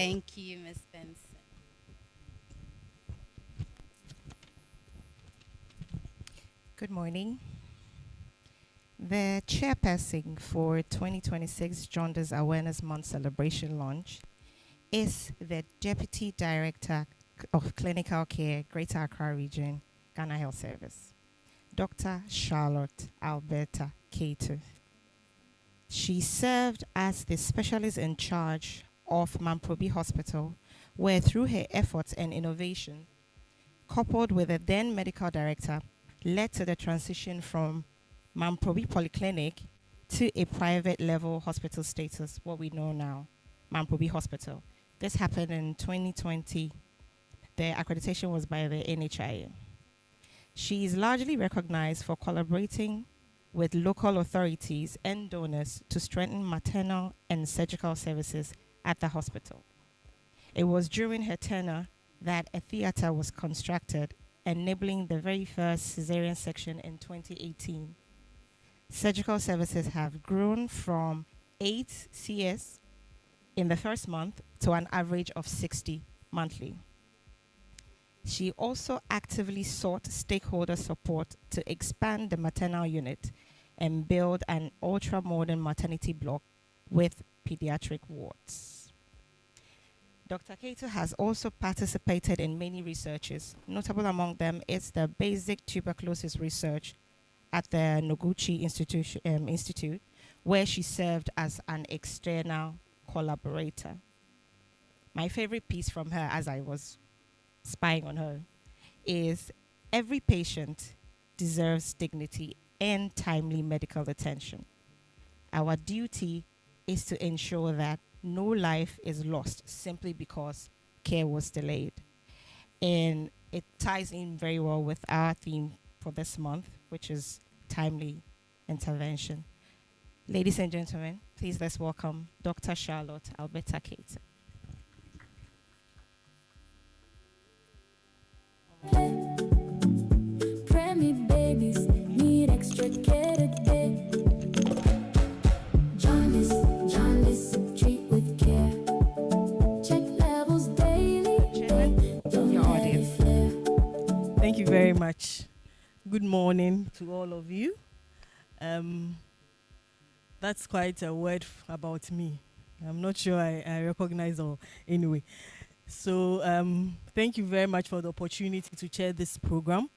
Thank you, Ms. Benson. Good morning. The chairperson for 2026 Jaundice Awareness Month celebration launch is the Deputy Director of Clinical Care, Greater Accra Region, Ghana Health Service, Dr. Charlotte Alberta Kato. She served as the specialist in charge of Mamprobi Hospital, where through her efforts and innovation, coupled with the then medical director, led to the transition from Mamprobi Polyclinic to a private level hospital status, what we know now, Mamprobi Hospital. This happened in 2020. The accreditation was by the NHIA. She is largely recognized for collaborating with local authorities and donors to strengthen maternal and surgical services at the hospital. It was during her tenure that a theater was constructed, enabling the very first cesarean section in 2018. Surgical services have grown from 8 CS in the first month to an average of 60 monthly. She also actively sought stakeholder support to expand the maternal unit and build an ultra-modern maternity block with pediatric wards. Dr. Kato has also participated in many researches. Notable among them is the basic tuberculosis research at the Noguchi Institute, where she served as an external collaborator. My favorite piece from her, as I was spying on her, is every patient deserves dignity and timely medical attention. Our duty is to ensure that no life is lost simply because care was delayed. And it ties in very well with our theme for this month, which is timely intervention. Ladies and gentlemen, please let's welcome Dr. Charlotte Alberta Kato. Preemie babies need extra care today. Jaundice, treat with care. Check levels daily. Don't Your let it audience. flare. Thank you very much. Good morning to all of you. That's quite a word about me. I'm not sure I recognize all. Anyway, so thank you very much for the opportunity to chair this program.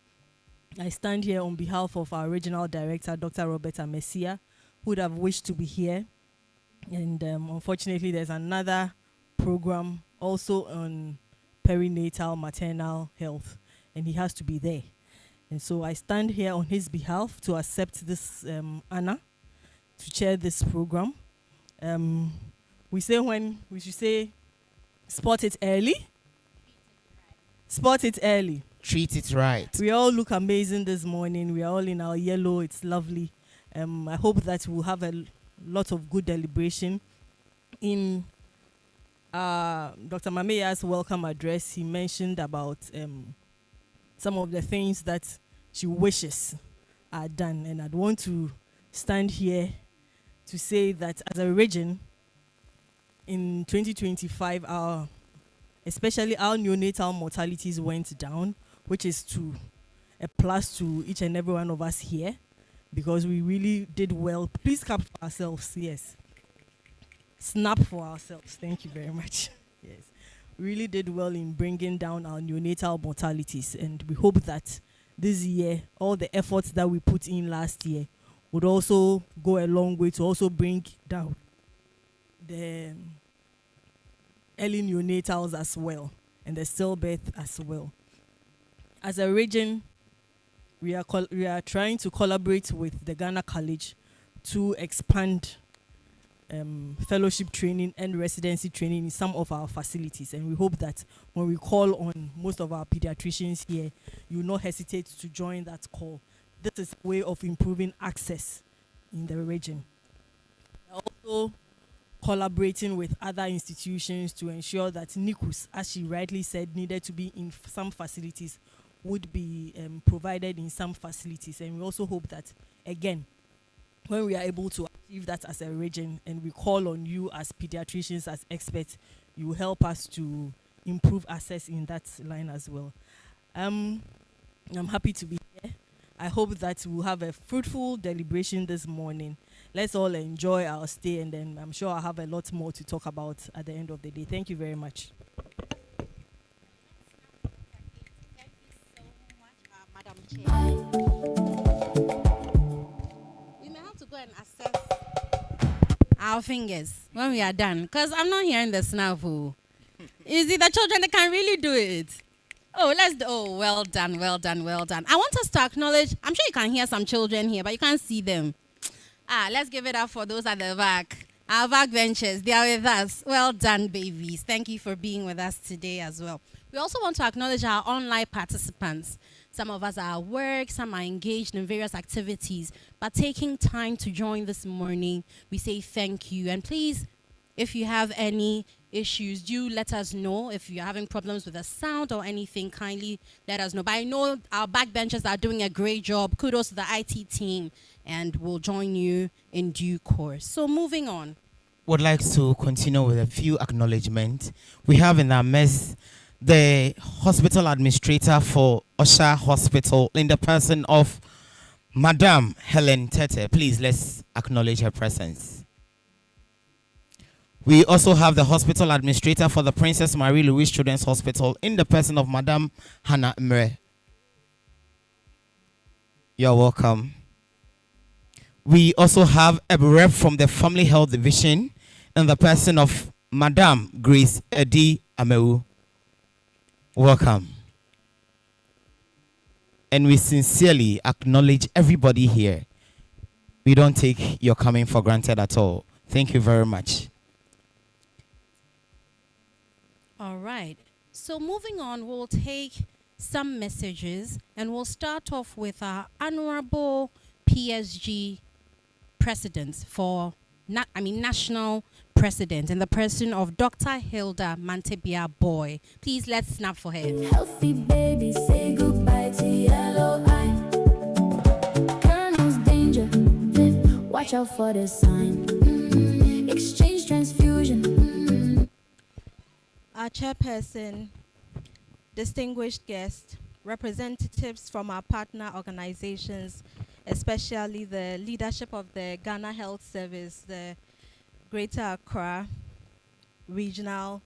I stand here on behalf of our regional director, Dr. Roberta Messia, who would have wished to be here. And unfortunately, there's another program also on perinatal maternal health, and he has to be there. And so I stand here on his behalf to accept this honor to chair this program. We should say, spot it early. Spot it early. Treat it right. We all look amazing this morning. We are all in our yellow. It's lovely. I hope that we'll have a lot of good deliberation. In Dr. Mameya's welcome address, he mentioned about some of the things that she wishes are done. And I'd want to stand here to say that as a region, in 2025, especially our neonatal mortalities went down, which is to a plus to each and every one of us here, because we really did well. Please clap for ourselves. Yes. Snap for ourselves. Thank you very much. Yes. We really did well in bringing down our neonatal mortalities, and we hope that this year, all the efforts that we put in last year would also go a long way to also bring down the early neonatals as well, and the stillbirth as well. As a region, we are trying to collaborate with the Ghana College to expand fellowship training and residency training in some of our facilities, and we hope that when we call on most of our pediatricians here, you will not hesitate to join that call. This is a way of improving access in the region. We are also collaborating with other institutions to ensure that NICUs, as she rightly said, needed to be in some facilities, would be provided in some facilities. And we also hope that, again, when we are able to achieve that as a region, and we call on you as pediatricians, as experts, you will help us to improve access in that line as well. I'm happy to be here. I hope that we'll have a fruitful deliberation this morning. Let's all enjoy our stay, and then I'm sure I'll have a lot more to talk about at the end of the day. Thank you very much. Thank you so much, Madam Chair. We may have to go and assess our fingers when we are done, because I'm not hearing the snafu. Is it the children that can really do it? Oh, let's do. Oh, well done, well done, well done. I want us to acknowledge. I'm sure you can hear some children here, but you can't see them. Let's give it up for those at the back. Our back benches, they are with us. Well done, babies. Thank you for being with us today as well. We also want to acknowledge our online participants. Some of us are at work, some are engaged in various activities, but taking time to join this morning, we say thank you. And please, if you have any issues, do let us know. If you're having problems with the sound or anything, kindly let us know. But I know our backbenchers are doing a great job. Kudos to the IT team, and we'll join you in due course. So moving on. Would like to continue with a few acknowledgements. We have in our midst the hospital administrator for Osha Hospital in the person of Madame Helen Tete. Please, let's acknowledge her presence. We also have the hospital administrator for the Princess Marie Louise Children's Hospital in the person of Madame Hannah Mre. You're welcome. We also have a rep from the Family Health Division in the person of Madame Grace Edi Ameu. Welcome. And we sincerely acknowledge everybody here. We don't take your coming for granted at all. Thank you very much. All right. So moving on, we'll take some messages, and we'll start off with our honorable PSG president for, national president, in the person of Dr. Hilda Mantebia Boy. Please, let's snap for her. Healthy baby, say goodbye to yellow eye. Colonel's danger, watch out for the sign. Exchange transfusion. Our chairperson, distinguished guests, representatives from our partner organizations, especially the leadership of the Ghana Health Service, the Greater Accra regional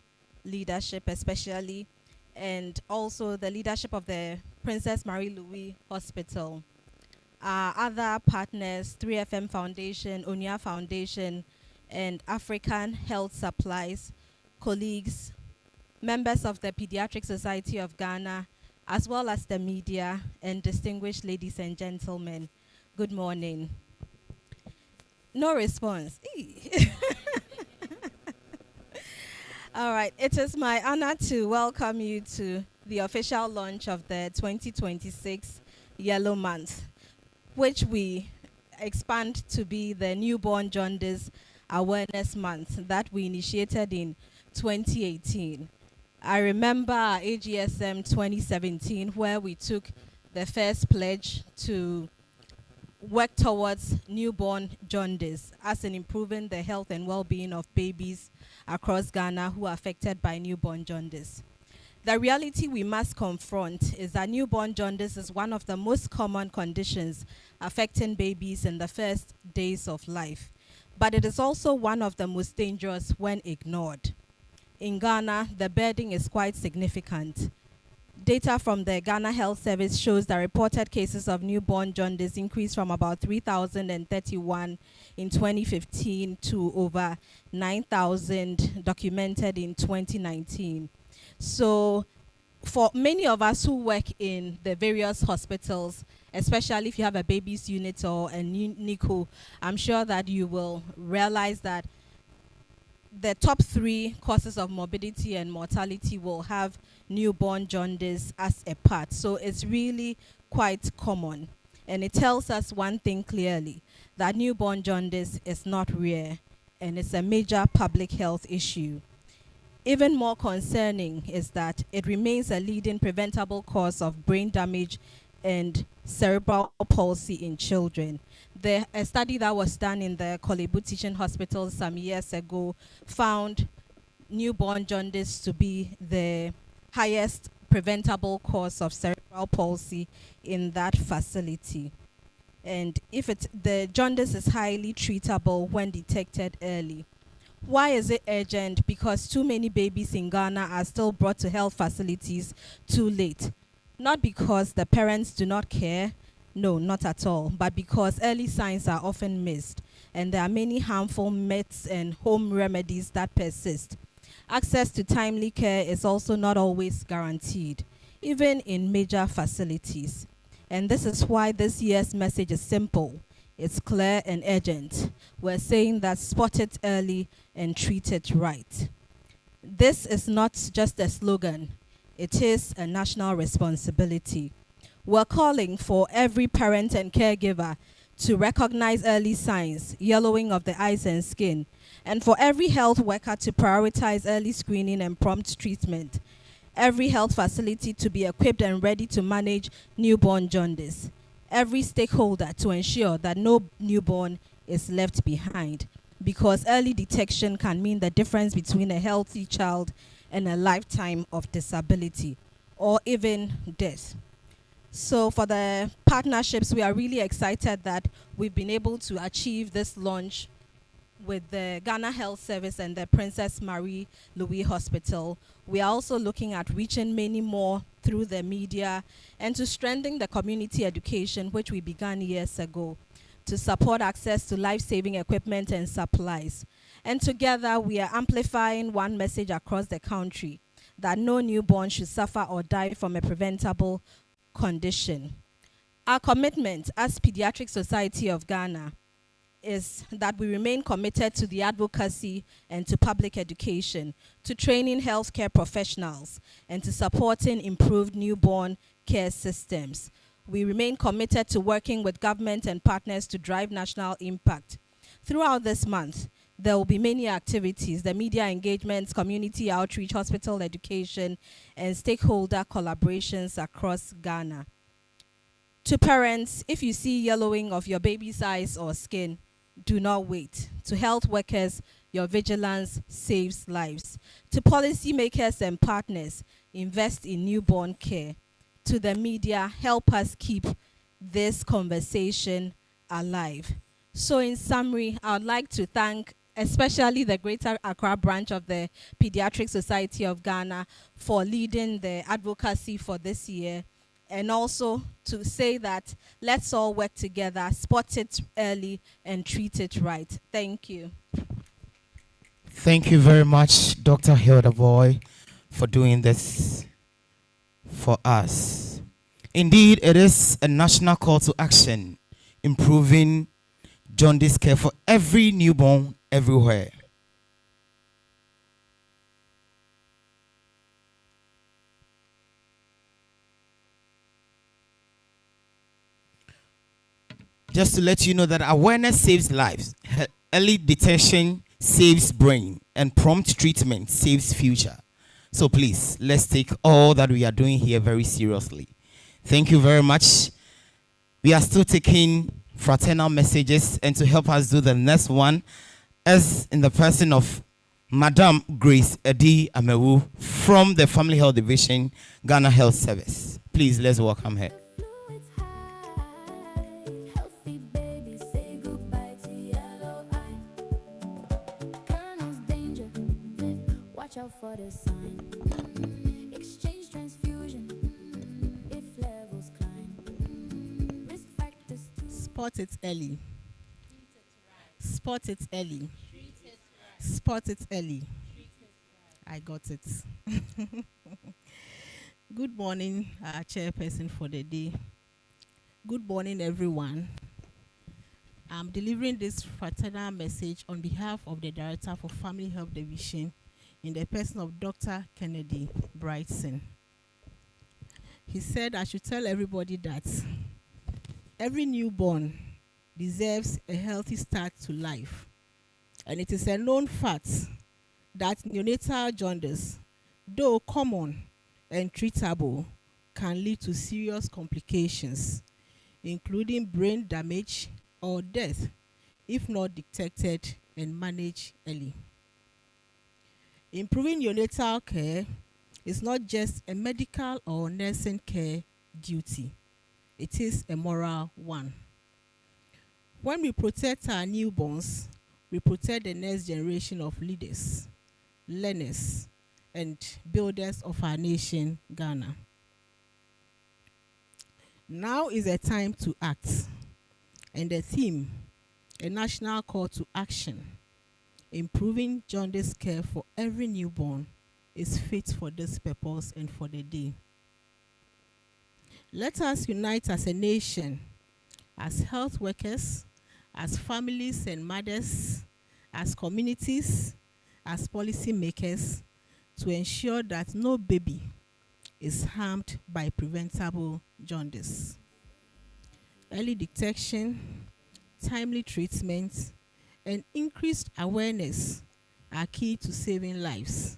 leadership especially, and also the leadership of the Princess Marie Louise Hospital. Our other partners, 3FM Foundation, Onia Foundation, and African Health Supplies, colleagues, members of the Pediatric Society of Ghana, as well as the media, and distinguished ladies and gentlemen, good morning. No response. All right, it is my honor to welcome you to the official launch of the 2026 Yellow Month, which we expand to be the Newborn Jaundice Awareness Month that we initiated in 2018. I remember our AGSM 2017, where we took the first pledge to work towards newborn jaundice, as in improving the health and well-being of babies across Ghana who are affected by newborn jaundice. The reality we must confront is that newborn jaundice is one of the most common conditions affecting babies in the first days of life, but it is also one of the most dangerous when ignored. In Ghana, the burden is quite significant. Data from the Ghana Health Service shows that reported cases of newborn jaundice increased from about 3,031 in 2015 to over 9,000 documented in 2019. So for many of us who work in the various hospitals, especially if you have a baby's unit or a NICU, I'm sure that you will realize that the top 3 causes of morbidity and mortality will have newborn jaundice as a part. So it's really quite common. And it tells us one thing clearly, that newborn jaundice is not rare, and it's a major public health issue. Even more concerning is that it remains a leading preventable cause of brain damage and cerebral palsy in children. A study that was done in the Kolebu Teaching Hospital some years ago found newborn jaundice to be the highest preventable cause of cerebral palsy in that facility. And the jaundice is highly treatable when detected early. Why is it urgent? Because too many babies in Ghana are still brought to health facilities too late. Not because the parents do not care, no, not at all, but because early signs are often missed and there are many harmful myths and home remedies that persist. Access to timely care is also not always guaranteed, even in major facilities. And this is why this year's message is simple. It's clear and urgent. We're saying that spot it early and treat it right. This is not just a slogan. It is a national responsibility. We're calling for every parent and caregiver to recognize early signs, yellowing of the eyes and skin, and for every health worker to prioritize early screening and prompt treatment. Every health facility to be equipped and ready to manage newborn jaundice. Every stakeholder to ensure that no newborn is left behind, because early detection can mean the difference between a healthy child and a lifetime of disability or even death. So for the partnerships, we are really excited that we've been able to achieve this launch with the Ghana Health Service and the Princess Marie Louis Hospital. We are also looking at reaching many more through the media and to strengthen the community education, which we began years ago, to support access to life-saving equipment and supplies. And together, we are amplifying one message across the country, that no newborn should suffer or die from a preventable condition. Our commitment as Pediatric Society of Ghana is that we remain committed to the advocacy and to public education, to training healthcare professionals, and to supporting improved newborn care systems. We remain committed to working with government and partners to drive national impact. Throughout this month, there will be many activities, the media engagements, community outreach, hospital education, and stakeholder collaborations across Ghana. To parents, if you see yellowing of your baby's eyes or skin, do not wait. To health workers, your vigilance saves lives. To policymakers and partners, invest in newborn care. To the media, help us keep this conversation alive. So in summary, I would like to thank especially the Greater Accra branch of the Pediatric Society of Ghana for leading the advocacy for this year, and also to say that let's all work together, spot it early and treat it right. Thank you. Thank you very much, Dr. Hilda Boy, for doing this for us. Indeed, it is a national call to action, improving jaundice care for every newborn everywhere. Just to let you know that awareness saves lives, early detection saves brain, and prompt treatment saves future. So please, let's take all that we are doing here very seriously. Thank you very much. We are still taking fraternal messages, and to help us do the next one, as in the person of Madam Grace Edi Amewu from the Family Health Division, Ghana Health Service. Please, let's welcome her. Fluids high, healthy baby, say goodbye to yellow eye. Colonel's danger, watch out for the sign. Exchange transfusion, if levels climb. Risk factors to Spot it early. Spot it early. Spot it early. I got it. Good morning, our chairperson for the day. Good morning, everyone. I'm delivering this fraternal message on behalf of the Director for Family Health Division in the person of Dr. Kennedy Brightson. He said I should tell everybody that every newborn deserves a healthy start to life. And it is a known fact that neonatal jaundice, though common and treatable, can lead to serious complications, including brain damage or death, if not detected and managed early. Improving neonatal care is not just a medical or nursing care duty. It is a moral one. When we protect our newborns, we protect the next generation of leaders, learners, and builders of our nation, Ghana. Now is a time to act. And the theme, a national call to action, improving jaundice care for every newborn, is fit for this purpose and for the day. Let us unite as a nation, as health workers, as families and mothers, as communities, as policy makers, to ensure that no baby is harmed by preventable jaundice. Early detection, timely treatment, and increased awareness are key to saving lives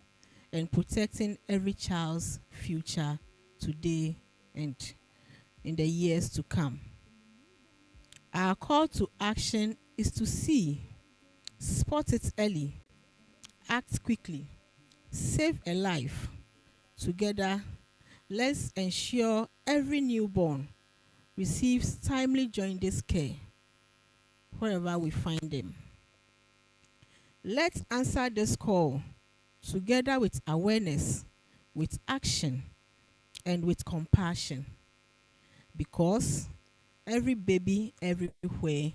and protecting every child's future today and in the years to come. Our call to action is to see, spot it early, act quickly, save a life. Together, let's ensure every newborn receives timely jaundice care wherever we find them. Let's answer this call together with awareness, with action, and with compassion, because every baby everywhere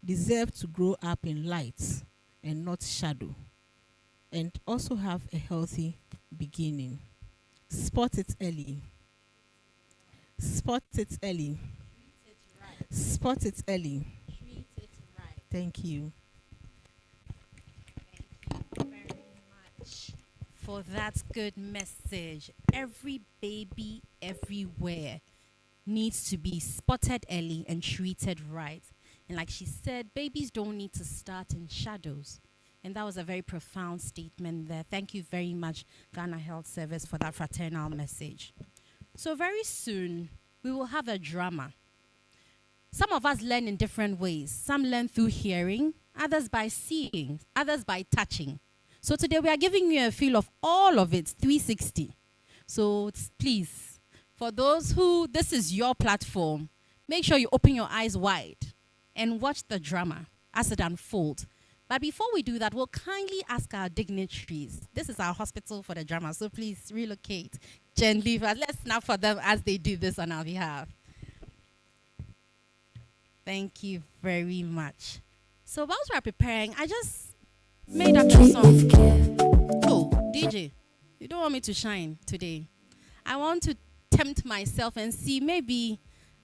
deserves to grow up in light and not shadow, and also have a healthy beginning. Spot it early. Spot it early. Spot it early. Treat it right. Thank you. Thank you very much for that good message. Every baby everywhere needs to be spotted early and treated right. And like she said, babies don't need to start in shadows. And that was a very profound statement there. Thank you very much, Ghana Health Service, for that fraternal message. So very soon, we will have a drama. Some of us learn in different ways. Some learn through hearing, others by seeing, others by touching. So today we are giving you a feel of all of it, 360. So please, for those who this is your platform, make sure you open your eyes wide and watch the drama as it unfolds. But before we do that, we'll kindly ask our dignitaries. This is our hospital for the drama, so please relocate gently. Let's snap for them as they do this on our behalf. Thank you very much. So whilst we're preparing, I just made up a song. Oh, DJ, you don't want me to shine today. I want to tempt myself and see maybe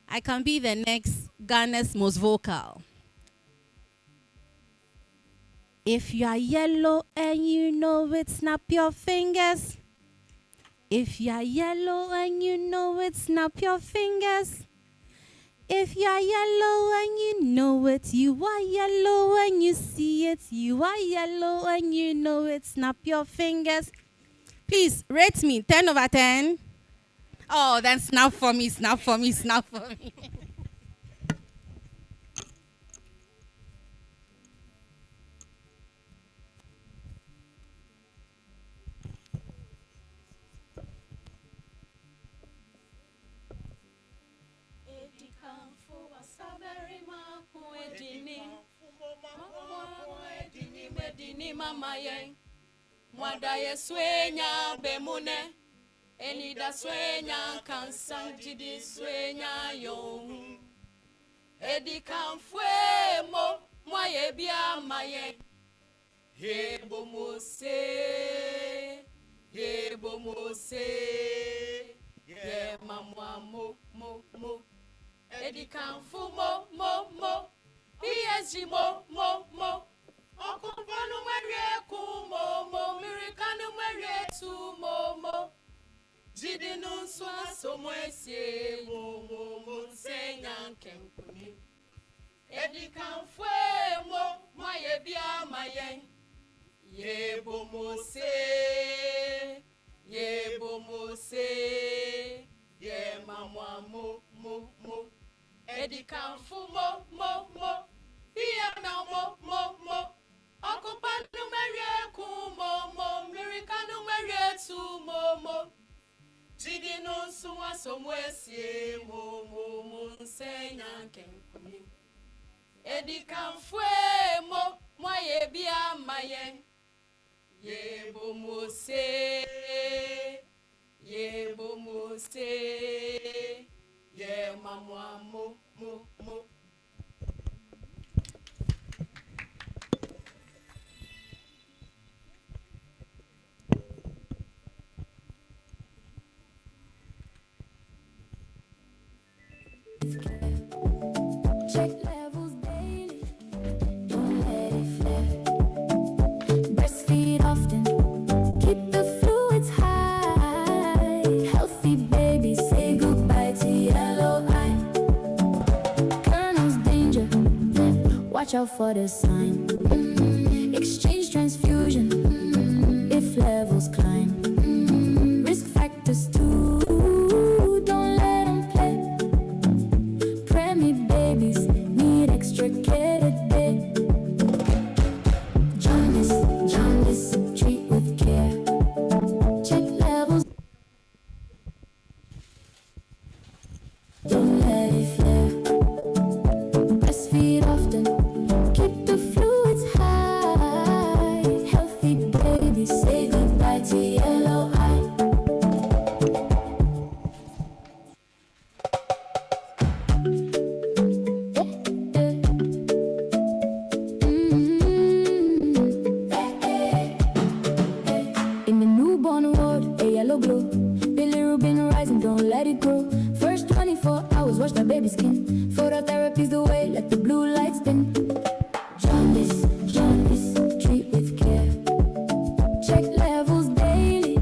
I can be the next Ghana's most vocal. If you are yellow and you know it, snap your fingers. If you are yellow and you know it, snap your fingers. If you are yellow and you know it, you are yellow and you see it. You are yellow and you know it, snap your fingers. Please rate me 10 over 10. Oh, then snap for me, snap for me, snap for me. Mama yen mwada ye swenya bemune eni da swenya kansan jidi swenya yo edi kanfwe mo mwaye bia maye ye bomose ye mamwa mo edi kanfu mo PSG mo Okumpanu mwerie kumomo, mirikanu mwerie tumomo. Jidinu swa somwese mo nsenya nkempuni. Edi kanfwe mo maye bia maye. Yebo mose, ye Eddie Kanfu mo mo mo. Here now mo mo mo. Occupant numero kumo mo. Miracle numero two mo mo. Jidi no suwa somwesi mo mo mo nsenya kenkuni. Eddie Kanfu mo mo ye bia maye. Ye bo mo se. Ye bo mo se. Ye mamwa mo mo mo. Check levels daily. Don't let it flare. Breastfeed often. Keep the fluids high. Healthy babies say goodbye to yellow eye. Colonel's danger. Watch out for the sign. Exchange transfusion. If levels climb. Risk factors too. Don't let them play. Preemie babies need extra care today. Jaundice, treat with care. Check levels. Don't let it flare. Breastfeed often. Keep the fluids high. Healthy babies say goodbye to yellow eye. In the newborn world, a yellow glow. Bilirubin rising, don't let it grow. First 24 hours, wash the baby skin. Phototherapy's the way, let the blue light spin. Jaundice, treat with care. Check levels daily.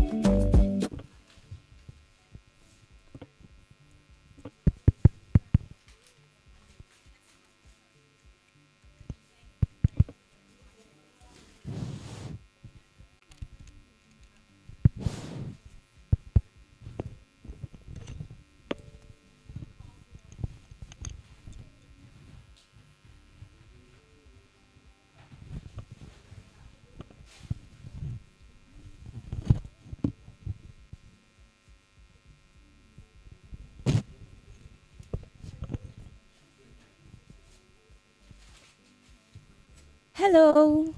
Hello,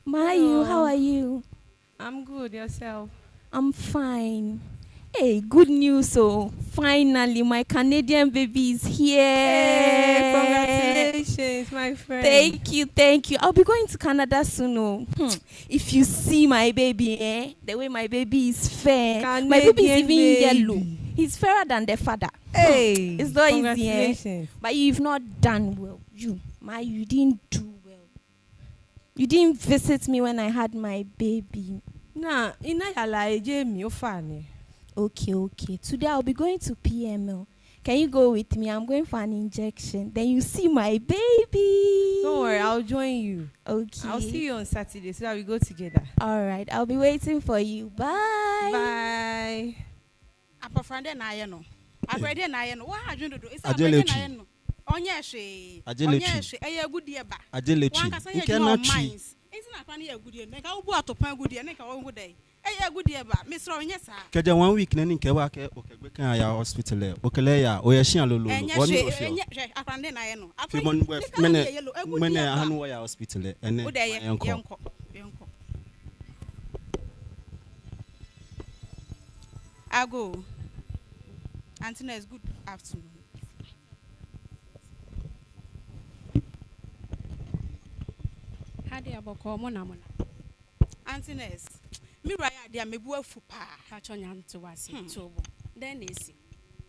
Mayu, how are you? I'm good. Yourself? I'm fine. Hey, good news! So finally, my Canadian baby is here. Hey, congratulations, my friend. Thank you. I'll be going to Canada soon. Oh. If you see my baby, the way my baby is fair, my baby is even yellow. He's fairer than the father. Hey, it's not easy, congratulations. but you've not done well. You didn't do well. You didn't visit me when I had my baby. Nah, ina Jamie, you're funny. Okay. Today I'll be going to PML. Can you go with me? I'm going for an injection. Then you see my baby. Don't worry, I'll join you. Okay. I'll see you on Saturday so that we go together. All right. I'll be waiting for you. Bye. Bye. Apofrande na ye no. Agrede na ye no. Wa adwendo do. Isa Ajelechi. agrede na ye no. Onye hwe. Ajelechi. Eye agudie ba. Ajelechi. Wan kasa ye Nke no na minds. Enti na kwa na ye agudie. Nka wo bu atopan agudie. Nka wo hu dai. Eye agudie ba. Misro onye sa. Keja 1 week na nke wa ke okegbe kan ya hospital e. Okele ya o ye hia lolo. Enye hwe akrande na ye no. Fimon mene hanu wa ya hospital e. Ene. Wo dai yenko. Ago. Antina, good afternoon. Hadi aboko mona. Antines, me raya dia mebu afu pa. Ha chonya nto wase tobo. Then esi.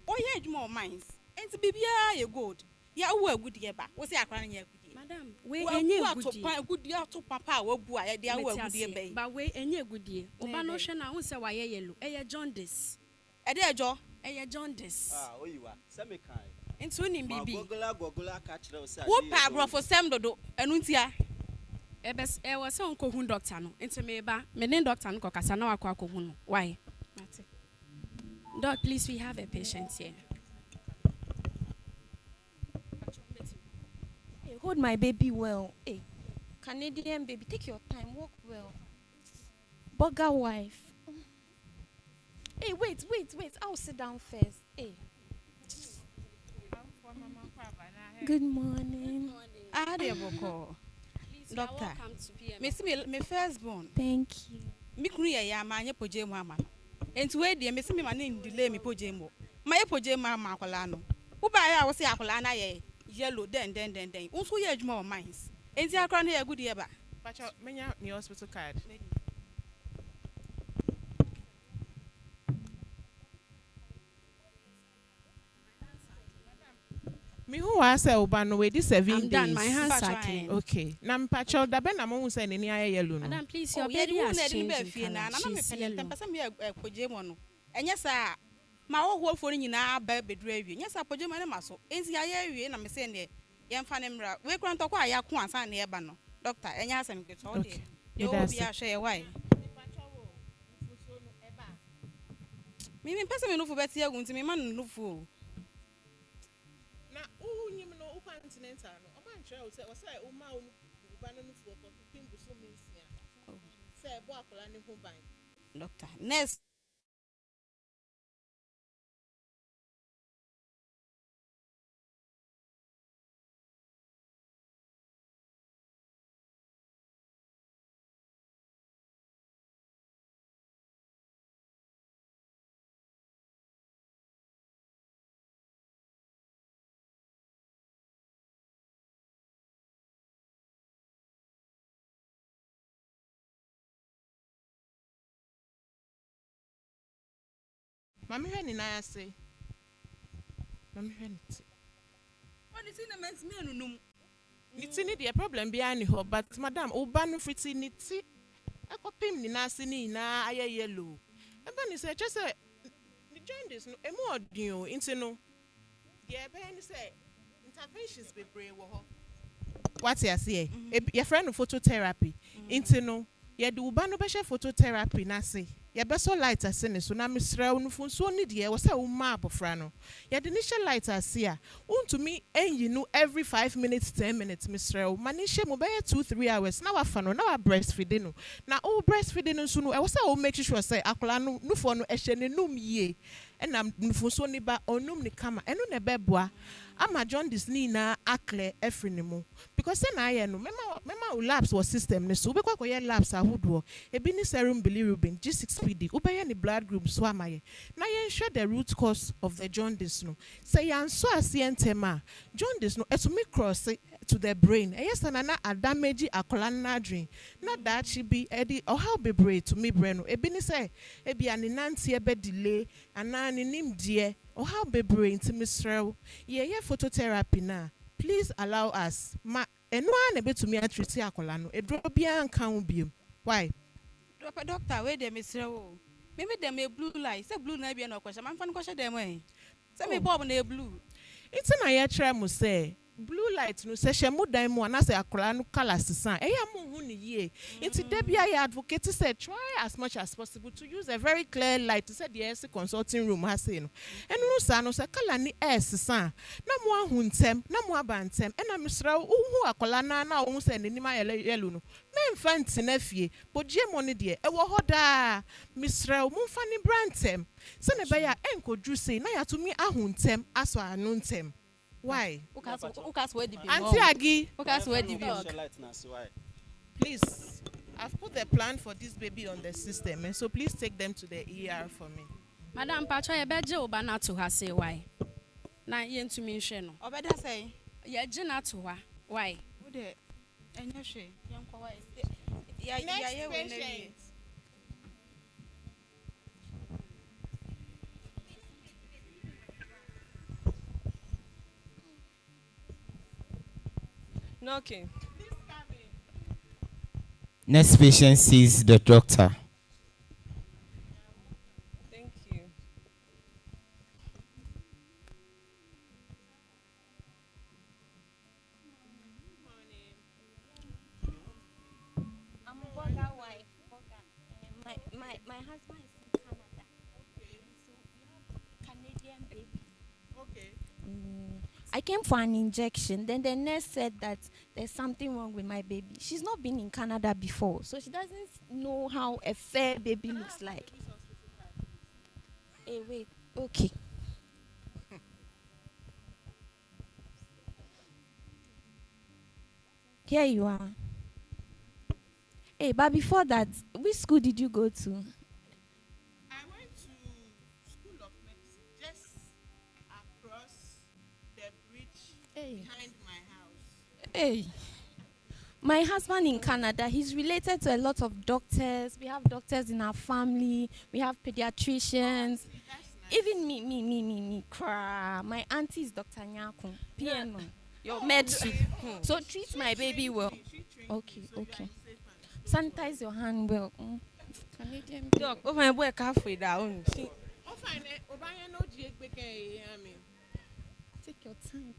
Oh yeah, you more minds. Enti bibia ye good. Ya wo agudie ba. Wo se akra na ye agudie. Madam, we enye agudie. Agudie to papa wo bu a ye dia wo agudie ba. Ba we enye agudie. Oba no hwe na hu se wa ye yellow. Eye jaundice. Ede ejo. Eye jaundice. Oyiwa. Se me kan. Enti oni bibi. Gogola ka kire o se. Wo pa brofo sem dodo. Enu ntia. Ebes e was on kohun doctor no. Enti me ba, me ne doctor no kokasa na wakwa kohun no. Why? Mate. Doc, please, we have a patient here. hold my baby well. Hey, Canadian baby, take your time, walk well. Burger wife. Hey, wait. I'll sit down first. Hey. Good morning. Ah, dear Boko. Doctor. Me firstborn. Thank you. Me kuya ya manye poje mama. Enti we de me se me mane delay me poje mo. Ma ye poje mama akwala no. Wo ba ya wo se akwala na ye yellow den. Unso ye adwuma o mines. Enti akra na ye good ye ba. Pacha menya ni hospital card. Me who was say oba no we 7 days. I'm done. My hands are clean. Okay. Na mpacho da be na mo say ni aye yellow no. Madam, please, your baby has changed in color. Na me She's pele yellow. tempasa me poje mo no. Enya sa ma wo ho fo nyina ba bedru awie. Enya sa poje mo na maso. Enti aye awie na me say ne ye mfa ne mra. We kura ntoko aya ko ansa na ye ba no. Doctor, enya asem ke so de. Yo bi a hwe ye why. Me pesa me no fo beti agu nti me ma no fo. Na nyim no u continental no o man try o say o ma o ba no fo ko pimbu so mensia. Say bo akola ne ho ban. Doctor, next Mami hwe ni na ase. Mami hwe ni ti. what is in the men's me nunum. Ni ti ni the problem be ani ho but madam o ba no friti ni ti. Akopim ni na ase ni na aye yellow. Eba ni say just say the Jaundice no emu odin o inti no. The ebe ni say interventions be brave wo ho. What you say? Your friend no phototherapy. Inti no ye de uba no be she phototherapy na say. Ye be so light asene so na misra no fun so ni de wo say wo ma abofra no. Ye de ni she light ase a untumi enyi no every 5 minutes 10 minutes misra wo mani she mo be 2-3 hours na wa fa no na wa breastfeeding no. Na o breastfeeding no so no e wo say wo make sure say akola no nufo no ehye ne num yie. Ena nufo so ni ba onum ni kama eno ne beboa. Ama Jaundice ni na akle efri mu because say na aye no mema o labs was system ne so be kwa koye labs ahodo ebi ni serum bilirubin G6PD ubeye ni blood group so amaye na ye nhwe the root cause of the Jaundice no say yan so asientema Jaundice no etumi cross to the brain yes na a damage akola na adwen na that she be edi or how be brain to me brain no ebi ni say ebi ani nante ebe delay ana ni nimdie or how be brain to misrel ye phototherapy na please allow us ma eno na be to me treat akola no edro bia nka ho biem why Doctor we dem misrewo me dem e blue light say blue na bia na kwasha man fa no kwasha dem say me bob na e blue it's na ye try mo say blue light no se she mudan mu na se akola no color sisan eya mo hu ni ye nti da bia ye advocate say try as much as possible to use a very clear light to say the EC consulting room ha say no enu no sa no se color ni sisan na mo ahu ntem na mo abantem na misra hu akola na hu se nanim yellow no me mfa ntina fie bodie mo ne de e wo hoda misra mo mfa ni brantem se ne be ya enkodru say na ya to me ahu ntem aso anu ntem. Why? Auntie Agi. Please, I've put the plan for this baby on the system, and so please take them to the ER for me. Madam Pacho, you better oba na to her say why. Na ye ntumi nhwe no. Obeda say, ye gye na to her. Why? Wo de enye hwe, yankwa why? Next patient. Knocking. Next patient sees the doctor. Thank you. I'm a burger wife. My husband is in Canada. Okay. So we have Canadian baby. Okay. I came for an injection. Then the nurse said that there's something wrong with my baby. She's not been in Canada before, so she doesn't know how a fair baby looks like. Hey, wait. Okay. Here you are. Hey, but before that, which school did you go to? I went to School of Medicine just across the bridge behind my house. Hey. My husband in Canada, he's related to a lot of doctors. We have doctors in our family. We have pediatricians. Even me, cry. My auntie is Dr. Nyakun, PNO. Your medicine. So treat my baby well. Okay. Sanitize your hand well. Canadian. Doc, oh my boy, halfway down. Take your time.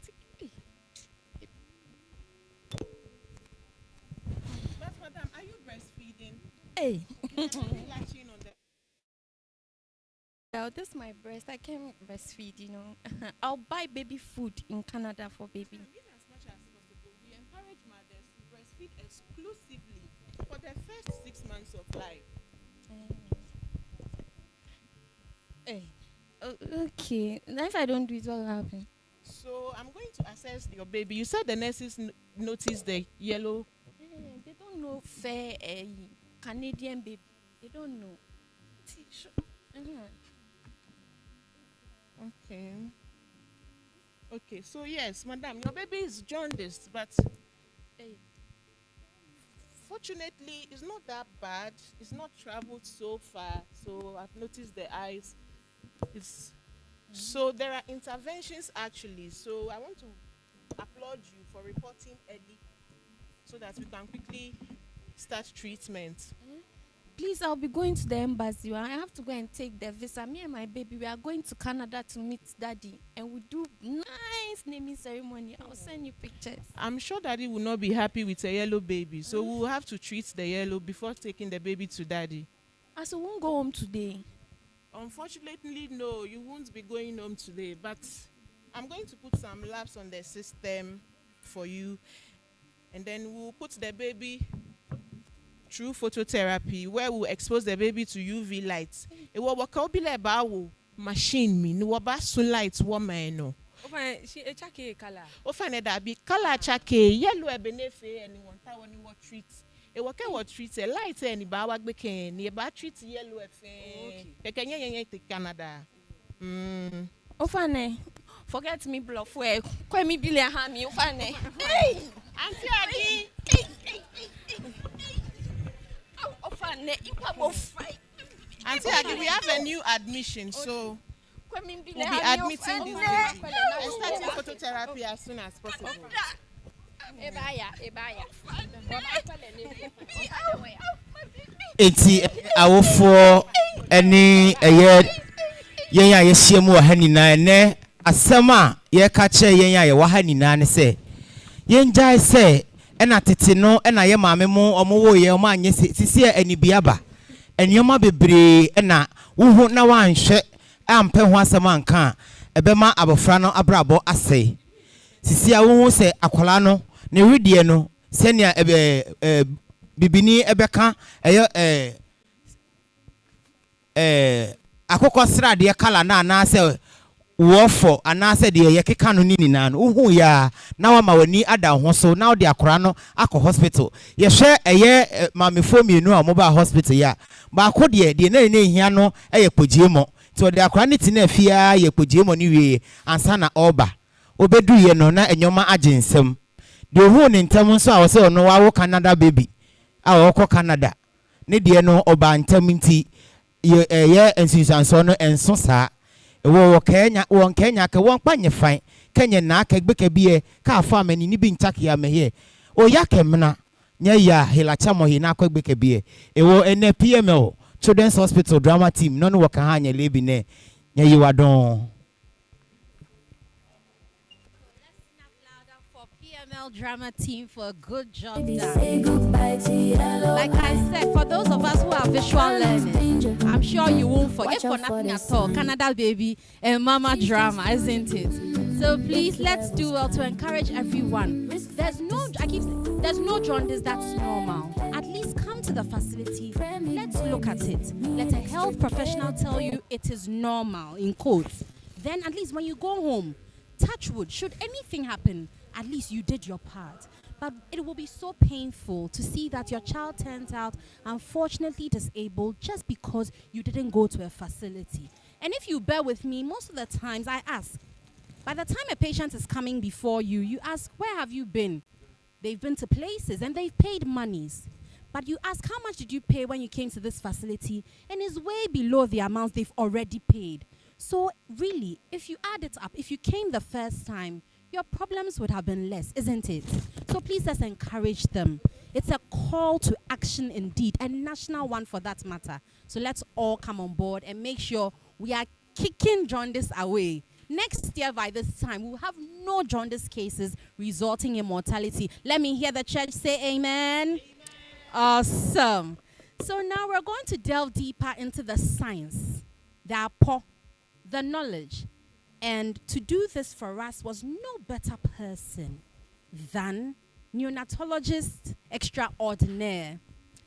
But madam, are you breastfeeding? Hey. Latching on the Well, this is my breast. I can breastfeed, I'll buy baby food in Canada for baby. In as much as possible, we encourage mothers to breastfeed exclusively for the first 6 months of life. Hey. Okay. Then if I don't do it, what will happen? So I'm going to assess your baby. You said the nurses noticed the yellow. They don't know fair Canadian baby. They don't know. Okay, so yes, madam, your baby is jaundice, but fortunately, it's not that bad. It's not traveled so far, so I've noticed the eyes. So there are interventions actually. So I want to applaud you for reporting early, so that we can quickly start treatment. Please, I'll be going to the embassy. I have to go and take the visa. Me and my baby, we are going to Canada to meet daddy, and we do nice naming ceremony. I'll send you pictures. I'm sure daddy will not be happy with a yellow baby, so we'll have to treat the yellow before taking the baby to daddy. So we won't go home today. Unfortunately, no, you won't be going home today, but I'm going to put some labs on the system for you, and then we'll put the baby through phototherapy, where we'll expose the baby to UV lights. It will work out about machine me, no about sunlight woman no. She a chake color. Find that be color chake yellow ebenefe and one time when you treat. It will what treat a light any bawa beken nearby treat yellow affair. The Kenya to Canada. Forget me bluff where quite me Billy Hammy. Hey, Auntie Aggie. Auntie Aggie, we have a new admission, so we'll be admitting this baby and starting phototherapy as soon as possible. Eti awofo eni yen a yehyia mu ha nyina ne asem a ye ka che yen a ye wa ha nyina ne se yen jai se ena tete no ena ye maame mu omo ye omo anye sisi anibia ba enioma bebre ena wo na wanhwe ampe ho asem anka ebema abofra no abrabo ase sisi a wo se akola no ne wedie no senia bibini ebeka eyo akoko srade kala na se wofo anase de ye keka no ninina no uhu ya na wa ma wani ada ho so na de akora no akọ hospital ye hwe eye mamefo mienu a mobile hospital ya ba ko de na hia no eye pogiemo ti de akora ne ti na afia ye pogiemo ni wie ansa na oba obedu ye no na enyoma agensem de hu ne ntam so a wo se no wa wo Canada baby a wo ko Canada ne de no oba ntam nti ye ensusanso no enso saa wo Kenya won Kenya ka won panye fan Kenya na ka gbeke bie ka afa amani ni bi ntake ya mehe o ya kemna nya ya hilacha mo hi na ka gbeke bie wo ene PML Children's Hospital drama team no wo ka hanya lebi ne nya yi wadon. Drama team for a good job done. Like I said, for those of us who are visual learners, I'm sure you won't forget for nothing at all. Canada baby and mama drama, isn't it? So please, let's do well to encourage everyone. There's no jaundice that's normal. At least come to the facility. Let's look at it. Let a health professional tell you it is normal, in quotes. Then at least when you go home, touch wood, should anything happen, at least you did your part. But it will be so painful to see that your child turns out unfortunately disabled just because you didn't go to a facility. And if you bear with me, most of the times I ask, by the time a patient is coming before you, you ask, where have you been? They've been to places and they've paid monies. But you ask, how much did you pay when you came to this facility? And it's way below the amounts they've already paid. So really, if you add it up, if you came the first time, your problems would have been less, isn't it? So please, let's encourage them. It's a call to action indeed, a national one for that matter. So let's all come on board and make sure we are kicking jaundice away. Next year by this time, we'll have no jaundice cases resulting in mortality. Let me hear the church say amen. Amen. Awesome. So now we're going to delve deeper into the science, the knowledge. And to do this for us was no better person than neonatologist extraordinaire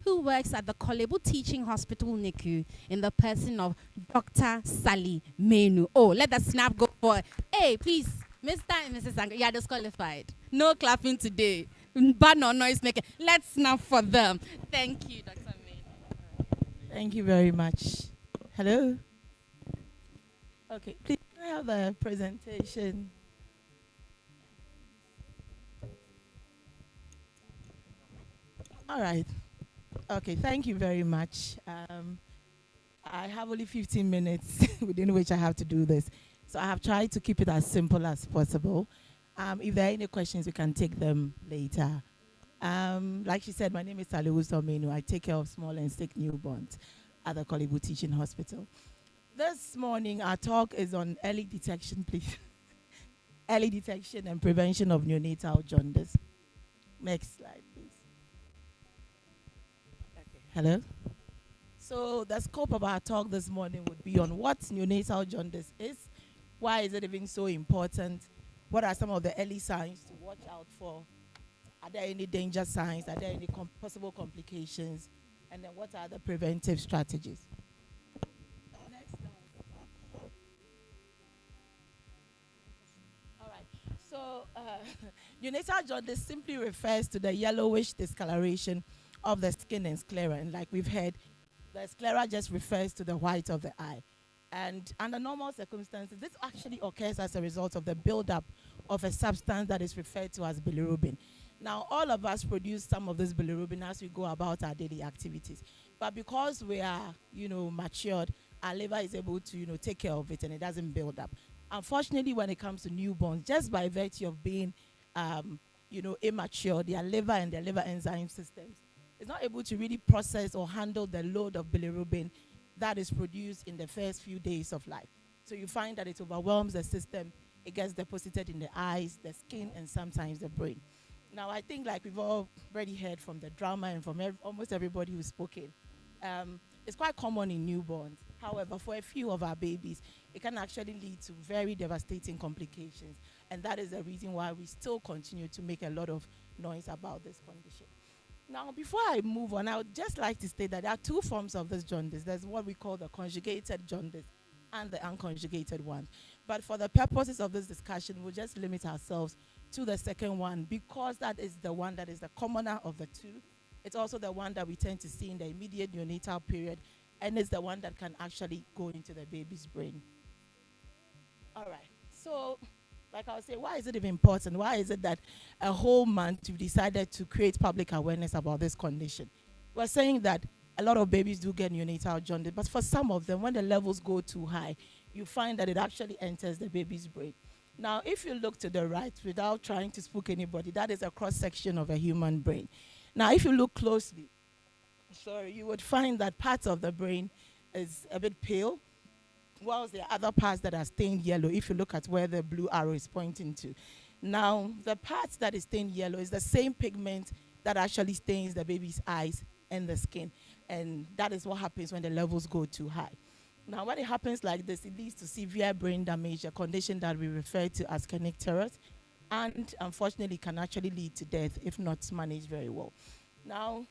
who works at the Kolebu Teaching Hospital, NICU, in the person of Dr. Sally Menu. Oh, let the snap go for it. Hey, please, Mr. and Mrs. Sanger, you are disqualified. No clapping today. Bad no noise making. Let's snap for them. Thank you, Dr. Menu. Thank you very much. Hello? Okay, please can I have the presentation? All right. Okay, thank you very much. I have only 15 minutes within which I have to do this. So I have tried to keep it as simple as possible. If there are any questions, we can take them later. Like she said, my name is Saliwu Menu. I take care of small and sick newborns at the Kolebu Teaching Hospital. This morning, our talk is on early detection, please. Early detection and prevention of neonatal jaundice. Next slide, please. Okay. Hello? So the scope of our talk this morning would be on what neonatal jaundice is, why is it even so important, what are some of the early signs to watch out for, are there any danger signs, are there any possible complications, and then what are the preventive strategies. So, neonatal jaundice simply refers to the yellowish discoloration of the skin and sclera. And like we've heard, the sclera just refers to the white of the eye. And under normal circumstances, this actually occurs as a result of the buildup of a substance that is referred to as bilirubin. Now, all of us produce some of this bilirubin as we go about our daily activities. But because we are, matured, our liver is able to, take care of it and it doesn't build up. Unfortunately, when it comes to newborns, just by virtue of being, immature, their liver and their liver enzyme systems is not able to really process or handle the load of bilirubin that is produced in the first few days of life. So you find that it overwhelms the system. It gets deposited in the eyes, the skin, and sometimes the brain. Now, I think like we've already heard from the drama and from almost everybody who's spoken, it's quite common in newborns. However, for a few of our babies, it can actually lead to very devastating complications. And that is the reason why we still continue to make a lot of noise about this condition. Now, before I move on, I would just like to state that there are two forms of this jaundice. There's what we call the conjugated jaundice and the unconjugated one. But for the purposes of this discussion, we'll just limit ourselves to the second one because that is the one that is the commoner of the two. It's also the one that we tend to see in the immediate neonatal period, and it's the one that can actually go into the baby's brain. All right. So, like I was saying, why is it even important? Why is it that a whole month we've decided to create public awareness about this condition? We're saying that a lot of babies do get neonatal jaundice, but for some of them, when the levels go too high, you find that it actually enters the baby's brain. Now, if you look to the right, without trying to spook anybody, that is a cross-section of a human brain. Now, if you look closely, you would find that parts of the brain is a bit pale, whilst there are other parts that are stained yellow, if you look at where the blue arrow is pointing to. Now, the part that is stained yellow is the same pigment that actually stains the baby's eyes and the skin. And that is what happens when the levels go too high. Now, when it happens like this, it leads to severe brain damage, a condition that we refer to as kernicterus, and unfortunately can actually lead to death if not managed very well. Now,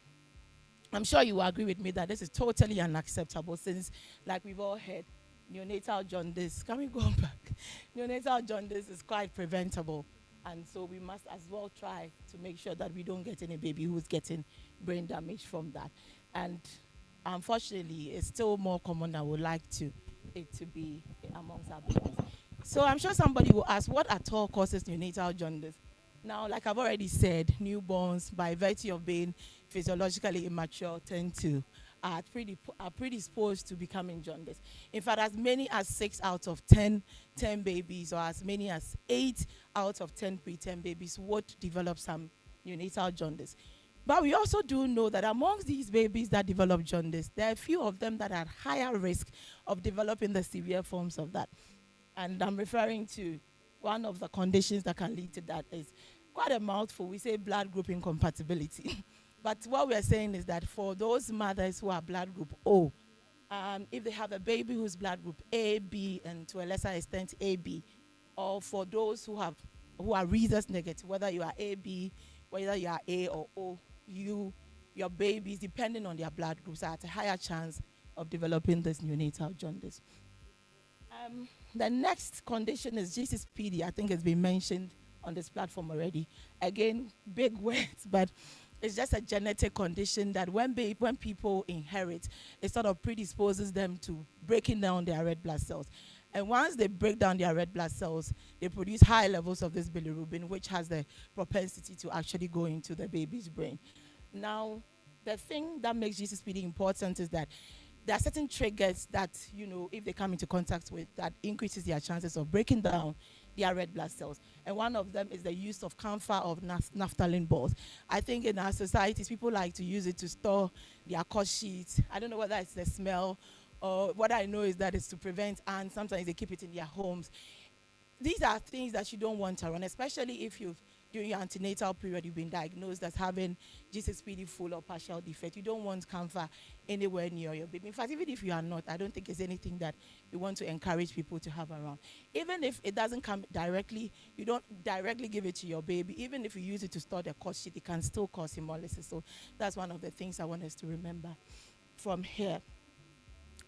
I'm sure you will agree with me that this is totally unacceptable since, like we've all heard, neonatal jaundice, can we go back? Neonatal jaundice is quite preventable. And so we must as well try to make sure that we don't get any baby who's getting brain damage from that. And unfortunately, it's still more common than we would like it to be amongst our babies. So I'm sure somebody will ask, what at all causes neonatal jaundice? Now, like I've already said, newborns, by virtue of being physiologically immature, are predisposed to becoming jaundice. In fact, as many as 6 out of 10 babies, or as many as 8 out of 10 preterm babies would develop some neonatal jaundice. But we also do know that amongst these babies that develop jaundice, there are a few of them that are at higher risk of developing the severe forms of that. And I'm referring to one of the conditions that can lead to that is quite a mouthful. We say blood group incompatibility. But what we're saying is that for those mothers who are blood group O, if they have a baby who's blood group A, B, and to a lesser extent AB, or for those who are rhesus negative, whether you are AB, whether you are A or O, your babies, depending on their blood groups, are at a higher chance of developing this neonatal jaundice. The next condition is GCPD. I think it's been mentioned on this platform already. Again, big words, but it's just a genetic condition that when people inherit, it sort of predisposes them to breaking down their red blood cells. And once they break down their red blood cells, they produce high levels of this bilirubin, which has the propensity to actually go into the baby's brain. Now, the thing that makes GCPD important is that there are certain triggers that, if they come into contact with, that increases their chances of breaking down their red blood cells. And one of them is the use of camphor of naphthalene balls. I think in our societies, people like to use it to store their cut sheets. I don't know whether it's the smell, or what I know is that it's to prevent ants. Sometimes they keep it in their homes. These are things that you don't want around, especially if during your antenatal period, you've been diagnosed as having GCPD full or partial defect. You don't want camphor anywhere near your baby. In fact, even if you are not, I don't think it's anything that we want to encourage people to have around. Even if it doesn't come directly, you don't directly give it to your baby. Even if you use it to store the cut sheet, it can still cause hemolysis. So that's one of the things I want us to remember from here.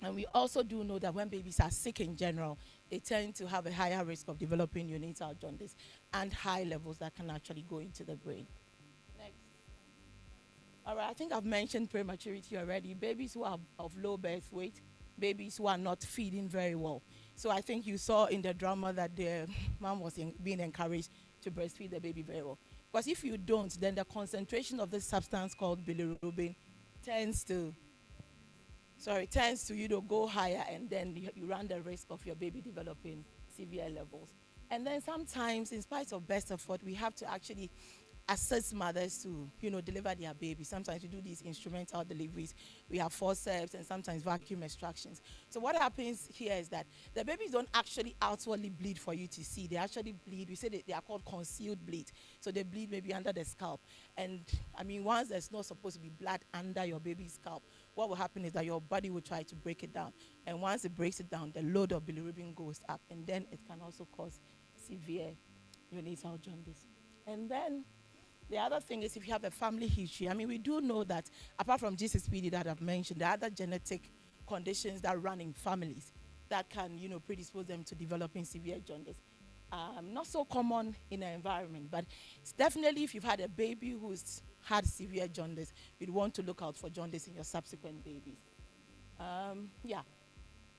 And we also do know that when babies are sick in general, they tend to have a higher risk of developing neonatal jaundice and high levels that can actually go into the brain. Next. All right, I think I've mentioned prematurity already. Babies who are of low birth weight, babies who are not feeding very well. So I think you saw in the drama that the mom was being encouraged to breastfeed the baby very well. Because if you don't, then the concentration of this substance called bilirubin tends to go higher, and then you run the risk of your baby developing severe levels. And then sometimes, in spite of best effort, we have to actually assist mothers to, deliver their baby. Sometimes we do these instrumental deliveries. We have forceps and sometimes vacuum extractions. So what happens here is that the babies don't actually outwardly bleed for you to see. They actually bleed. We say they are called concealed bleed. So they bleed maybe under the scalp. And once there's not supposed to be blood under your baby's scalp, what will happen is that your body will try to break it down. And once it breaks it down, the load of bilirubin goes up. And then it can also cause severe neonatal jaundice. And then the other thing is if you have a family history. We do know that apart from GCPD that I've mentioned, there are other genetic conditions that run in families that can, predispose them to developing severe jaundice. Not so common in an environment, but it's definitely if you've had a baby who's had severe jaundice, you'd want to look out for jaundice in your subsequent babies.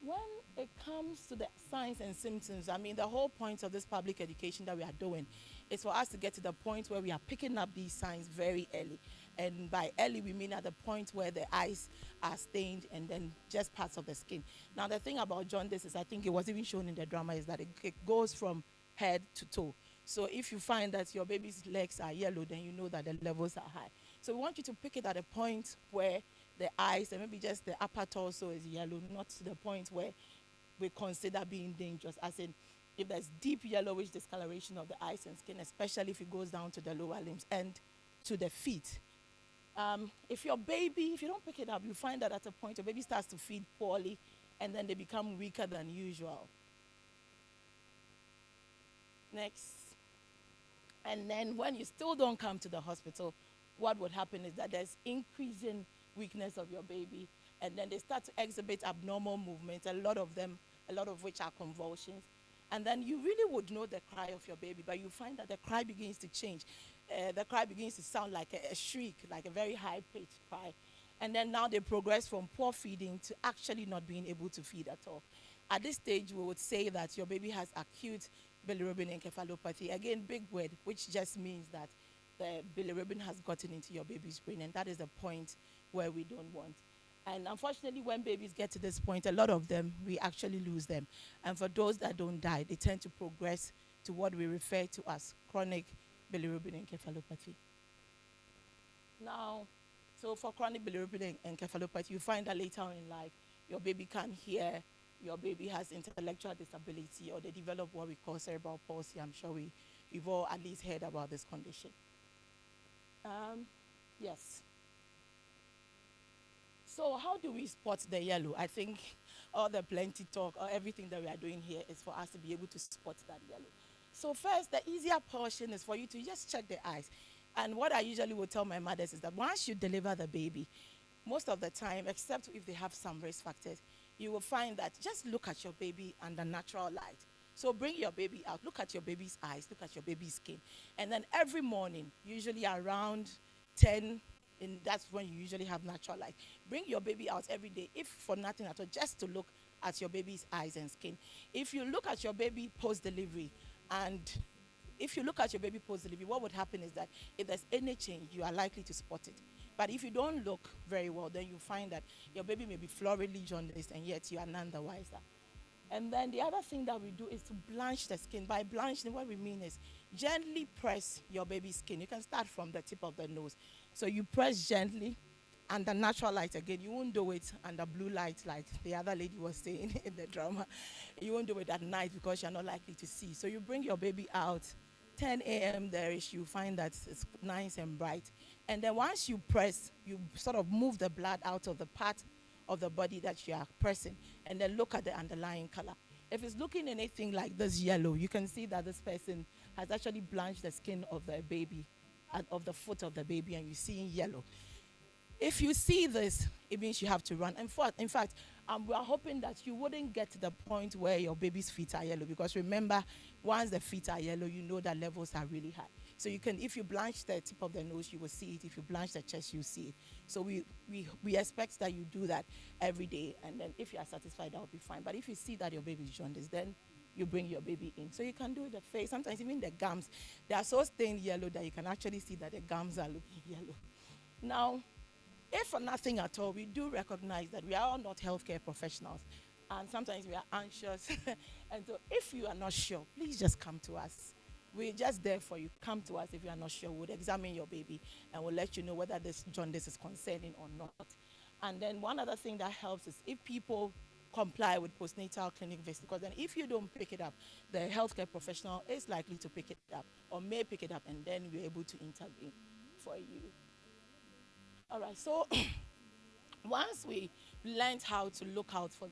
When it comes to the signs and symptoms, the whole point of this public education that we are doing is for us to get to the point where we are picking up these signs very early. And by early, we mean at the point where the eyes are stained and then just parts of the skin. Now, the thing about jaundice is, I think it was even shown in the drama, is that it goes from head to toe. So if you find that your baby's legs are yellow, then you know that the levels are high. So we want you to pick it at a point where the eyes and maybe just the upper torso is yellow, not to the point where we consider being dangerous, as in if there's deep yellowish discoloration of the eyes and skin, especially if it goes down to the lower limbs and to the feet. If you don't pick it up, you find that at a point your baby starts to feed poorly and then they become weaker than usual. Next. And then when you still don't come to the hospital, what would happen is that there's increasing weakness of your baby, and then they start to exhibit abnormal movements, a lot of which are convulsions. And then you really would know the cry of your baby, but you find that the cry begins to change. The cry begins to sound like a shriek, like a very high-pitched cry. And then now they progress from poor feeding to actually not being able to feed at all. At this stage, we would say that your baby has acute bilirubin encephalopathy. Again, big word, which just means that the bilirubin has gotten into your baby's brain, and that is the point where we don't want. And unfortunately, when babies get to this point, a lot of them, we actually lose them. And for those that don't die, they tend to progress to what we refer to as chronic bilirubin encephalopathy. Now, so for chronic bilirubin encephalopathy, you find that later on in life, your baby can't hear, your baby has intellectual disability, or they develop what we call cerebral palsy. I'm sure we've all at least heard about this condition. Yes. So how do we spot the yellow? I think all the plenty talk or everything that we are doing here is for us to be able to spot that yellow. So first, the easier portion is for you to just check the eyes. And what I usually would tell my mothers is that once you deliver the baby, most of the time, except if they have some risk factors, you will find that just look at your baby under natural light. So bring your baby out, look at your baby's eyes, look at your baby's skin. And then every morning, usually around 10, and that's when you usually have natural light. Bring your baby out every day, if for nothing at all, just to look at your baby's eyes and skin. If you look at your baby post-delivery, what would happen is that if there's any change, you are likely to spot it. But if you don't look very well, then you find that your baby may be floridly jaundiced, and yet you are none the wiser. And then the other thing that we do is to blanch the skin. By blanching, what we mean is gently press your baby's skin. You can start from the tip of the nose. So you press gently under natural light again. You won't do it under blue light like the other lady was saying in the drama. You won't do it at night because you're not likely to see. So you bring your baby out, 10 a.m. there-ish, you find that it's nice and bright. And then once you press, you sort of move the blood out of the part of the body that you are pressing, and then look at the underlying color. If it's looking anything like this yellow, you can see that this person has actually blanched the skin of the baby, of the foot of the baby, and you're seeing yellow. If you see this, it means you have to run. In fact, we are hoping that you wouldn't get to the point where your baby's feet are yellow, because remember, once the feet are yellow, you know that levels are really high. So you can, if you blanch the tip of the nose, you will see it. If you blanch the chest, you see it. So we expect that you do that every day, and then if you are satisfied, that will be fine. But if you see that your baby is jaundiced, then you bring your baby in. So you can do the face, sometimes even the gums. They are so stained yellow that you can actually see that the gums are looking yellow. Now, if for nothing at all, we do recognize that we are all not healthcare professionals, and sometimes we are anxious. And so if you are not sure, please just come to us. We're just there for you. Come to us if you are not sure. We'll examine your baby, and we'll let you know whether this jaundice is concerning or not. And then one other thing that helps is if people comply with postnatal clinic visits, because then if you don't pick it up, the healthcare professional is likely to pick it up or may pick it up, and then we're able to intervene for you. All right, so once we learned how to look out for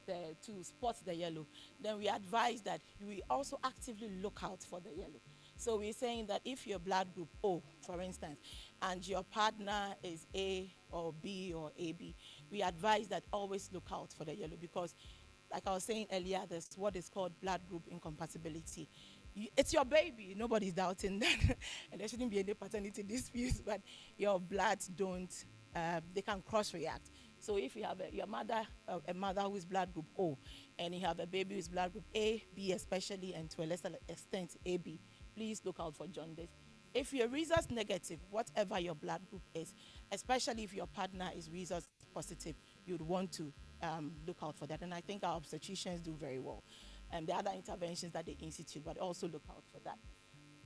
to spot the yellow, then we advise that we also actively look out for the yellow. So we're saying that if your blood group O, for instance, and your partner is A or B or AB, we advise that always look out for the yellow, because like I was saying earlier, there's what is called blood group incompatibility. It's your baby, nobody's doubting that, and there shouldn't be any paternity disputes, but your bloods don't, they can cross-react. So if you have a mother who is blood group O, and you have a baby who is blood group A, B especially, and to a lesser extent AB, please look out for jaundice. If you're rhesus negative, whatever your blood group is, especially if your partner is rhesus positive, you'd want to look out for that. And I think our obstetricians do very well. And the other interventions that they institute, but also look out for that.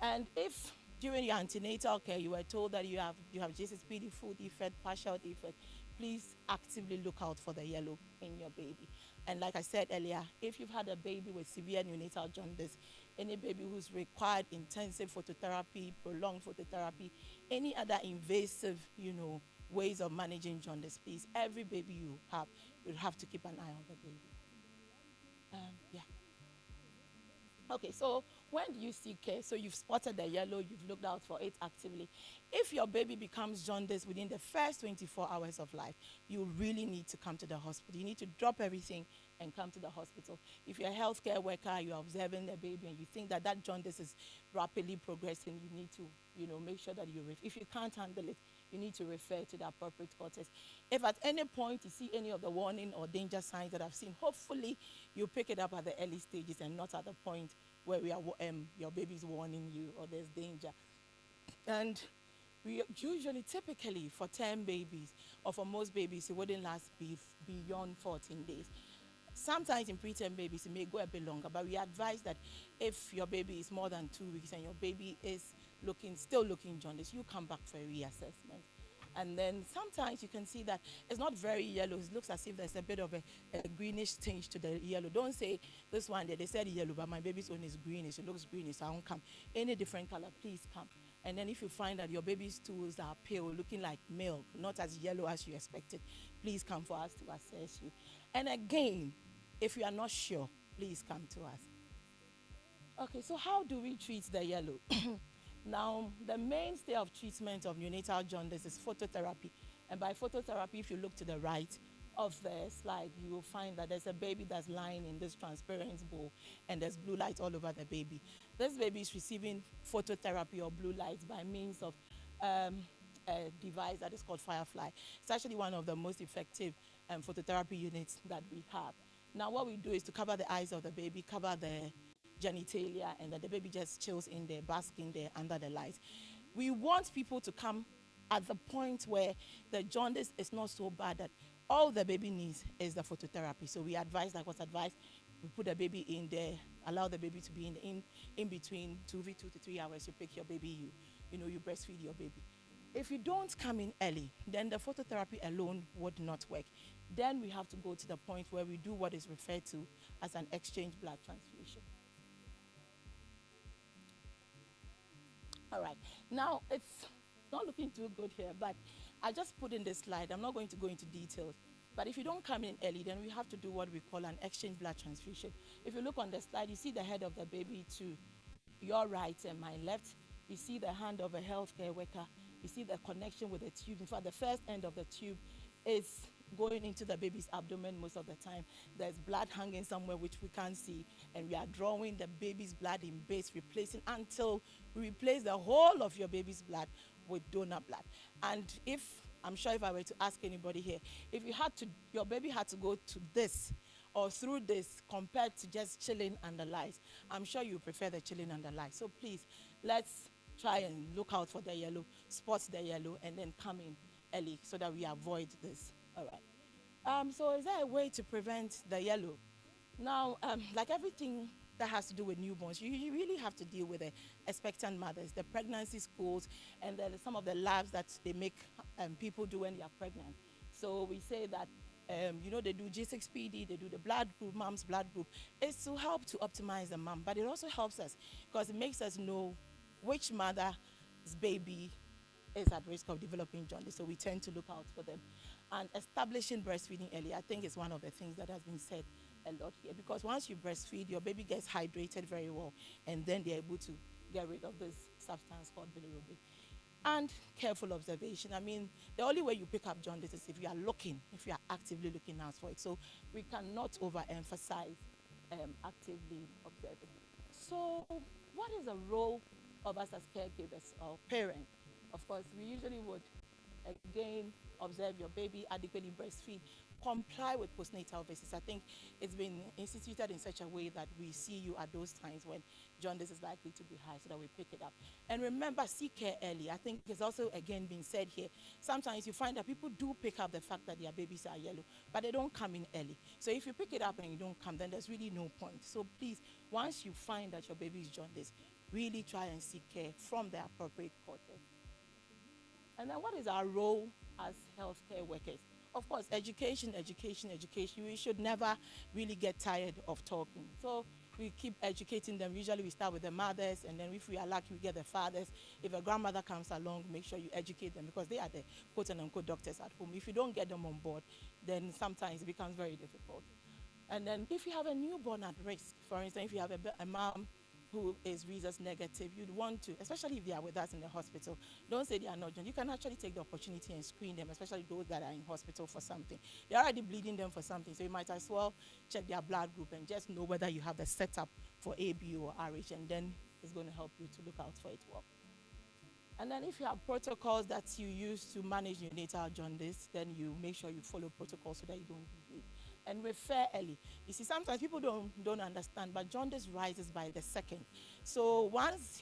And if during your antenatal care you were told that you have GCPD full defect, partial defect, please actively look out for the yellow in your baby. And like I said earlier, if you've had a baby with severe neonatal jaundice, any baby who's required intensive phototherapy, prolonged phototherapy, any other invasive, ways of managing jaundice, please. Every baby you have to keep an eye on the baby. Yeah. Okay, so when do you seek care? So you've spotted the yellow, you've looked out for it actively. If your baby becomes jaundice within the first 24 hours of life, you really need to come to the hospital. You need to drop everything and come to the hospital. If you're a healthcare worker, you're observing the baby and you think that that jaundice is rapidly progressing, you need to, make sure that if you can't handle it, you need to refer to the appropriate quarters. If at any point you see any of the warning or danger signs that I've seen, hopefully you pick it up at the early stages and not at the point where your baby's warning you or there's danger. And we usually, typically, for 10 babies or for most babies, it wouldn't last beyond 14 days. Sometimes in preterm babies, it may go a bit longer, but we advise that if your baby is more than 2 weeks and your baby is still looking jaundice, you come back for a reassessment. And then sometimes you can see that it's not very yellow. It looks as if there's a bit of a greenish tinge to the yellow. Don't say this one, they said yellow, but my baby's own is greenish. It looks greenish, so I won't come. Any different color, please come. And then if you find that your baby's stools are pale, looking like milk, not as yellow as you expected, please come for us to assess you. And again, if you are not sure, please come to us. Okay, so how do we treat the yellow? Now, the mainstay of treatment of neonatal jaundice is phototherapy. And by phototherapy, if you look to the right of the slide, you will find that there's a baby that's lying in this transparent bowl, and there's blue light all over the baby. This baby is receiving phototherapy or blue light by means of a device that is called Firefly. It's actually one of the most effective phototherapy units that we have. Now, what we do is to cover the eyes of the baby, cover the genitalia, and then the baby just chills in there, basking there under the light. We want people to come at the point where the jaundice is not so bad that all the baby needs is the phototherapy. So we advise, like what's advised, we put the baby in there, allow the baby to be in between 2 to 3 hours. You pick your baby, you breastfeed your baby. If you don't come in early, then the phototherapy alone would not work. Then we have to go to the point where we do what is referred to as an exchange blood transfusion. All right, now it's not looking too good here, but I just put in this slide. I'm not going to go into details, but if you don't come in early, then we have to do what we call an exchange blood transfusion. If you look on the slide, you see the head of the baby to your right and my left. You see the hand of a healthcare worker. You see the connection with the tube. In fact, the first end of the tube is going into the baby's abdomen most of the time. There's blood hanging somewhere which we can't see, and we are drawing the baby's blood in base, replacing until we replace the whole of your baby's blood with donor blood. And I'm sure if I were to ask anybody here, if your baby had to go to this or through this compared to just chilling under light, I'm sure you prefer the chilling under light. So please, let's try and look out for the yellow, spot the yellow, and then come in early so that we avoid this. All right. So is there a way to prevent the yellow? Now, like everything that has to do with newborns, you really have to deal with the expectant mothers, the pregnancy schools, and then some of the labs that they make people do when they are pregnant. So we say that, they do G6PD, they do the blood group, mom's blood group. It's to help to optimize the mom, but it also helps us because it makes us know which mother's baby is at risk of developing jaundice. So we tend to look out for them. And establishing breastfeeding early, I think, is one of the things that has been said a lot here, because once you breastfeed, your baby gets hydrated very well, and then they're able to get rid of this substance called bilirubin. And careful observation. I mean, the only way you pick up jaundice is if you are actively looking out for it. So we cannot overemphasize actively observing. So what is the role of us as caregivers or parents? Of course, we usually would, again, observe your baby, adequately breastfeed, comply with postnatal visits. I think it's been instituted in such a way that we see you at those times when jaundice is likely to be high so that we pick it up. And remember, seek care early. I think it's also, again, been said here. Sometimes you find that people do pick up the fact that their babies are yellow, but they don't come in early. So if you pick it up and you don't come, then there's really no point. So please, once you find that your baby is jaundice, really try and seek care from the appropriate quarters. And then what is our role as healthcare workers? Of course, education. We should never really get tired of talking. So we keep educating them. Usually we start with the mothers, and then if we are lucky, we get the fathers. If a grandmother comes along, make sure you educate them, because they are the quote and unquote doctors at home. If you don't get them on board, then sometimes it becomes very difficult. And then if you have a newborn at risk, for instance, if you have a mom who is rhesus negative, you'd want to, especially if they are with us in the hospital, don't say they are not. You can actually take the opportunity and screen them, especially those that are in hospital for something. They're already bleeding them for something, so you might as well check their blood group and just know whether you have the setup for AB or RH, and then it's going to help you to look out for it well. And then if you have protocols that you use to manage neonatal jaundice, then you make sure you follow protocols so that you don't deviate. And refer early. You see, sometimes people don't understand, but jaundice rises by the second. So once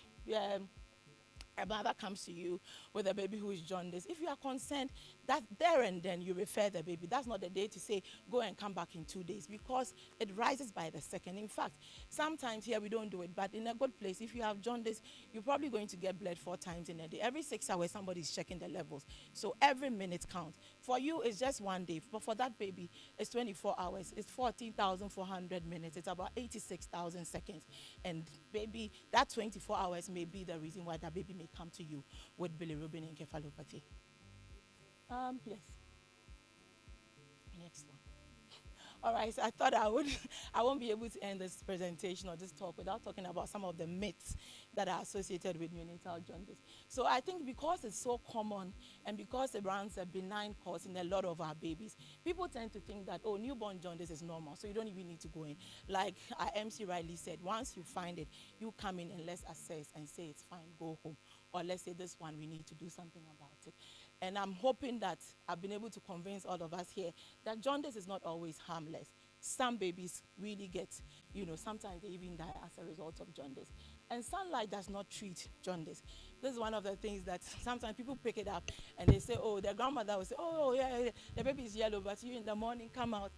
a mother comes to you with a baby who is jaundice, if you are concerned, that there and then you refer the baby. That's not the day to say, go and come back in 2 days, because it rises by the second. In fact, sometimes here we don't do it, but in a good place, if you have jaundice, you're probably going to get bled 4 times in a day. Every 6 hours, somebody is checking the levels. So every minute counts. For you, it's just 1 day, but for that baby, it's 24 hours. It's 14,400 minutes. It's about 86,000 seconds. And baby, that 24 hours may be the reason why that baby may come to you with bilirubin encephalopathy. Yes. Next one. All right, so I thought I won't be able to end this presentation or this talk without talking about some of the myths that are associated with neonatal jaundice. So I think because it's so common and because it runs a benign course in a lot of our babies, people tend to think that, oh, newborn jaundice is normal, so you don't even need to go in. Like our MC rightly said, once you find it, you come in and let's assess and say it's fine, go home. Or let's say this one, we need to do something about it. And I'm hoping that I've been able to convince all of us here that jaundice is not always harmless. Some babies really get, sometimes they even die as a result of jaundice. And sunlight does not treat jaundice. This is one of the things that sometimes people pick it up and they say, oh, their grandmother will say, oh, yeah, the baby is yellow, but you in the morning come out.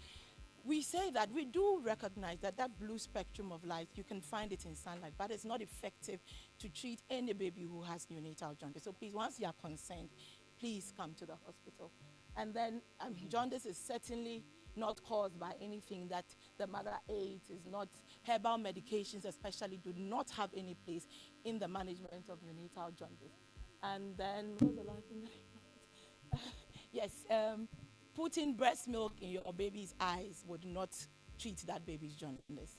We say that we do recognize that blue spectrum of light, you can find it in sunlight, but it's not effective to treat any baby who has neonatal jaundice. So please, once you are concerned, please come to the hospital. And then jaundice is certainly not caused by anything that the mother aids, is not herbal medications especially do not have any place in the management of neonatal jaundice. And then, what was the last thing? Yes, putting breast milk in your baby's eyes would not treat that baby's jaundice.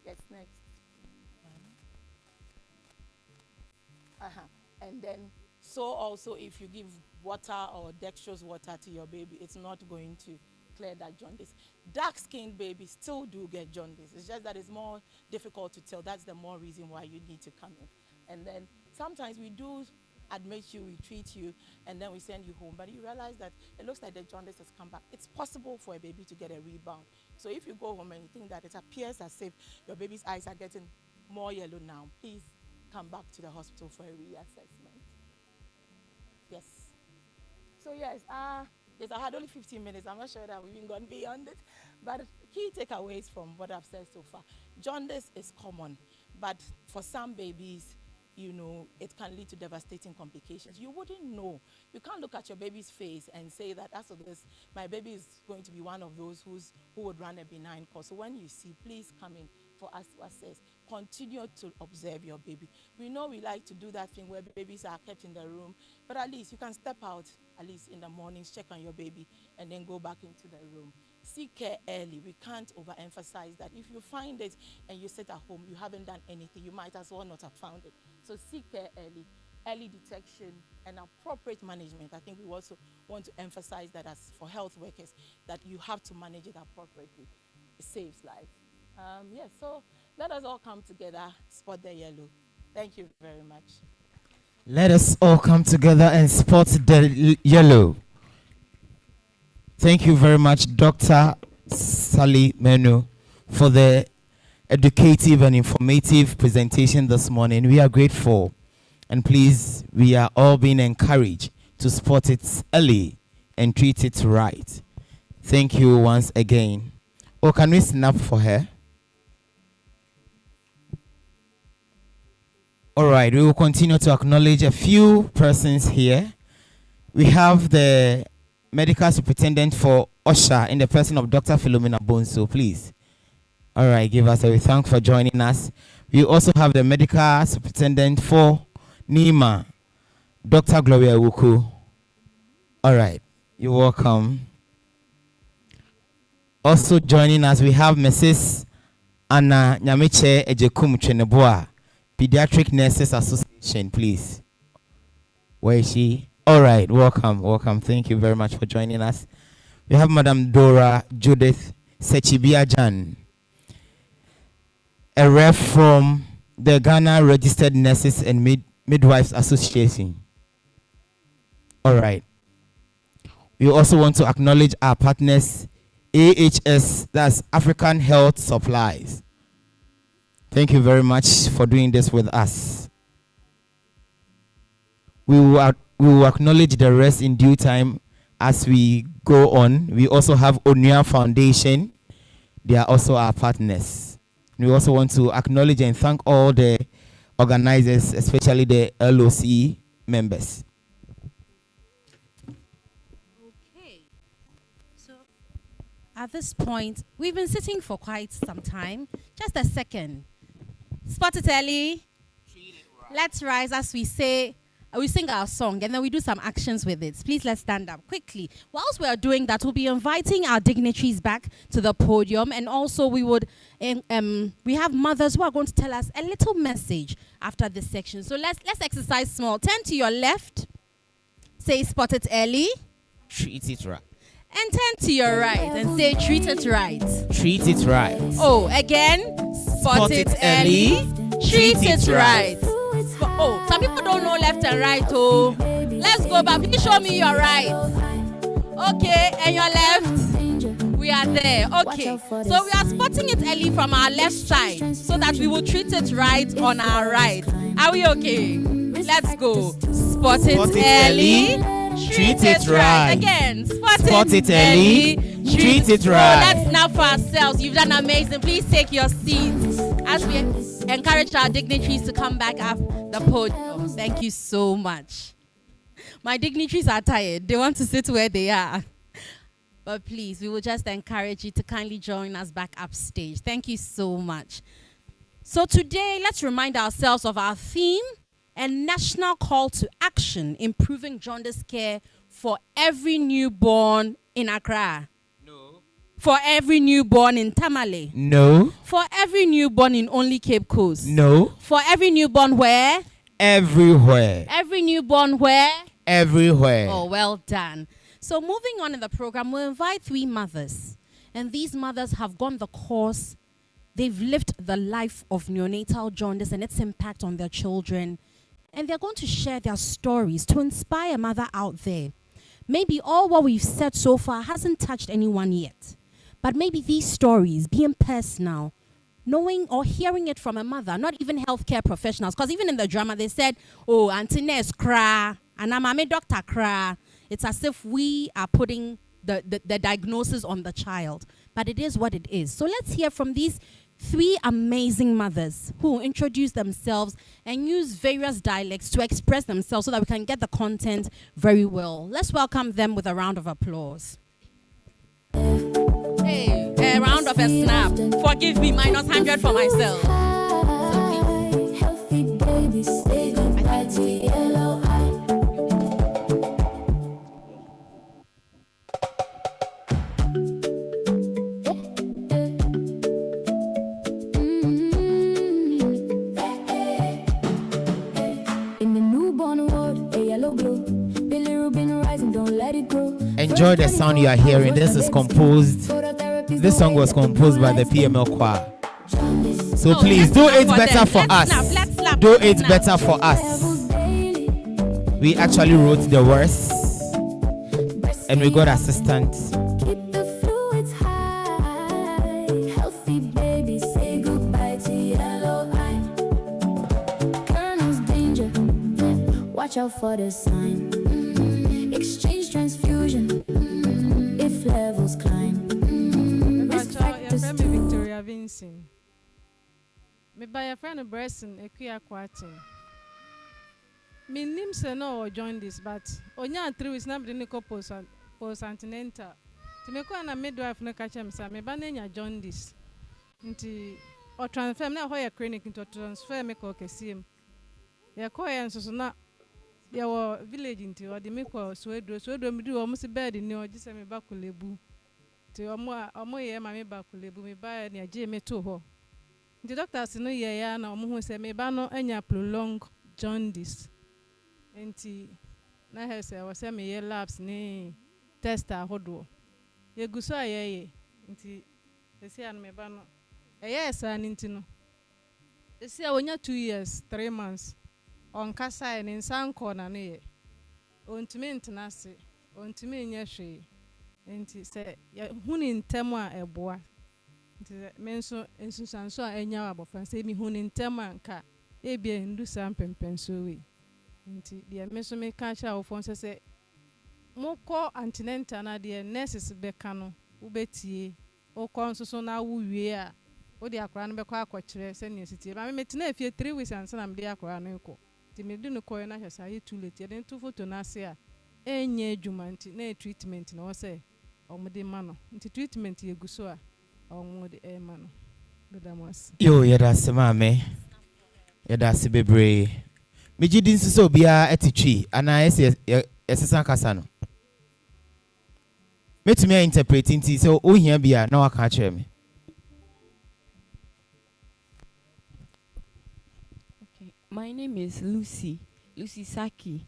Yes, next. And then, so also if you give water or dextrose water to your baby, it's not going to clear that jaundice. Dark-skinned babies still do get jaundice. It's just that it's more difficult to tell. That's the more reason why you need to come in. And then sometimes we do admit you, we treat you, and then we send you home. But you realize that it looks like the jaundice has come back. It's possible for a baby to get a rebound. So if you go home and you think that it appears as if your baby's eyes are getting more yellow now, please come back to the hospital for a reassessment. Yes. So yes, yes, I had only 15 minutes. I'm not sure that we've even gone beyond it. But key takeaways from what I've said so far. Jaundice is common, but for some babies, it can lead to devastating complications. You wouldn't know. You can't look at your baby's face and say that as of this, my baby is going to be one of those who would run a benign course. So when you see, please come in for us to assess. Continue to observe your baby. We know we like to do that thing where babies are kept in the room, but at least you can step out, at least in the mornings, check on your baby, and then go back into the room. Seek care early. We can't overemphasize that. If you find it and you sit at home, you haven't done anything, you might as well not have found it. So seek care early detection, and appropriate management. I think we also want to emphasize that as for health workers, that you have to manage it appropriately. It saves lives. Yes, so let us all come together, spot the yellow. Thank you very much. Let us all come together and spot the yellow. Thank you very much, Dr. Sally Menu, for the educative and informative presentation this morning. We are grateful. And please, we are all being encouraged to spot it early and treat it right. Thank you once again. Oh, can we snap for her? All right, we will continue to acknowledge a few persons here. We have the medical superintendent for Osha in the person of Dr. Philomena Bonso, please. All right, give us a thank for joining us. We also have the medical superintendent for NEMA, Dr. Gloria Wuku. All right, you're welcome. Also joining us, we have Mrs. Anna Nyamiche Ejekum Cheneboa, Pediatric Nurses Association, please. Where is she? All right, welcome. Thank you very much for joining us. We have Madam Dora Judith Sechibiajan, a rep from the Ghana Registered Nurses and Midwives Association. All right. We also want to acknowledge our partners, AHS, that's African Health Supplies. Thank you very much for doing this with us. We will acknowledge the rest in due time as we go on. We also have Onya Foundation. They are also our partners. We also want to acknowledge and thank all the organizers, especially the LOC members. At this point, we've been sitting for quite some time. Just a second. Spot it early. Let's rise as we say, we sing our song and then we do some actions with it. Please let's stand up quickly. Whilst we are doing that, we'll be inviting our dignitaries back to the podium, and also we have mothers who are going to tell us a little message after this section. So let's exercise small. Turn to your left. Say spot it early. Treat it right. And turn to your right and say, treat it right. Treat it right. Oh, again, spot it early. Treat it right. Oh, some people don't know left and right. Oh, let's go back. Please show me your right. Okay, and your left. We are there. Okay, so we are spotting it early from our left side so that we will treat it right on our right. Are we okay? Let's go. Spot it early. Treat it right. Again, spot it early. Treat it right. Let's snap for ourselves. You've done amazing. Please take your seats as we encourage our dignitaries to come back up the podium. Thank you so much. My dignitaries are tired. They want to sit where they are. But please, we will just encourage you to kindly join us back upstage. Thank you so much. So today, let's remind ourselves of our theme, a national call to action, improving jaundice care for every newborn in Accra. No. For every newborn in Tamale. No. For every newborn in only Cape Coast. No. For every newborn where? Everywhere. Every newborn where? Everywhere. Oh, well done. So moving on in the program, we'll invite 3 mothers. And these mothers have gone the course. They've lived the life of neonatal jaundice and its impact on their children. And they're going to share their stories to inspire a mother out there. Maybe all what we've said so far hasn't touched anyone yet. But maybe these stories, being personal, knowing or hearing it from a mother, not even healthcare professionals. Because even in the drama, they said, oh, Auntie Nurse cry, and I'm a doctor cry. It's as if we are putting the diagnosis on the child. But it is what it is. So let's hear from these 3 amazing mothers who introduce themselves and use various dialects to express themselves so that we can get the content very well. Let's welcome them with a round of applause. Hey, a round of a snap. Forgive me, minus 100 for myself. Healthy baby, say goodbye to yellow eye. Enjoy the sound you are hearing. This song was composed by the PML choir. So please do it better for us. Do it better for us. We actually wrote the verse and we got assistants. Watch out for the sign. Exchange transfusion. If levels climb. Risk factors too. Victoria Vincent. Me buy a friend of Bresson, a queer quarter. Me name say no or join this, but onya 3 weeks na be the post antenatal. To me ko na midwife no catch him say me ba na Jaundice. nti o transfer me na ho ye clinic nti o transfer me ko kesim ye ko ye nso na ye wo village nti o de me ko Sowedo mi du o mo si bed ni o gise me ba kolebu nti omo ye ma me ba kolebu me ba ni age me to ho nti doctors no ye ya na omo hu se me ba no anya prolong jaundice nti na he se wo se me ye labs ni test ahodo ye guso ayeye nti esi an me ba no yes an nti no esi wonya 2 years 3 months on kasa en sanko na ne ye ontimi ntenase ontimi nya hwe nti se huni ntem a eboa nti me nso ensusanso a enya abofan se mi huni ntem anka ebie ndu sampempenso we nti de me so me ka cha ofon se moko antinenta na de nurses be ka no ubetie okọ nso so na wuwie a o de akora no be kwa akọkire se ne sitie ba me metina afie 3 weeks ansa na me de akora no ekọ ti me du no koy na hwesa ye too late ye den tu photo na ase a enye adwuma nti na treatment na wo se omode ma no nti treatment ye guso a omode e ma no bedamas yo yeda se maame yeda se bebre mejidi nso so bia etitwi ana esesa kasa no metumi interpreting ti so ohia bia na waka kire me. Okay, my name is Lucy Saki.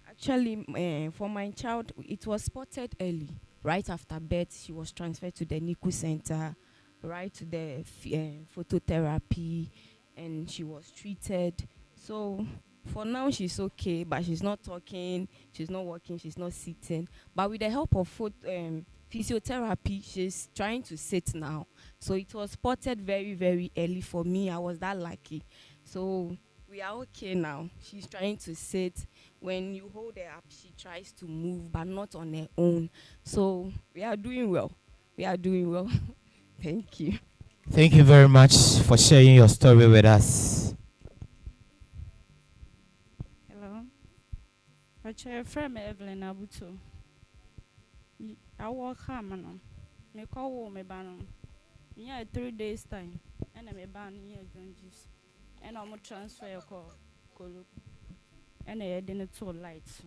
Actually, for my child, it was spotted early. Right after birth, she was transferred to the NICU center, right to the phototherapy, and she was treated. So for now, she's okay, but she's not talking, she's not walking, she's not sitting. But with the help of physiotherapy, she's trying to sit now. So it was spotted very, very early for me. I was that lucky. So we are okay now. She's trying to sit. When you hold her up, she tries to move, but not on her own. So we are doing well. We are doing well. Thank you. Thank you very much for sharing your story with us. Hello. My friend Evelyn Abuto. I work hard, man. Me call me ban. Yeah, 3 days time. And I me ban here Jaundice. And I'm transfer your call. And I didn't too lights.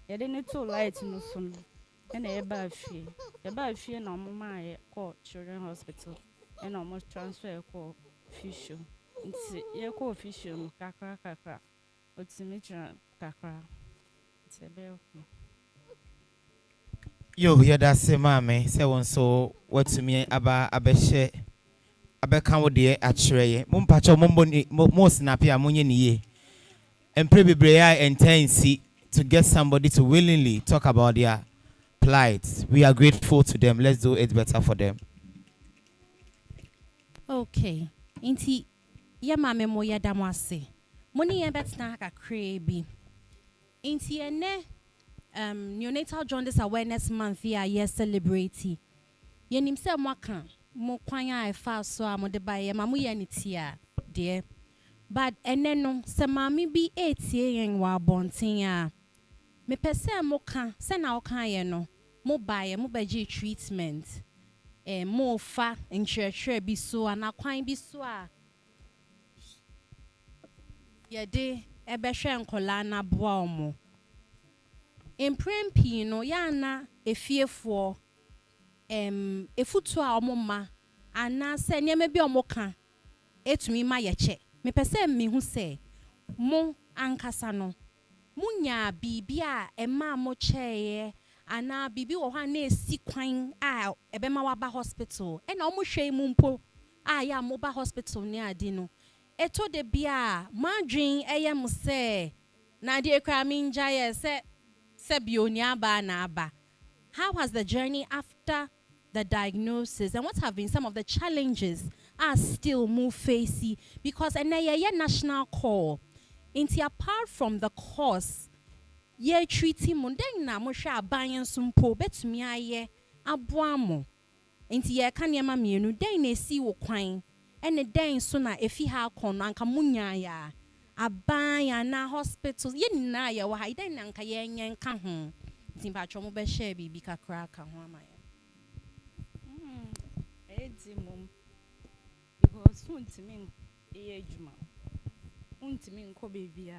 I didn't too lights no soon. And I bad fear no my call children hospital. And almost transfer your call official. It's your call official kakra. What's the nature kakra? It's a bell. Yo, yeda se maame se won so watumi aba abehye abeka wo de akyereye mompacho mo snap ya monye niye empre bebre ya intense to get somebody to willingly talk about their plight. We are grateful to them. Let's do it better for them. Okay. Inti ya mame mo ya damwase. Moni ye betna kakra bi. Inti ene neonatal jaundice awareness month ya ye celebrate. Ye nimse mwaka mo kwanya e fa so a mo de ba ye mamu ye nitia de. But ene no se mami bi etie yen wa bonten a me pese mo ka se na o kan ye no mo ba ye mo beji treatment mo fa nchirechire bi so ana kwan bi so a ye de ebehwe nkola na boa omo emprempi no ya na efiefo efutu a omo ma ana se niam bi omo ka etumi ma ye che me pese me hu se mo ankasa no munya bibia ema mo cheye ana bibi wo ha na esi kwan a ebema waba hospital e na omo hwe mu mpo a ya mo ba hospital ni ade no eto de bia madwin eye mo se na de ekra minja ye se bionia ba na aba. How has the journey after the diagnosis and what have been some of the challenges are still move facey because and ye national call into apart from the course ye treating mo den na mo hwe aban sumpo betumi aye aboamo into ye ka niam mienu den na esi wo kwan ene den so na efi ha kon anka munya ya aban ya na hospitals ye na ye wa ha den na anka ye nyen ka ho timba twa mo be share bibi kakra ka ho amaya. mom because soon to me age ma to me ko baby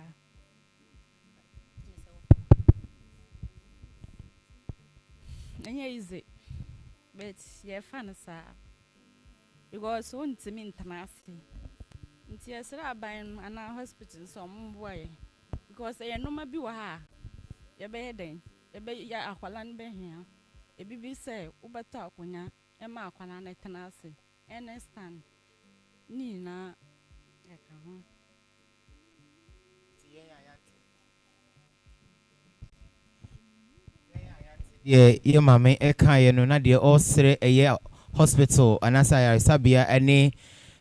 easy but yeah fun sir because soon to me international nti esra ban ana hospital so boy because no ma bi wa ha ye be den e be ya akwala n be hia e bi say ubeto akonya e ma akwala na tenase understand ni na e ka ho ye mame e kan ye no na de all sere eye hospital anasa ya sabia ene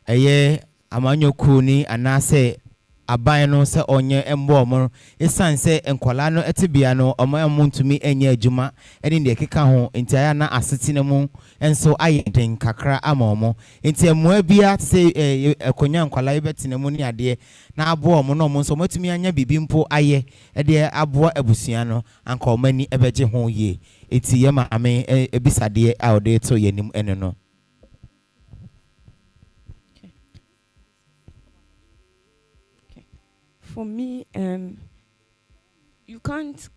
eye amanyoku ni anase aban no se onye embo mo esan se enkwala no etibia no omo ntumi enye adwuma ene de keka ho enti aya na asetene mu enso ayeden kakra amomo enti emoa bia se ekonya nkwala ibetene mu ni ade na abo omo no mo nso matumi anya bibimpo aye ede abo abusua no anka omani ebeje ho ye enti ye ma ame ebisade a ode to yenim ene no. For me, you can't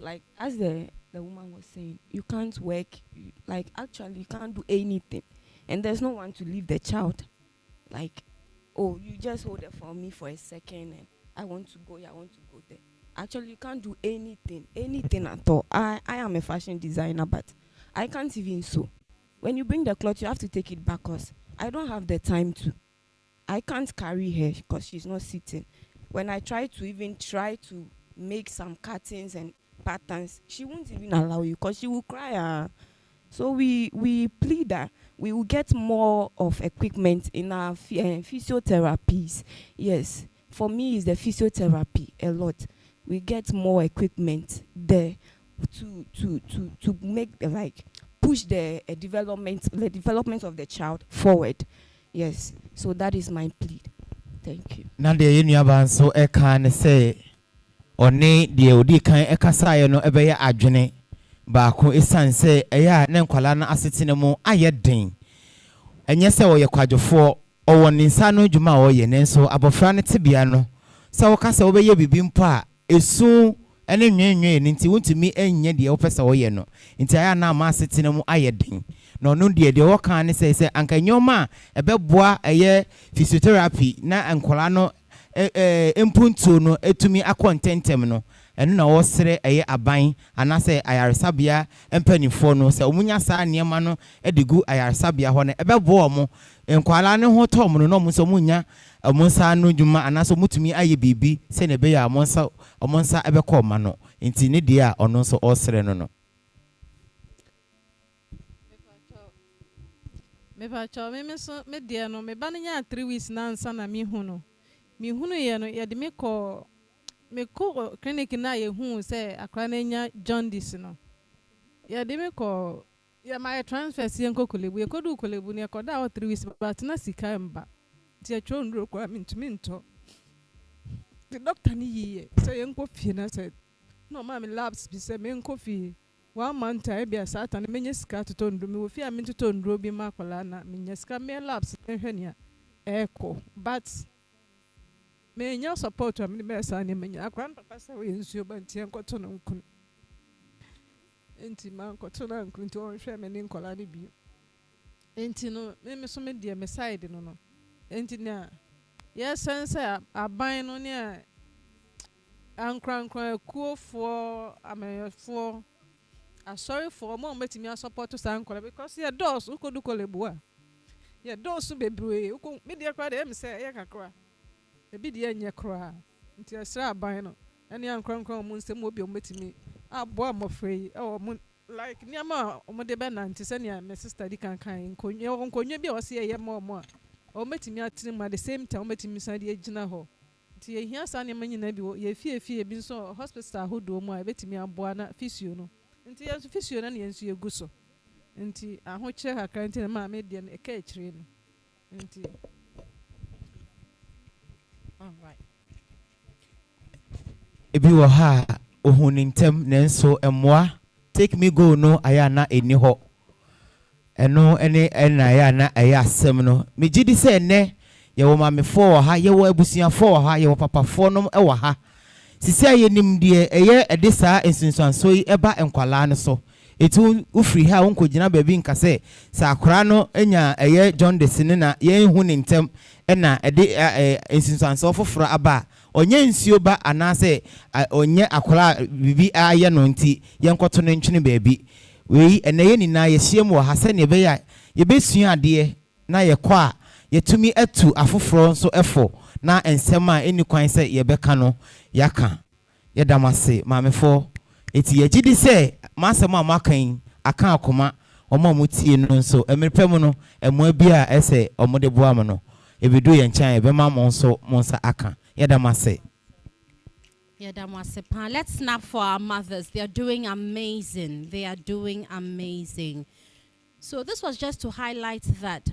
like as the woman was saying, you can't work, like actually you can't do anything, and there's no one to leave the child. Like, oh, you just hold it for me for a second, and I want to go there. Actually, you can't do anything at all. I am a fashion designer, but I can't even sew. When you bring the cloth, you have to take it back, cause I don't have the time to. I can't carry her because she's not sitting. When I try to make some cuttings and patterns, she won't even allow you because she will cry. So we plead that we will get more of equipment in our physiotherapies. Yes, for me it's the physiotherapy a lot. We get more equipment there to make push the development of the child forward. Yes, so that is my plea. Thank you. Na de yenu aba nso e kan say oni de odi kan e kasa ye no e be ya adwene ba ko esan say e ya na nkwala na asetene mu ayeden enye se wo ye kwadwofo owo ninsa no dwuma wo ye nenso abofra ne tebia no se wo kasa wo be ye bibimpo a esu ene nwenwe ni nti wontumi enye de wo pesa wo ye no nti aya na ma asetene mu ayeden no no de wo kan ne say anka nyoma ebeboa eye physiotherapy na ankola no empuntu no etumi akontentem no eno na wo sere eye aban anase ayaresabia empanifo no se omunya saa niema no edigu ayaresabia ho ne ebeboa mo enkwala ne ho tom no mo so munya omonsa no dwuma anase mutumi aye bibi se ne be ya omonsa ebekọ ma no enti ne dia a ono so osere no no. Me pa cho me so me dia no me ba nya 3 weeks na nsa na me hu ye no ye de me ko clinic na ye hu se akra na nya jaundice no ye de me ko ye ma transfer si enko kolebu ye kodu kolebu ne ko da 3 weeks but na sika mba ti atwo ndro kwa mintumi nto the doctor ni ye se ye enko fie na se no ma me labs bi se me enko fie 1 month I be a Satan menya sika to tondu me wofi am to tondu bi makola na menya sika me labs ehwenia echo but menya support am ni be sa ne menya akwan papa sa we nsuo ba ntie nkoto no nkun enti man koto na nkun nti on hwe me ni nkola ne bi enti no me so me de me side no enti na yes sense aban no ne ankran kuofo ameyefo sorry for mom metimi support to sankola because your doors ukodu kolebua your doors bebre uko media kwa dem say ye kakra e bi de enye kra nti asra aban no ene ankran mu nsem obi metimi abo amofrei e like niama omode be na nti se ne my sister di kan konyo bi o se ye mom a o metimi atini at the same time metimi san de agina ho nti ye hia san ne manyina bi ye fie bi so hospital hodo mu a betimi abo na physio no nti yensu physio na yensu yeguso nti ahoche hakra nti na ma media na eka ekire no nti all right Ebi wo ha ohunintem nenso emwa take me go no aya na eni ho eno ene ena ya na eya asem no megidi se ene ye wo mamefo ha ye wo abusuafo ha ye wo papafo no e wo ha sisi aye nim de eye ede saa ensunsuanso yi eba enkwala no so etu ufri ha wonko gina baabi nka se sa akora no enya eye Jaundice ne na ye hu ne ntem ena ede ensunsuanso foforo aba onye nsuo ba anase onye akora bibi aye no nti ye nkoto no ntwene baabi we ene ye nina ye hiem wo ha se ne be ya ye besua ade na ye kwa ye tumi atu afoforo nso efo na ensem a eni kwan se ye beka no yaka ye damase mamefo eti ye gidi se masem a makan aka akoma omo mutie no nso emerepem no emo bia ese omo de boa mo no ebedu ye nchan ebe ma mo nso monsa aka ye damase. Let's snap for our mothers. They are doing amazing. They are doing amazing. So this was just to highlight that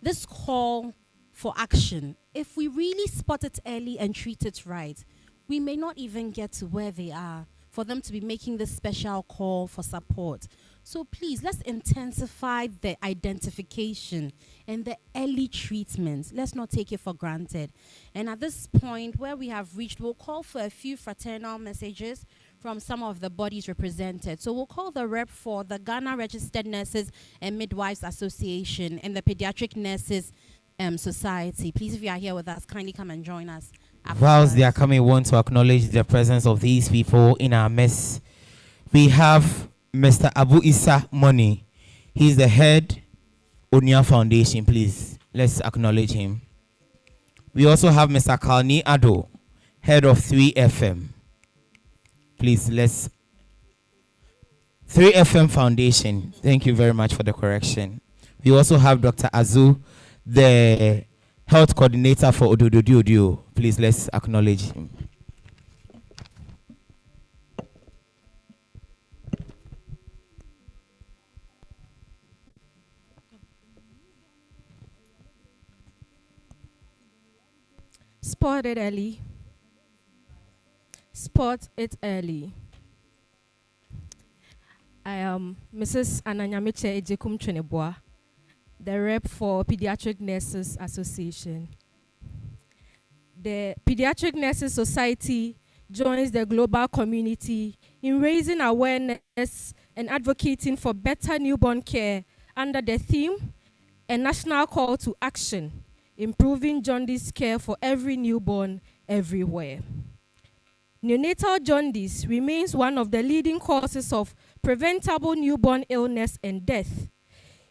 this call for action, if we really spot it early and treat it right, we may not even get to where they are for them to be making this special call for support. So please, let's intensify the identification and the early treatment. Let's not take it for granted. And at this point where we have reached, we'll call for a few fraternal messages from some of the bodies represented. So we'll call the rep for the Ghana Registered Nurses and Midwives Association and the Pediatric Nurses Society. Please, if you are here with us, kindly come and join us. Whilst they are coming, we want to acknowledge the presence of these people in our midst. We have Mr. Abu Issa Money. He's the head Onia Foundation. Please, let's acknowledge him. We also have Mr. Kalni Ado, head of 3FM. Please, let's 3FM Foundation. Thank you very much for the correction. We also have Dr. Azu, the health coordinator for Ododio. Please, let's acknowledge him. Spot it early. Spot it early. I am Mrs. Ananyamiche Ejekum Cheneboa, the rep for Pediatric Nurses Association. The Pediatric Nurses Society joins the global community in raising awareness and advocating for better newborn care under the theme, a national call to action, improving jaundice care for every newborn everywhere. Neonatal jaundice remains one of the leading causes of preventable newborn illness and death.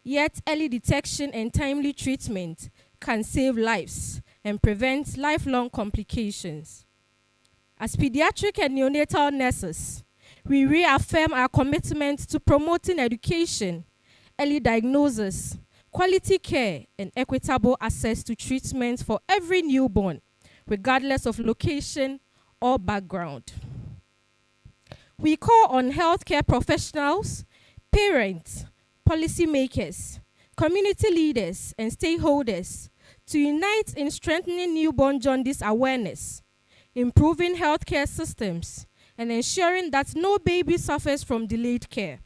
Yet early detection and timely treatment can save lives and prevent lifelong complications. As pediatric and neonatal nurses, we reaffirm our commitment to promoting education, early diagnosis, quality care, and equitable access to treatment for every newborn, regardless of location or background. We call on healthcare professionals, parents, policymakers, community leaders, and stakeholders to unite in strengthening newborn jaundice awareness, improving healthcare systems, and ensuring that no baby suffers from delayed care.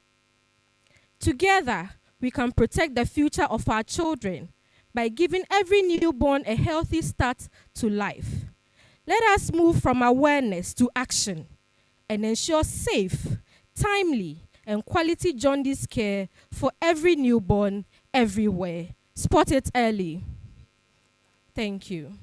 Together, we can protect the future of our children by giving every newborn a healthy start to life. Let us move from awareness to action and ensure safe, timely, and quality jaundice care for every newborn everywhere. Spot it early. Thank you.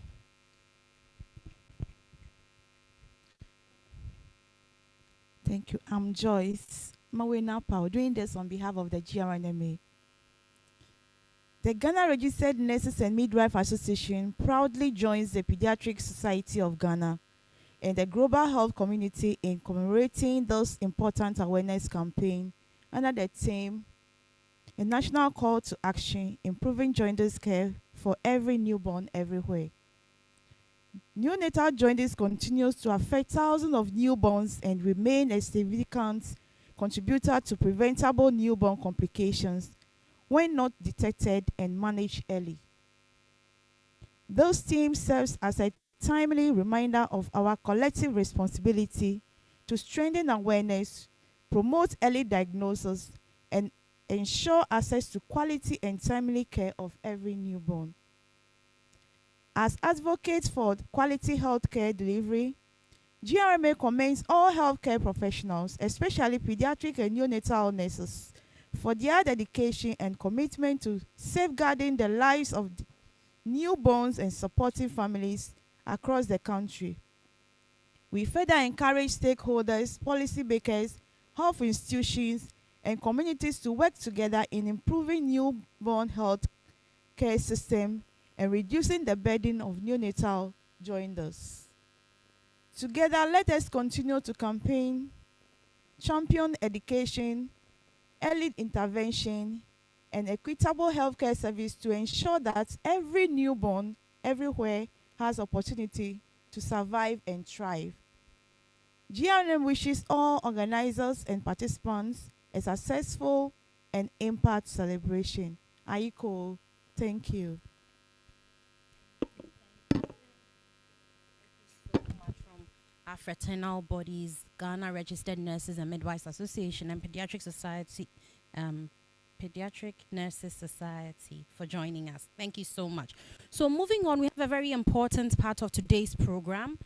Thank you. I'm Joyce Mawenapa, doing this on behalf of the GRNMA. The Ghana Registered Nurses and Midwife Association proudly joins the Pediatric Society of Ghana and the global health community in commemorating this important awareness campaign under the theme, a national call to action, improving jaundice care for every newborn everywhere. Neonatal jaundice continues to affect thousands of newborns and remain a significant contributor to preventable newborn complications when not detected and managed early. This theme serves as a timely reminder of our collective responsibility to strengthen awareness, promote early diagnosis, and ensure access to quality and timely care of every newborn. As advocates for quality healthcare delivery, GRMA commends all healthcare professionals, especially pediatric and neonatal nurses, for their dedication and commitment to safeguarding the lives of newborns and supporting families across the country. We further encourage stakeholders, policymakers, health institutions, and communities to work together in improving newborn health care system and reducing the burden of neonatal jaundice. Together, let us continue to campaign, champion education, early intervention, and equitable healthcare service to ensure that every newborn everywhere has opportunity to survive and thrive. GRM wishes all organizers and participants a successful and impact celebration. Aiko, thank you. Our fraternal bodies, Ghana Registered Nurses and Midwives Association and Pediatric Society, Pediatric Nurses Society for joining us. Thank you so much. So moving on, we have a very important part of today's program.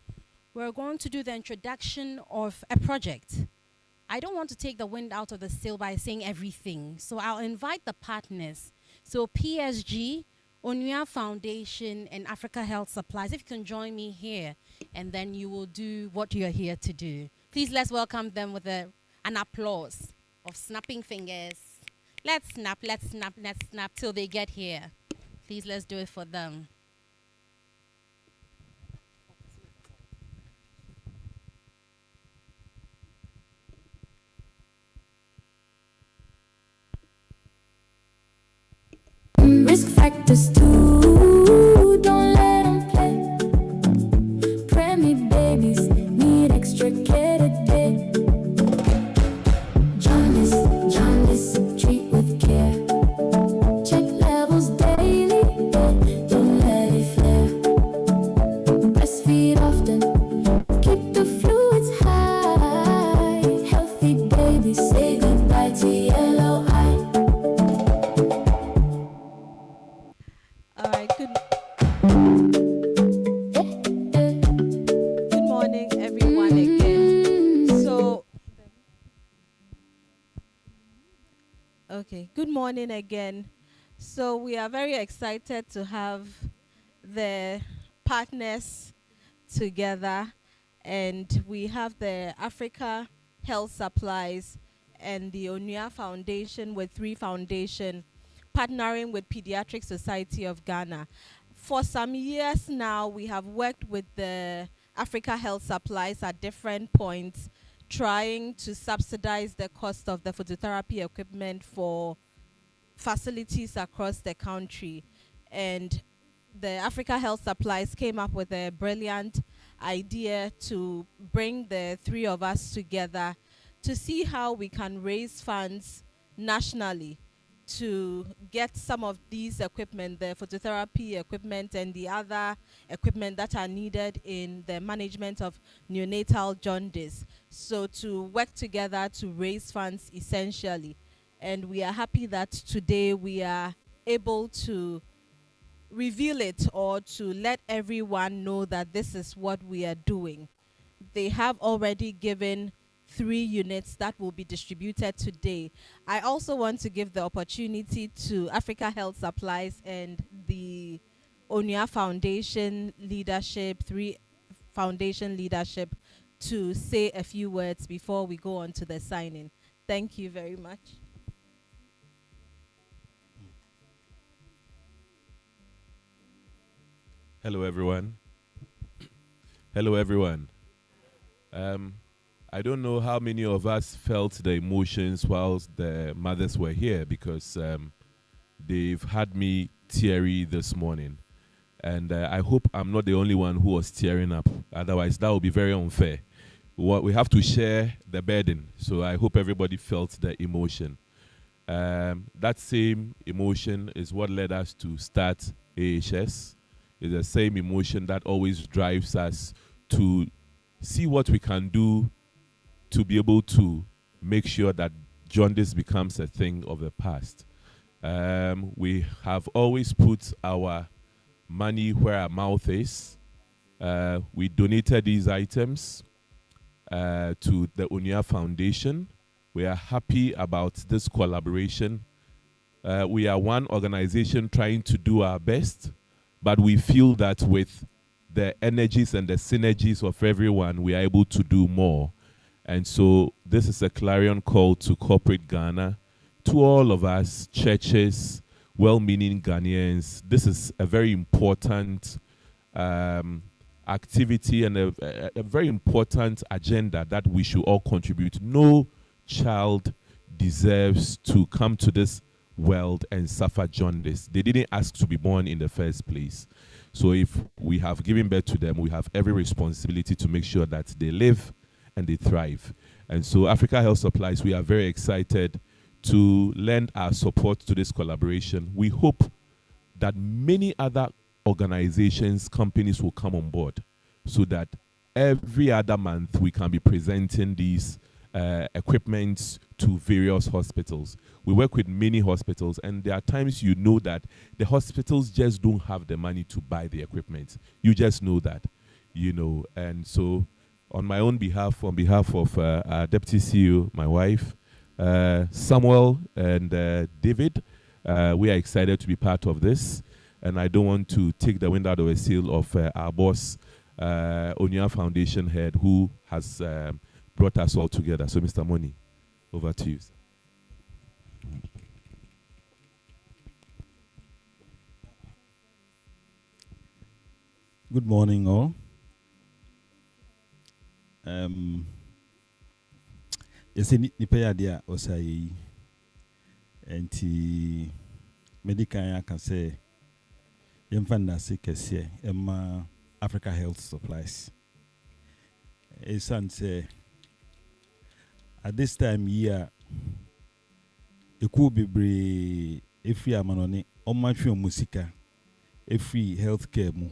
We're going to do the introduction of a project. I don't want to take the wind out of the sail by saying everything, so I'll invite the partners. So PSG, Onua Foundation, and Africa Health Supplies, if you can join me here, and then you will do what you're here to do. Please let's welcome them with an applause of snapping fingers. Let's snap till they get here. Please let's do it for them. Risk factors too, don't let them play. Preemie babies need extra care today. Jaundice, treat with care. Check levels daily, don't let it flare. Breastfeed often, keep the fluids high. Healthy babies, say goodbye to yellow eye. All right, good morning, everyone, again. Good morning again. So we are very excited to have the partners together, and we have the Africa Health Supplies and the Onua Foundation with 3 Foundation partnering with Pediatric Society of Ghana. For some years now, we have worked with the Africa Health Supplies at different points, trying to subsidize the cost of the phototherapy equipment for facilities across the country. And the Africa Health Supplies came up with a brilliant idea to bring the 3 of us together to see how we can raise funds nationally to get some of these equipment, the phototherapy equipment and the other equipment that are needed in the management of neonatal jaundice. So to work together to raise funds essentially. And we are happy that today we are able to reveal it, or to let everyone know that this is what we are doing. They have already given 3 units that will be distributed today. I also want to give the opportunity to Africa Health Supplies and the Onua Foundation leadership, 3 Foundation leadership, to say a few words before we go on to the signing. Thank you very much. Hello, everyone. Hello, everyone. I don't know how many of us felt the emotions whilst the mothers were here, because they've had me teary this morning. And I hope I'm not the only one who was tearing up. Otherwise, that would be very unfair. We have to share the burden. So I hope everybody felt the emotion. That same emotion is what led us to start AHS. It's the same emotion that always drives us to see what we can do to be able to make sure that jaundice becomes a thing of the past. We have always put our money where our mouth is. We donated these items to the Unia Foundation. We are happy about this collaboration. We are one organization trying to do our best, but we feel that with the energies and the synergies of everyone, we are able to do more. And so this is a clarion call to corporate Ghana, to all of us, churches, well-meaning Ghanaians. This is a very important activity and a very important agenda that we should all contribute. No child deserves to come to this world and suffer jaundice. They didn't ask to be born in the first place. So if we have given birth to them, we have every responsibility to make sure that they live and they thrive. And so Africa Health Supplies, we are very excited to lend our support to this collaboration. We hope that many other organizations, companies will come on board so that every other month we can be presenting these equipment to various hospitals. We work with many hospitals, and there are times you know that the hospitals just don't have the money to buy the equipment. You just know that, you know. And so on my own behalf, on behalf of our Deputy CEO, my wife, Samuel and David, we are excited to be part of this. And I don't want to take the wind out of the sail of our boss, Onya Foundation head, who has brought us all together. So, Mr. Money, over to you. Good morning, all. Yes, nipa ya dia osai enti medical ya can say yemfanda se kese emma Africa Health Supplies. Say at this time year it could be every amanoni on my musika every healthcare mu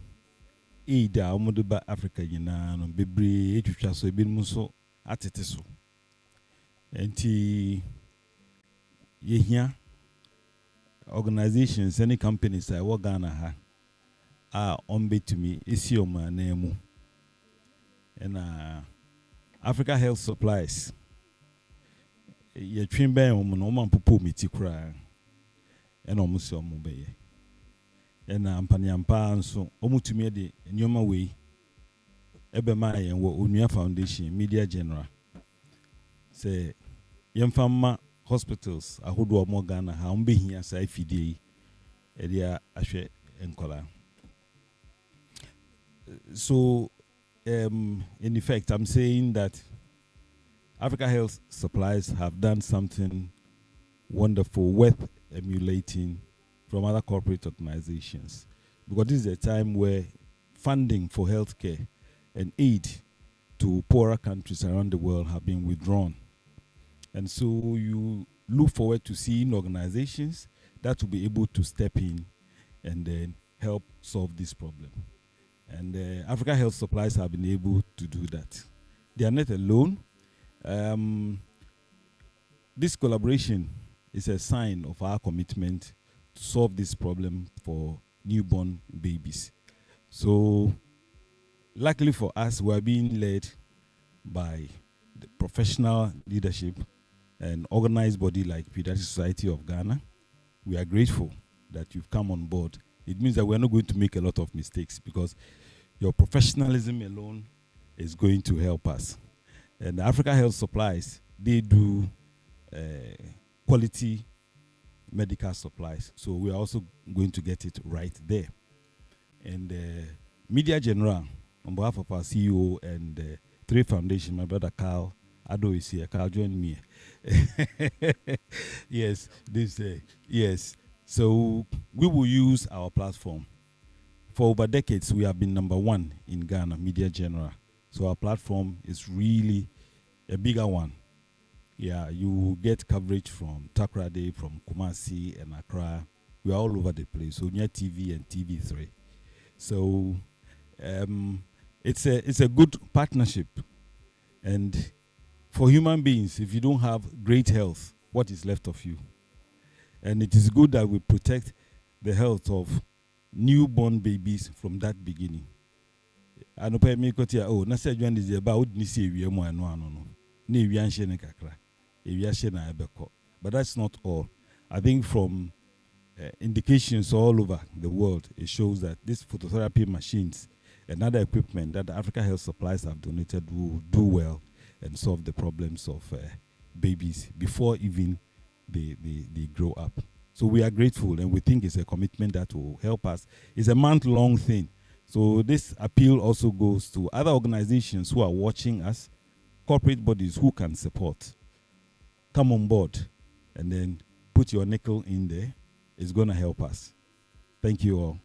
ida omoduba Africa yina no bebre etwitwa so ebi muso atete so enti yehia organizations any companies I work Ghana ha are on be to me isioma nemu and Africa Health Supplies ye twin ben omo no man popo meti kura and almost omo be and ampaniampa nso omo tumi de nyoma we ebe ma yen wo Onua Foundation Media General say yemfama hospitals ahodo omo Ghana ha ombe hia sai fidie e dia ahwe enkola. So in effect I'm saying that Africa Health Supplies have done something wonderful worth emulating from other corporate organizations, because this is a time where funding for healthcare and aid to poorer countries around the world have been withdrawn. And so you look forward to seeing organizations that will be able to step in and then help solve this problem. And Africa Health Supplies have been able to do that. They are not alone. This collaboration is a sign of our commitment to solve this problem for newborn babies. So, luckily for us, we are being led by the professional leadership and organized body like Pediatric Society of Ghana. We are grateful that you've come on board. It means that we're not going to make a lot of mistakes, because your professionalism alone is going to help us. And Africa Health Supplies, they do quality medical supplies. So we are also going to get it right there. And Media General, on behalf of our CEO and Three Foundation, my brother Carl Ado is here. Carl, join me. Yes, yes. So we will use our platform. For over decades, we have been #1 in Ghana, Media General. So our platform is really a bigger one. Yeah, you will get coverage from Takoradi, from Kumasi and Accra. We are all over the place. So near TV and TV3. So it's a good partnership. And for human beings, if you don't have great health, what is left of you. And it is good that we protect the health of newborn babies from that beginning. I know pay me kotia na say Jaundice dey ba would ni see ewie mu ano ano no. Na ewie anhye ne kakra. Ewie ahye na ebeko. But that's not all. I think from indications all over the world, it shows that these phototherapy machines and other equipment that the Africa Health Supplies have donated will do well and solve the problems of babies before even they grow up. So we are grateful, and we think it's a commitment that will help us. It's a month-long thing. So this appeal also goes to other organizations who are watching us, corporate bodies who can support. Come on board and then put your nickel in there. It's going to help us. Thank you all.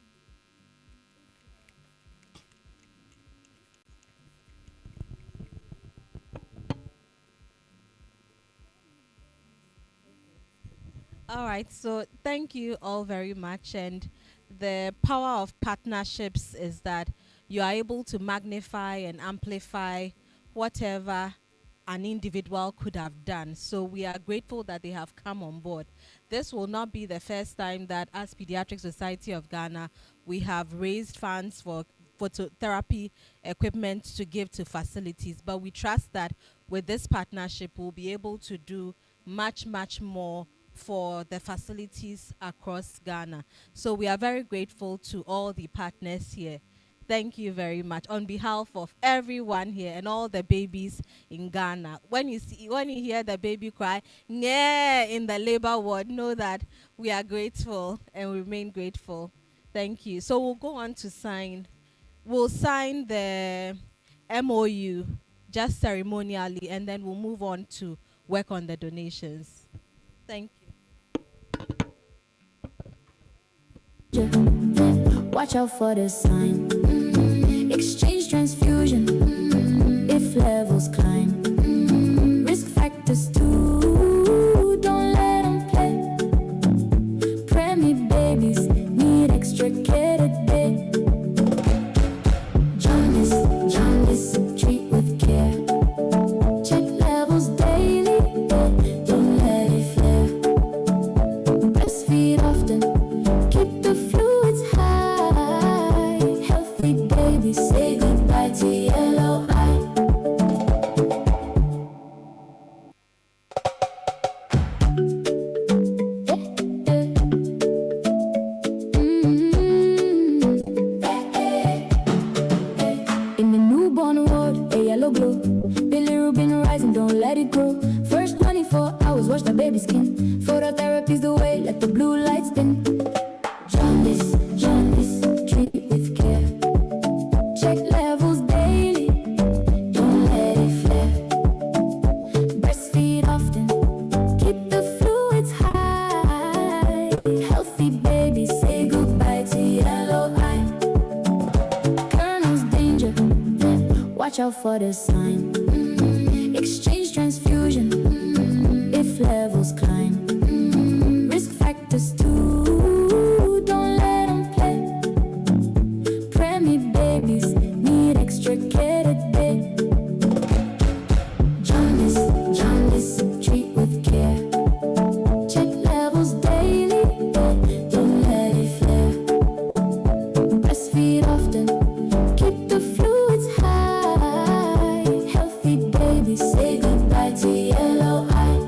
All right, so thank you all very much. And the power of partnerships is that you are able to magnify and amplify whatever an individual could have done. So we are grateful that they have come on board. This will not be the first time that as Pediatric Society of Ghana, we have raised funds for phototherapy equipment to give to facilities. But we trust that with this partnership, we'll be able to do much, much more for the facilities across Ghana. So we are very grateful to all the partners here. Thank you very much on behalf of everyone here and all the babies in Ghana. When you hear the baby cry, yeah, in the labor ward, know that we are grateful and we remain grateful. Thank you. So we'll go on to sign. We'll sign the MOU just ceremonially, and then we'll move on to work on the donations. Thank you. Watch out for the sign. Exchange transfusion. If levels climb. Risk factors too. Don't let them play. Preemie babies need extricated bed. Jaundice, treat with care. Check levels daily. Don't let it flare. Breastfeed often. Keep the fluids high. Healthy babies say goodbye to yellow eye. In the newborn world, a yellow glow. Bilirubin rising, don't let it grow. First 24 hours, wash the baby skin. Phototherapy's the way, let the blue light spin. Jaundice, treat with care. Check levels daily, don't let it flare. Breastfeed often, keep the fluids high. Healthy babies say goodbye to yellow eye. Colonel's danger, watch out for the sign. Exchange transfusion, if levels climb. Risk factors too, don't let them play. Preemie babies need extricated bed. Jaundice, treat with care. Check levels daily, don't let it flare. Breastfeed often, keep the fluids high. Healthy babies say goodbye to yellow eye.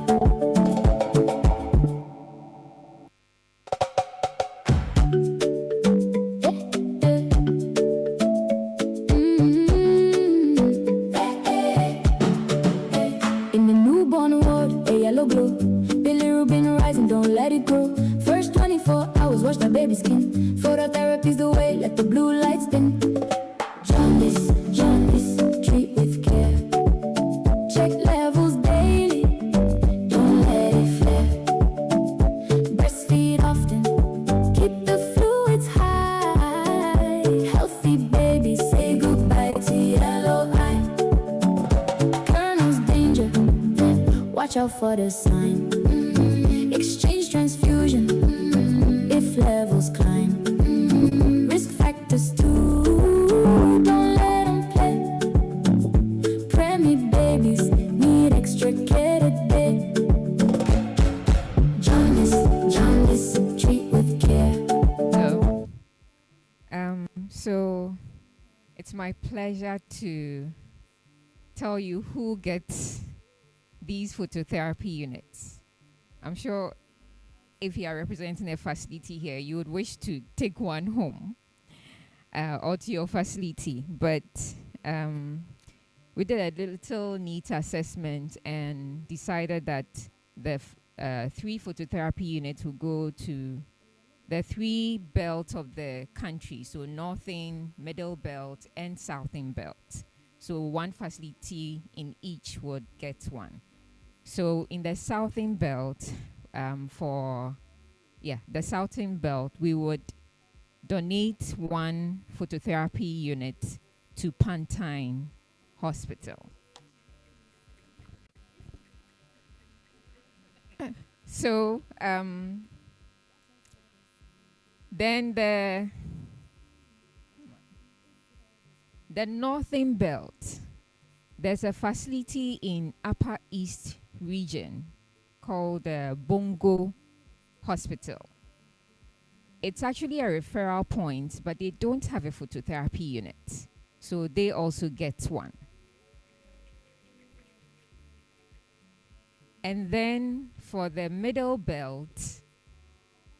In the newborn world, a yellow glow. Bilirubin rising, don't let it grow. First 24 hours, wash the baby skin. Phototherapy's the way, let the blue light spin. Jaundice, treat with care. Check levels daily, don't let it flare. Breastfeed often, keep the fluids high. Healthy babies say goodbye to yellow eye. Colonel's danger, watch out for the sign. Exchange transfusion, if levels climb. Risk factors too, don't let them play. Preemie babies need extricated bed. So it's my pleasure to tell you who gets these phototherapy units. I'm sure if you are representing a facility here, you would wish to take one home or to your facility. But we did a little neat assessment and decided that the 3 phototherapy units will go to the 3 belts of the country, so northern, middle belt, and southern belt. So 1 facility in each would get 1. So in the southern belt, the southern belt, we would donate 1 phototherapy unit to Pantine Hospital. So then the northern belt, there's a facility in Upper East region called Bongo Hospital. It's actually a referral point, but they don't have a phototherapy unit, so they also get 1. And then for the middle belt,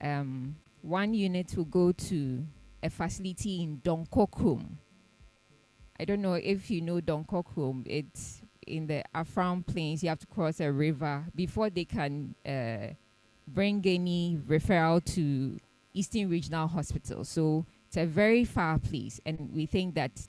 1 unit will go to a facility in Donkokrum. I don't know if you know Donkokrum. It's in the Afram Plains. You have to cross a river before they can bring any referral to Eastern Regional Hospital. So it's a very far place, and we think that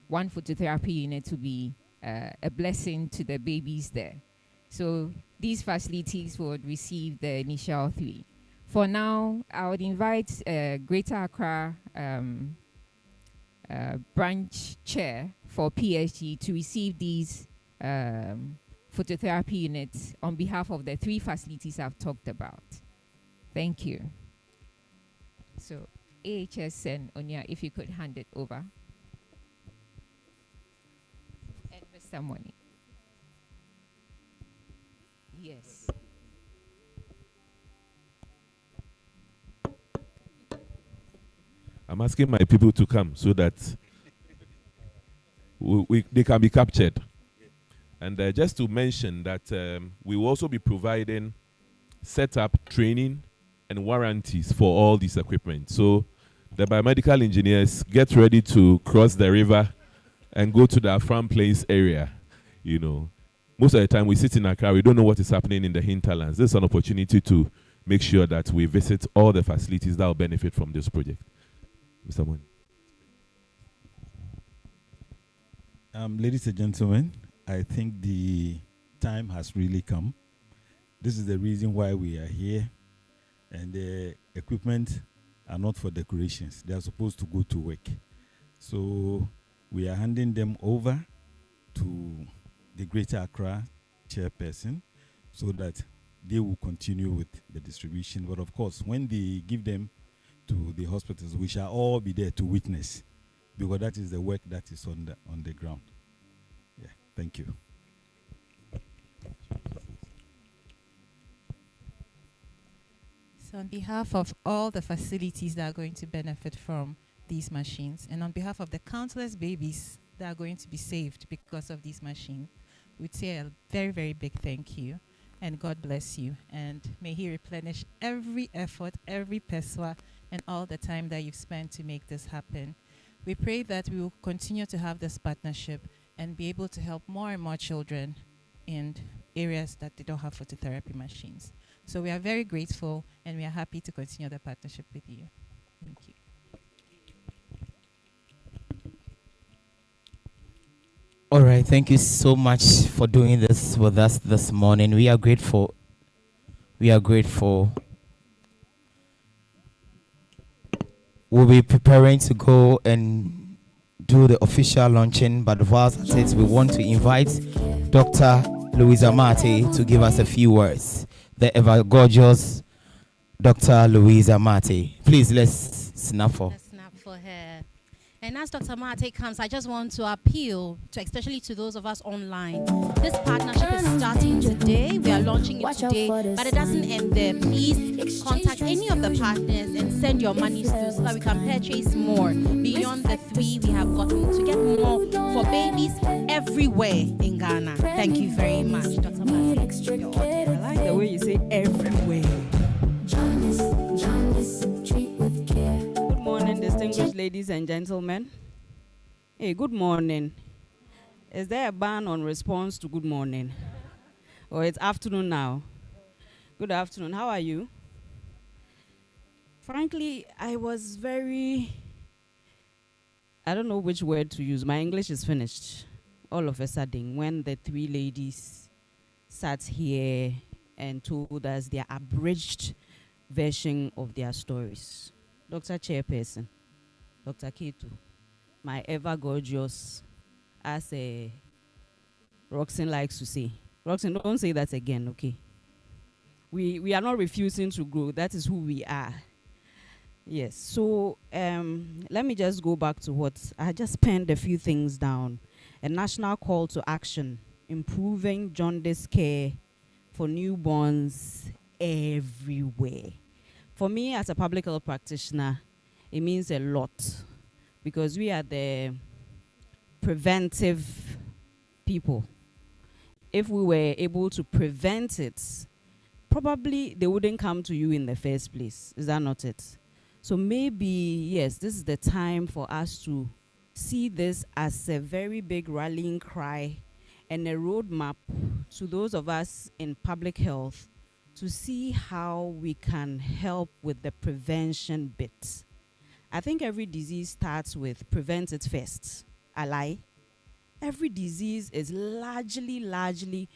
1 phototherapy unit will be a blessing to the babies there. So these facilities would receive the initial 3. For now, I would invite Greater Accra branch chair for PSG to receive these phototherapy units on behalf of the 3 facilities I've talked about. Thank you. So AHS and Onya, if you could hand it over. And Mr. Money. Yes. I'm asking my people to come so that they can be captured. And just to mention that we will also be providing setup, training, and warranties for all this equipment. So the biomedical engineers, get ready to cross the river and go to the Afram Plains area. You know, most of the time we sit in Accra, we don't know what is happening in the hinterlands. This is an opportunity to make sure that we visit all the facilities that will benefit from this project. Mr. Moon. Ladies and gentlemen, I think the time has really come. This is the reason why we are here. And the equipment are not for decorations. They are supposed to go to work. So we are handing them over to the Greater Accra chairperson so that they will continue with the distribution. But of course, when they give them to the hospitals, we shall all be there to witness, because that is the work that is on the ground. Yeah, thank you. So on behalf of all the facilities that are going to benefit from these machines, and on behalf of the countless babies that are going to be saved because of these machines, we'd say a very, very big thank you, and God bless you, and may He replenish every effort, every peswa, and all the time that you've spent to make this happen. We pray that we will continue to have this partnership and be able to help more and more children in areas that they don't have phototherapy machines. So we are very grateful, and we are happy to continue the partnership with you. Thank you. All right, thank you so much for doing this with us this morning. We are grateful. We are grateful. We'll be preparing to go and do the official launching, but whilst at it, we want to invite Dr. Louisa Mate to give us a few words. The ever gorgeous Dr. Louisa Mate. Please, let's snap for. Snap for her. And as Dr. Mate comes, I just want to appeal to, especially to those of us online. This partnership is starting today. We are launching it today, but it doesn't end there. Please contact any of the partners and send your money through so that we can purchase more beyond the 3 we have gotten to get more for babies everywhere in Ghana. Thank you very much, Dr. Mate. I like the way you say everywhere. Good morning, distinguished ladies and gentlemen. Hey, good morning. Is there a ban on response to good morning? Or it's afternoon now? Good afternoon. How are you? Frankly, I was I don't know which word to use. My English is finished. All of a sudden, when the 3 ladies sat here and told us their abridged version of their stories. Dr. Chairperson, Dr. Kato, my ever gorgeous, as Roxanne likes to say. Roxanne, don't say that again, okay? We are not refusing to grow. That is who we are. Yes, so let me just go back to what I just penned a few things down. A national call to action, improving jaundice care for newborns everywhere. For me, as a public health practitioner, it means a lot because we are the preventive people. If we were able to prevent it, probably they wouldn't come to you in the first place. Is that not it? So maybe, yes, this is the time for us to see this as a very big rallying cry and a roadmap to those of us in public health to see how we can help with the prevention bit. I think every disease starts with prevent it first. I lie. Every disease is largely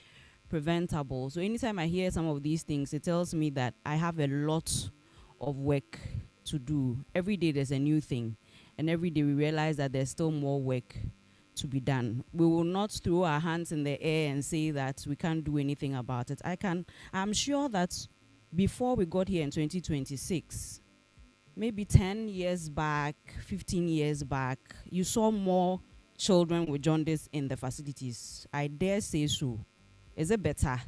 preventable. So anytime I hear some of these things, it tells me that I have a lot of work to do. Every day there's a new thing. And every day we realize that there's still more work to be done. We will not throw our hands in the air and say that we can't do anything about it. I'm sure that before we got here in 2026, maybe 10 years back, 15 years back, you saw more children with jaundice in the facilities. I dare say so. Is it better?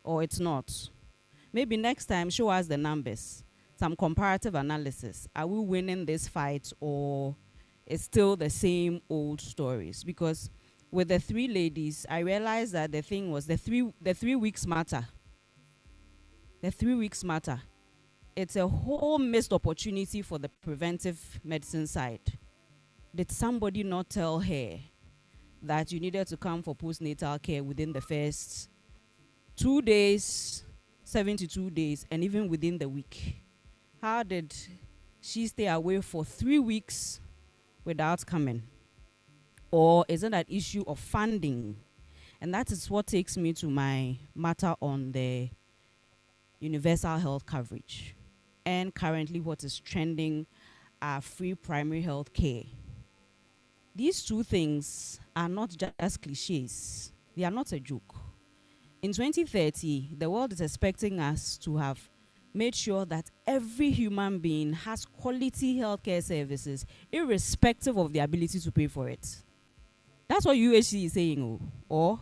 Or it's not? Maybe next time show us the numbers, some comparative analysis. Are we winning this fight or it's still the same old stories? Because with the 3 ladies, I realized that the thing was the 3 weeks matter. The 3 weeks matter. It's a whole missed opportunity for the preventive medicine side. Did somebody not tell her that you needed to come for postnatal care within the first 2 days, 72 days, and even within the week? How did she stay away for 3 weeks without coming? Or is it an issue of funding? And that is what takes me to my matter on the universal health coverage. And currently what is trending are free primary health care. These 2 things are not just cliches. They are not a joke. In 2030, the world is expecting us to have made sure that every human being has quality healthcare services, irrespective of the ability to pay for it. That's what UHC is saying. Or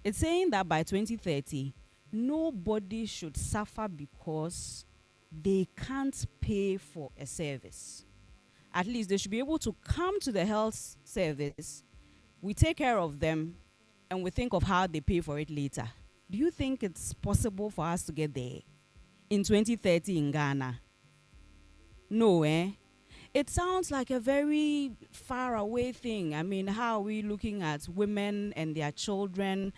it's saying that by 2030, nobody should suffer because they can't pay for a service. At least they should be able to come to the health service, we take care of them, and we think of how they pay for it later. Do you think it's possible for us to get there in 2030 in Ghana? No, eh? It sounds like a very far away thing. I mean, how are we looking at women and their children?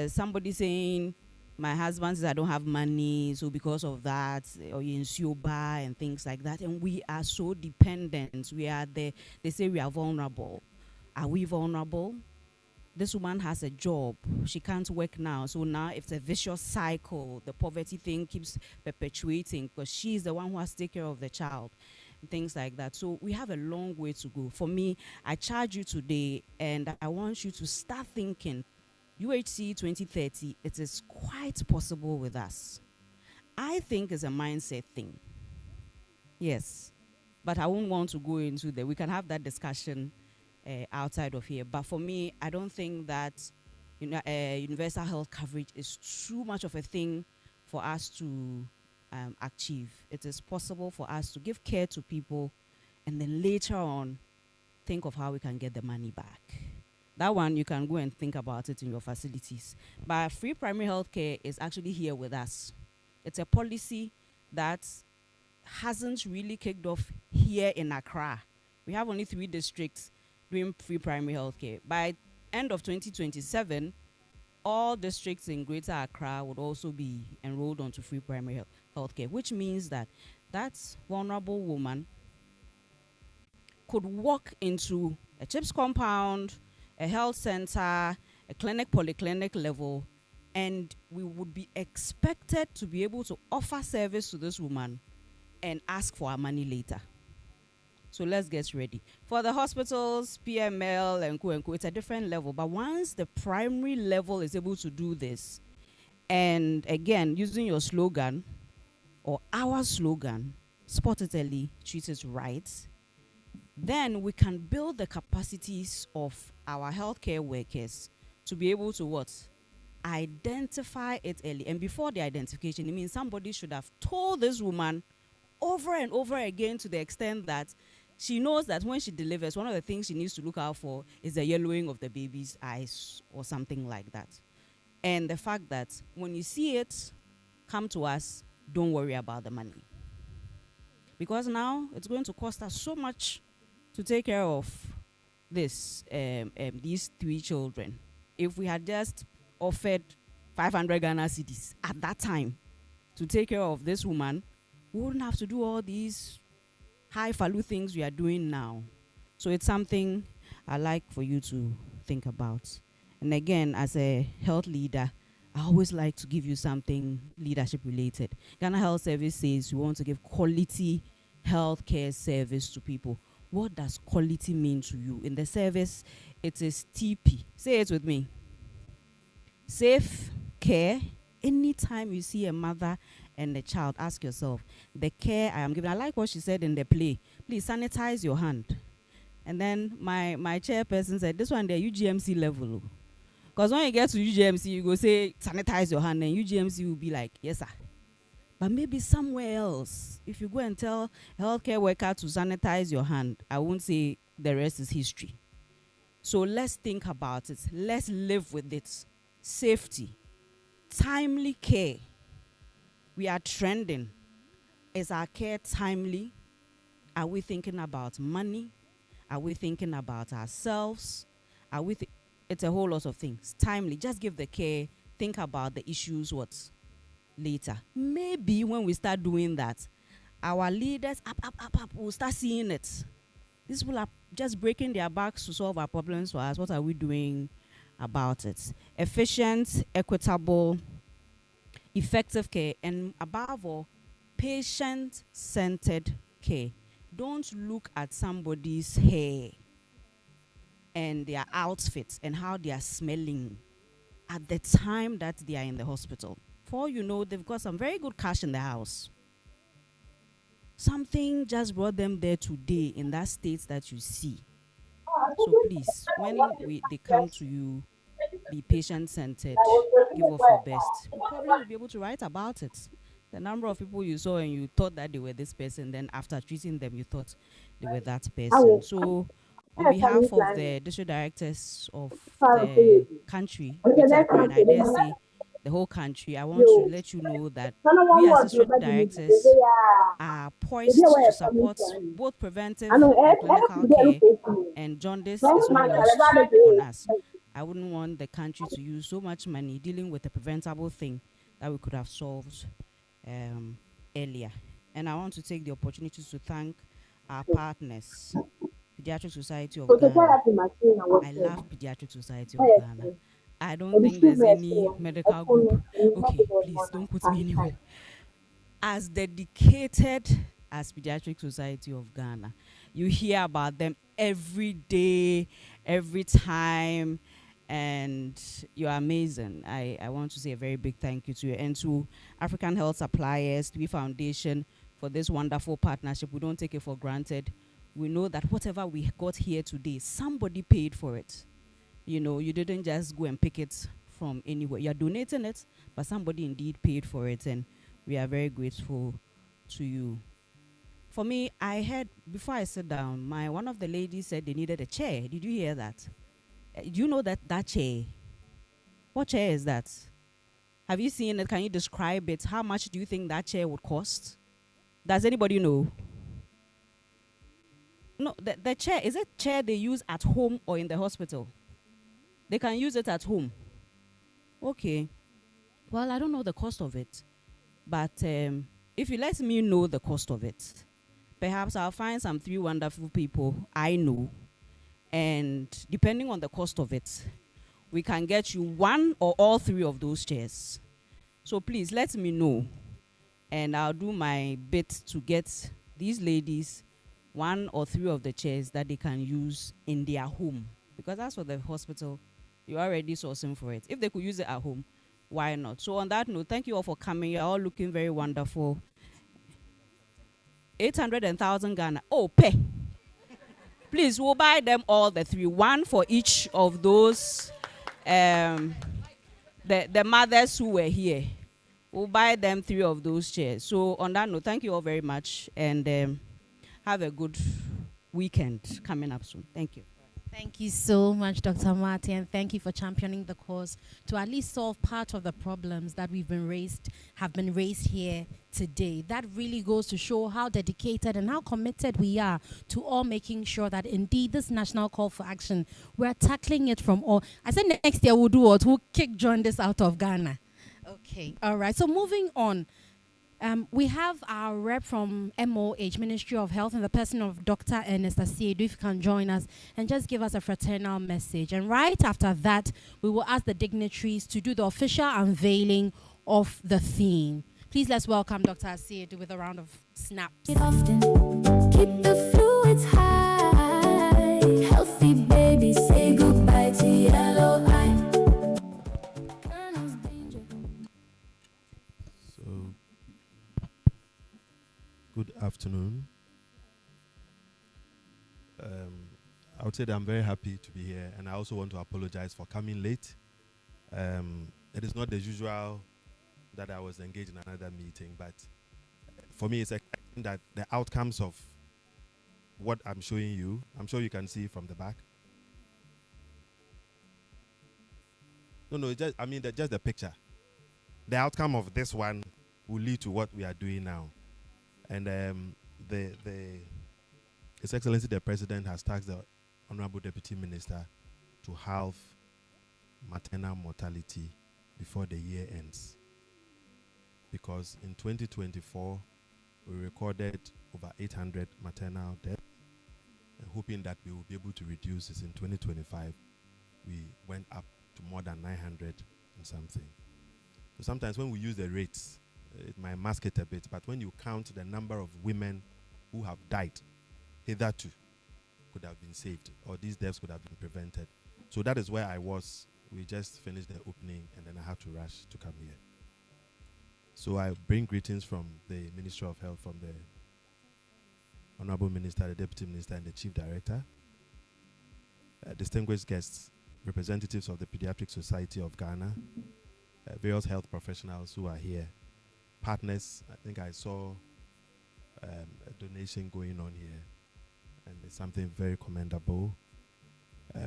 Somebody saying, my husband says I don't have money, so because of that, or in Suba and things like that. And we are so dependent. They say we are vulnerable. Are we vulnerable? This woman has a job. She can't work now. So now it's a vicious cycle. The poverty thing keeps perpetuating because she's the one who has to take care of the child and things like that. So we have a long way to go. For me, I charge you today and I want you to start thinking UHC 2030, it is quite possible with us. I think it's a mindset thing. Yes. But I won't want to go into that. We can have that discussion outside of here. But for me, I don't think that universal health coverage is too much of a thing for us to achieve. It is possible for us to give care to people and then later on think of how we can get the money back. That one, you can go and think about it in your facilities. But free primary health care is actually here with us. It's a policy that hasn't really kicked off here in Accra. We have only 3 districts doing free primary health care. By end of 2027, all districts in Greater Accra would also be enrolled onto free primary health care, which means that that vulnerable woman could walk into a CHIPS compound, a health center, a clinic, polyclinic level, and we would be expected to be able to offer service to this woman and ask for our money later. So let's get ready. For the hospitals, PML and co, it's a different level. But once the primary level is able to do this, and again, using your slogan, or our slogan, spot it early, treat it right, then we can build the capacities of our healthcare workers to be able to what? Identify it early. And before the identification, it means somebody should have told this woman over and over again to the extent that she knows that when she delivers, one of the things she needs to look out for is the yellowing of the baby's eyes or something like that. And the fact that when you see it, come to us, don't worry about the money. Because now it's going to cost us so much to take care of these 3 children. If we had just offered 500 Ghana cedis at that time to take care of this woman, we wouldn't have to do all these high-value things we are doing now. So it's something I like for you to think about. And again, as a health leader, I always like to give you something leadership related. Ghana Health Service says we want to give quality healthcare service to people. What does quality mean to you? In the service, it is TP. Say it with me. Safe care. Anytime you see a mother and a child, ask yourself, the care I am giving. I like what she said in the play. Please sanitize your hand. And then my chairperson said, this one, the UGMC level. Because when you get to UGMC, you go say, sanitize your hand, and UGMC will be like, yes, sir. But maybe somewhere else, if you go and tell a healthcare worker to sanitize your hand, I won't say the rest is history. So let's think about it. Let's live with it. Safety. Timely care. We are trending. Is our care timely? Are we thinking about money? Are we thinking about ourselves? Are we? It's a whole lot of things. Timely. Just give the care. Think about the issues. Later. Maybe when we start doing that, our leaders will start seeing it. These people are just breaking their backs to solve our problems for us. What are we doing about it? Efficient, equitable, effective care, and above all, patient-centered care. Don't look at somebody's hair and their outfits and how they are smelling at the time that they are in the hospital. For all you know, they've got some very good cash in the house. Something just brought them there today in that state that you see. So please, when they come to you, be patient-centered, give off your best. You probably will be able to write about it. The number of people you saw and you thought that they were this person, then after treating them, you thought they were that person. So on behalf of the district directors of the country, and I dare say the whole country, I want to let you know that we as district directors are poised to support both preventive and clinical care, and jaundice is not lost on us. I wouldn't want the country to use so much money dealing with a preventable thing that we could have solved earlier. And I want to take the opportunity to thank our partners, Pediatric Society of Ghana. I love Pediatric Society of Ghana. I don't think there's any medical group. Okay, please don't put me anywhere. As dedicated as Pediatric Society of Ghana, you hear about them every day, every time, and you're amazing. I want to say a very big thank you to you and to African Health Suppliers, to Foundation, for this wonderful partnership. We don't take it for granted. We know that whatever we got here today, somebody paid for it. You know, you didn't just go and pick it from anywhere. You're donating it, but somebody indeed paid for it, and we are very grateful to you. For me, I heard, before I sit down, one of the ladies said they needed a chair. Did you hear that? Do you know that chair? What chair is that? Have you seen it? Can you describe it? How much do you think that chair would cost? Does anybody know? No, the chair, is it chair they use at home or in the hospital? They can use it at home. Okay. Well, I don't know the cost of it. But if you let me know the cost of it, perhaps I'll find some 3 wonderful people I know. And depending on the cost of it, we can get you 1 or all 3 of those chairs. So please let me know. And I'll do my bit to get these ladies 1 or 3 of the chairs that they can use in their home. Because that's what the hospital, you're already sourcing for it. If they could use it at home, why not? So on that note, thank you all for coming. You're all looking very wonderful. 800,000 Ghana. Oh, pay. Please, we'll buy them all the 3. 1 for each of those, the mothers who were here. We'll buy them 3 of those chairs. So on that note, thank you all very much. And have a good weekend coming up soon. Thank you. Thank you so much, Dr. Martin. Thank you for championing the cause to at least solve part of the problems that have been raised here today. That really goes to show how dedicated and how committed we are to all making sure that indeed this national call for action, we're tackling it from all. I said next year we'll do what? We'll kick Jaundice out of Ghana. Okay, all right. So moving on. We have our rep from MOH, Ministry of Health, in the person of Dr. Ernest Asiedu, if you can join us and just give us a fraternal message. And right after that, we will ask the dignitaries to do the official unveiling of the theme. Please let's welcome Dr. Asiedu with a round of snaps. Keep the fluids high. Healthy baby, say goodbye to yellow eye. Good afternoon. I would say that I'm very happy to be here, and I also want to apologize for coming late. It is not the usual that I was engaged in another meeting, but for me it's exciting that the outcomes of what I'm showing you, I'm sure you can see from the back. No, it's just, I mean, just the picture. The outcome of this one will lead to what we are doing now. And His Excellency the President has tasked the Honorable Deputy Minister to halve maternal mortality before the year ends. Because in 2024, we recorded over 800 maternal deaths, and hoping that we will be able to reduce this in 2025, we went up to more than 900 and something. So sometimes when we use the rates, it might mask it a bit, but when you count the number of women who have died, hitherto could have been saved, or these deaths could have been prevented. So that is where I was. We just finished the opening, and then I had to rush to come here. So I bring greetings from the Ministry of Health, from the Honorable Minister, the Deputy Minister, and the Chief Director. Distinguished guests, representatives of the Pediatric Society of Ghana, various health professionals who are here, partners. I think I saw a donation going on here, and it's something very commendable.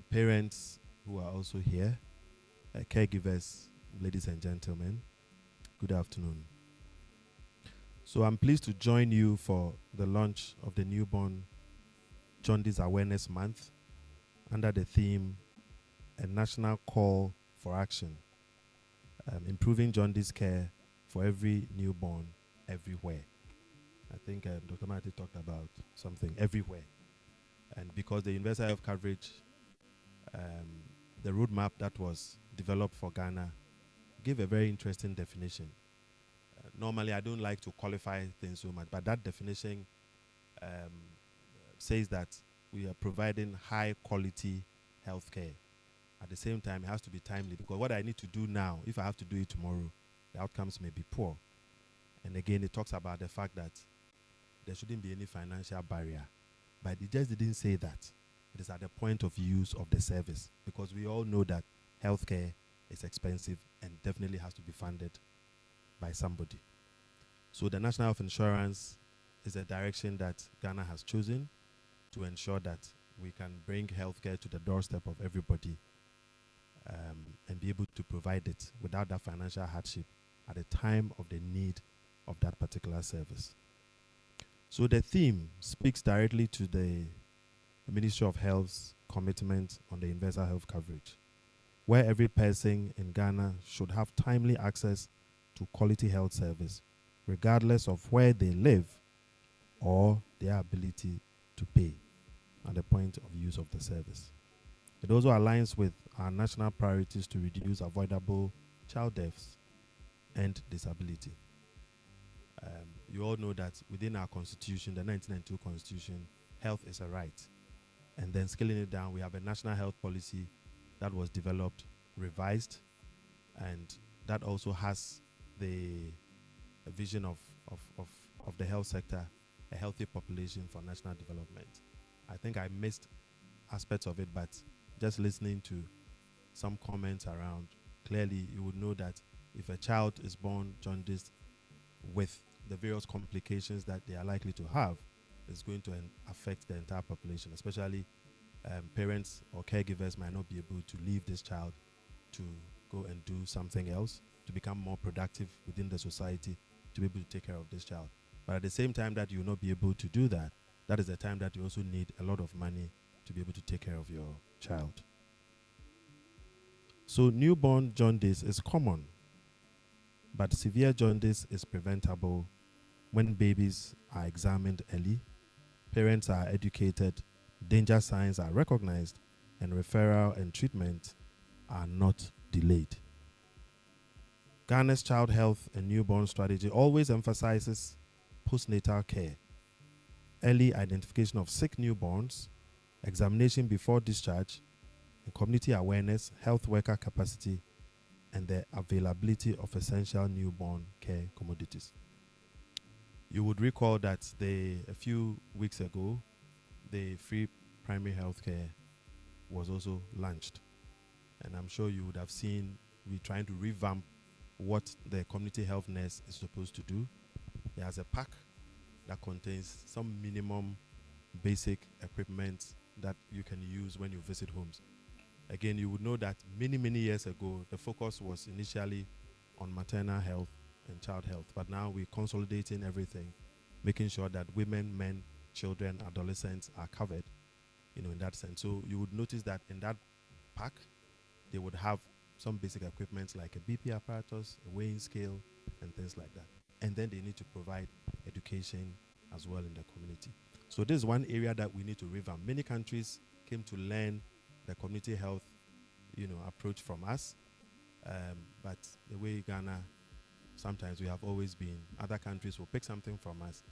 Parents who are also here, caregivers, ladies and gentlemen, good afternoon. So I'm pleased to join you for the launch of the Newborn Jaundice Awareness Month under the theme, A National Call for Action, improving jaundice care for every newborn everywhere. I think Dr. Marty talked about something everywhere. And because the universal health coverage, the roadmap that was developed for Ghana, gave a very interesting definition. Normally, I don't like to qualify things so much, but that definition says that we are providing high quality health care. At the same time, it has to be timely, because what I need to do now, if I have to do it tomorrow, the outcomes may be poor. And again, it talks about the fact that there shouldn't be any financial barrier. But it just didn't say that. It is at the point of use of the service, because we all know that healthcare is expensive and definitely has to be funded by somebody. So the National Health Insurance is a direction that Ghana has chosen to ensure that we can bring healthcare to the doorstep of everybody, and be able to provide it without that financial hardship at the time of the need of that particular service. So the theme speaks directly to the Ministry of Health's commitment on the universal health coverage, where every person in Ghana should have timely access to quality health service, regardless of where they live or their ability to pay at the point of use of the service. It also aligns with our national priorities to reduce avoidable child deaths and disability. You all know that within our constitution, the 1992 constitution, health is a right. And then scaling it down, we have a national health policy that was developed, revised, and that also has the vision of the health sector, a healthy population for national development. I think I missed aspects of it, but just listening to some comments around, clearly you would know that if a child is born jaundice with the various complications that they are likely to have, it's going to affect the entire population, especially parents or caregivers might not be able to leave this child to go and do something else, to become more productive within the society, to be able to take care of this child. But at the same time that you will not be able to do that, that is the time that you also need a lot of money to be able to take care of your child. So newborn jaundice is common, but severe jaundice is preventable when babies are examined early, parents are educated, danger signs are recognized, and referral and treatment are not delayed. Ghana's child health and newborn strategy always emphasizes postnatal care, early identification of sick newborns, examination before discharge, and community awareness, health worker capacity, and the availability of essential newborn care commodities. You would recall that a few weeks ago, the free primary health care was also launched. And I'm sure you would have seen we're trying to revamp what the community health nurse is supposed to do. He has a pack that contains some minimum basic equipment that you can use when you visit homes. Again, you would know that many years ago, the focus was initially on maternal health and child health, but now we're consolidating everything, making sure that women, men, children, adolescents are covered, in that sense. So you would notice that in that pack, they would have some basic equipment like a BP apparatus, a weighing scale, and things like that. And then they need to provide education as well in the community. So this is one area that we need to revamp. Many countries came to learn the community health, approach from us. But the way Ghana, sometimes we have always been, other countries will pick something from us.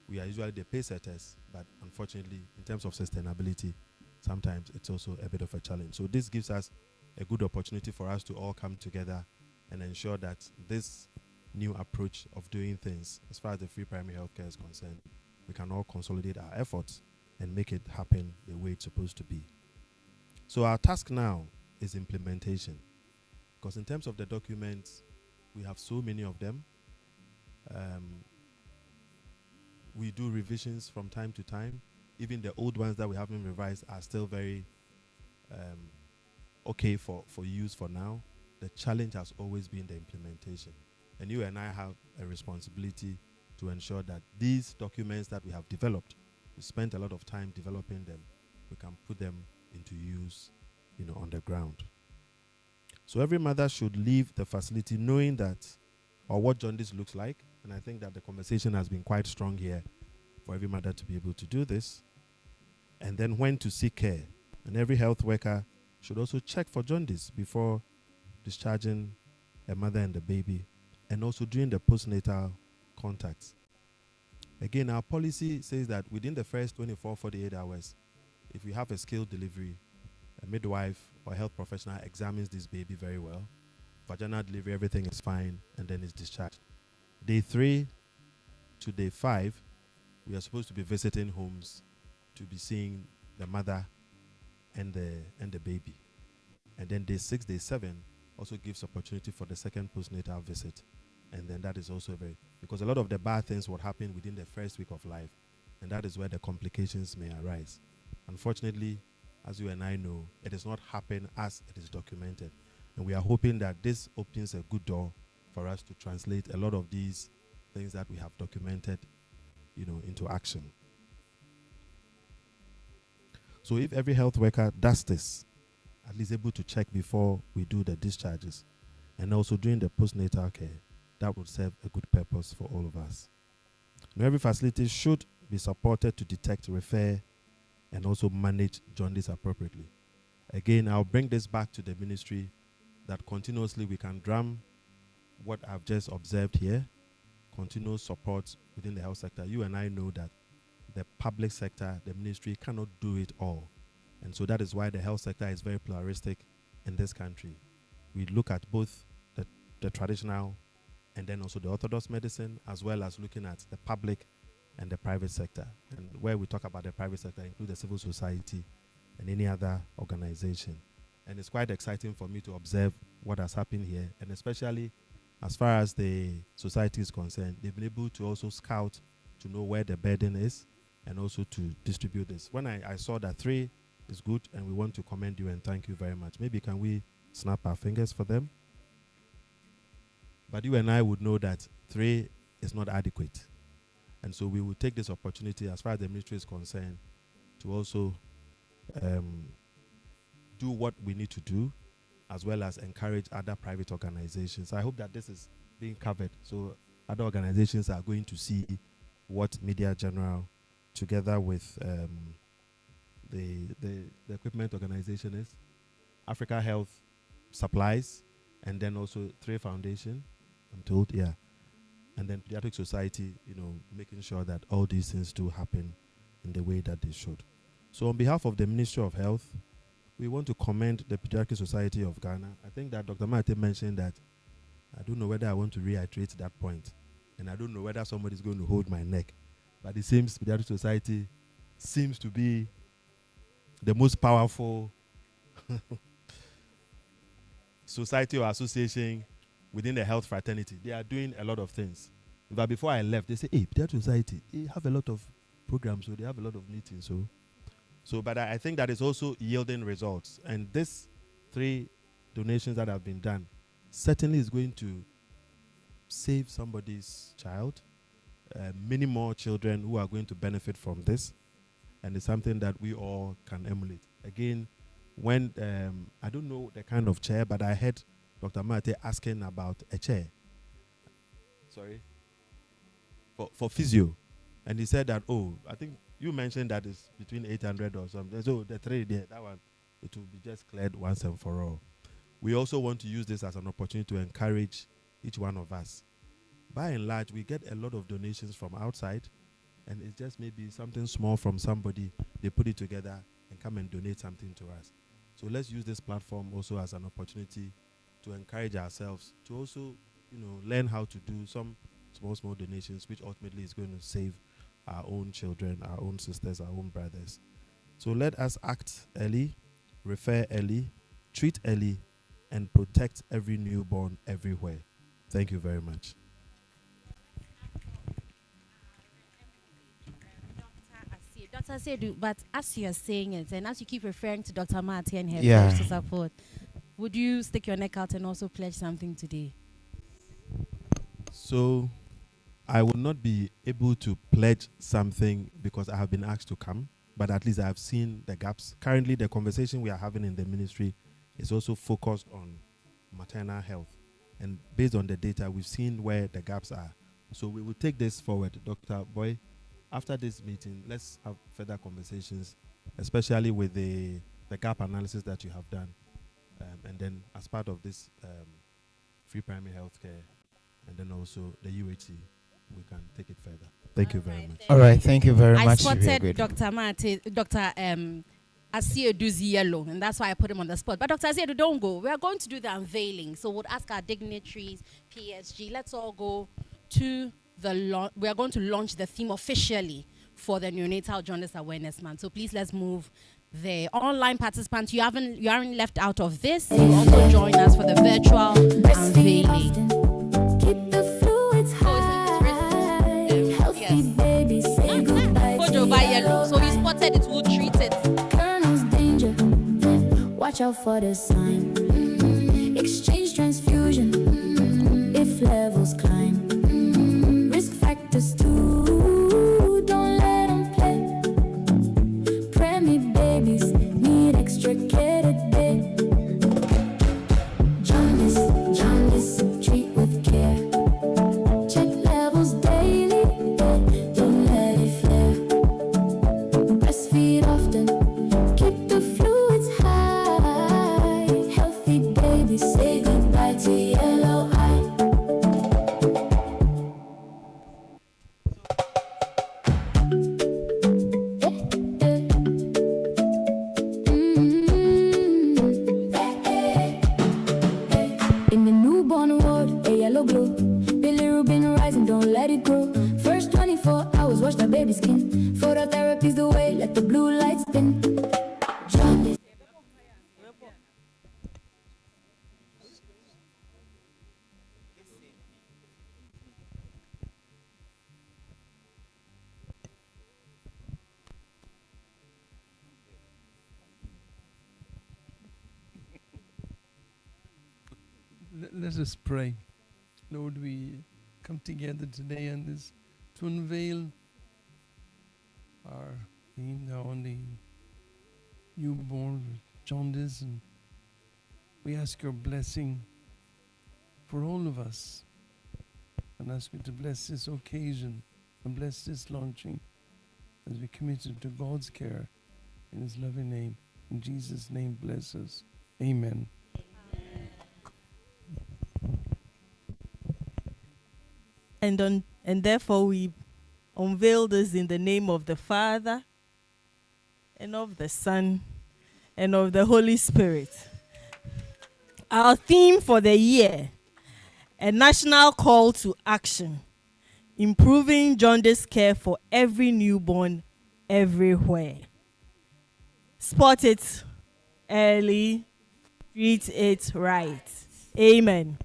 We are usually the pace setters, but unfortunately, in terms of sustainability, sometimes it's also a bit of a challenge. So this gives us a good opportunity for us to all come together and ensure that this new approach of doing things, as far as the free primary healthcare is concerned, we can all consolidate our efforts and make it happen the way it's supposed to be. So our task now is implementation, because in terms of the documents, we have so many of them. We do revisions from time to time. Even the old ones that we haven't revised are still very okay for use for now. The challenge has always been the implementation. And you and I have a responsibility to ensure that these documents that we have developed, we spent a lot of time developing them, we can put them into use, on the ground. So every mother should leave the facility knowing that, or what jaundice looks like. And I think that the conversation has been quite strong here for every mother to be able to do this. And then when to seek care. And every health worker should also check for jaundice before discharging a mother and the baby, and also during the postnatal contacts. Again, our policy says that within the first 48 hours, if we have a skilled delivery, a midwife or a health professional examines this baby very well, vaginal delivery, everything is fine, and then it's discharged. Day 3 to day 5, we are supposed to be visiting homes to be seeing the mother and the baby. And then day 6, day 7 also gives opportunity for the second postnatal visit. And then that is also because a lot of the bad things would happen within the first week of life, and that is where the complications may arise. Unfortunately, as you and I know, it does not happen as it is documented. And we are hoping that this opens a good door for us to translate a lot of these things that we have documented, into action. So if every health worker does this, at least able to check before we do the discharges, and also during the postnatal care, that would serve a good purpose for all of us. Now, every facility should be supported to detect, refer, and also manage jaundice appropriately. Again, I'll bring this back to the ministry that continuously we can drum what I've just observed here, continuous support within the health sector. You and I know that the public sector, the ministry cannot do it all. And so that is why the health sector is very pluralistic in this country. We look at both the traditional and then also the orthodox medicine, as well as looking at the public and the private sector. And where we talk about the private sector, include the civil society and any other organization. And it's quite exciting for me to observe what has happened here, and especially as far as the society is concerned, they've been able to also scout to know where the burden is and also to distribute this. When I saw that 3 is good, and we want to commend you and thank you very much. Maybe can we snap our fingers for them? But you and I would know that 3 is not adequate. And so we will take this opportunity, as far as the ministry is concerned, to also do what we need to do, as well as encourage other private organizations. I hope that this is being covered, so other organizations are going to see what Media General, together with the equipment organization is, Africa Health Supplies, and then also 3 Foundation, I'm told, yeah. And then Pediatric Society, making sure that all these things do happen in the way that they should. So on behalf of the Ministry of Health, we want to commend the Pediatric Society of Ghana. I think that Dr. Mate mentioned that. I don't know whether I want to reiterate that point. And I don't know whether somebody is going to hold my neck. But it seems Pediatric Society seems to be the most powerful society or association within the health fraternity. They are doing a lot of things. But before I left, they say, hey, Pediatric Society, they have a lot of programs, so they have a lot of meetings. But I think that is also yielding results. And this 3 donations that have been done certainly is going to save somebody's child, many more children who are going to benefit from this. And it's something that we all can emulate. Again, when, I don't know the kind of chair, but I heard Dr. Mate asking about a chair. Sorry? For physio. And he said that, I think you mentioned that it's between 800 or something. So the 3 there, that one, it will be just cleared once and for all. We also want to use this as an opportunity to encourage each one of us. By and large, we get a lot of donations from outside, and it's just maybe something small from somebody. They put it together and come and donate something to us. So let's use this platform also as an opportunity to encourage ourselves to also, learn how to do some small donations, which ultimately is going to save our own children, our own sisters, our own brothers. So let us act early, refer early, treat early, and protect every newborn everywhere. Thank you very much. Dr. Sedu, but as you're saying it, and as you keep referring to Dr. Marty and her Yeah. pledge to support, would you stick your neck out and also pledge something today? So I will not be able to pledge something because I have been asked to come, but at least I have seen the gaps. Currently, the conversation we are having in the ministry is also focused on maternal health. And based on the data, we've seen where the gaps are. So we will take this forward. Dr. Boy, after this meeting, let's have further conversations, especially with the gap analysis that you have done. And then as part of this free primary health care, and then also the UHC, we can take it further. Thank you very much. All right, thank you very I much. We are spotted grateful. Dr. Mate, Dr. Asiedu's yellow, and that's why I put him on the spot. But Dr. Asiedu, don't go. We are going to do the unveiling. So we'll ask our dignitaries, PSG, let's all go to we are going to launch the theme officially for the Neonatal Jaundice Awareness Month. So please let's move the online participants. You aren't left out of this. You also join us for the virtual unveiling. Keep the fluids high. Healthy baby, say goodbye to yellow. So you spotted it, we'll treat it. Colonel's danger. Watch out for the sign. Exchange transfusion. If levels climb. Risk factors too. Don't let them play. Preemie babies need extricated bed. Jaundice, treat with care. Check levels daily. Don't let it flare. Breastfeed often. Keep the fluids high. Healthy babies say goodbye to yellow eye. In the newborn world, a yellow glow. Bilirubin rising, don't let it grow. First 24 hours, wash the baby skin. Phototherapy's the way, let the blue light spin. Jaundice. Let us pray. Lord, we come together today on this to unveil our theme now on the newborn with jaundice, and we ask your blessing for all of us, and ask you to bless this occasion and bless this launching as we commit it to God's care in his loving name. In Jesus' name, bless us. Amen. And therefore we unveil this in the name of the Father, and of the Son, and of the Holy Spirit. Our theme for the year, a national call to action, improving jaundice care for every newborn everywhere. Spot it early, treat it right. Amen.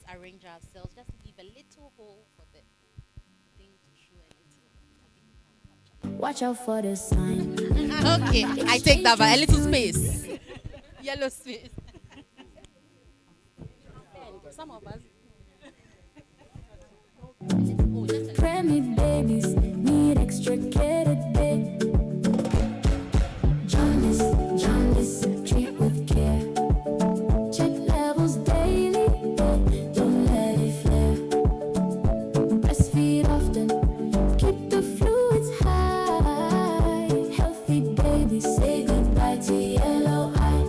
Arrange ourselves just to leave a little hole for the thing to show a little. Watch out for the sign. Okay, I take that by a little space. Yellow space. Some of us. Preemie babies need extricated bed. Jaundice, treat with care. Check levels daily. Don't let it flare. Breastfeed often. Keep the fluids high. Healthy babies say goodbye to yellow eye.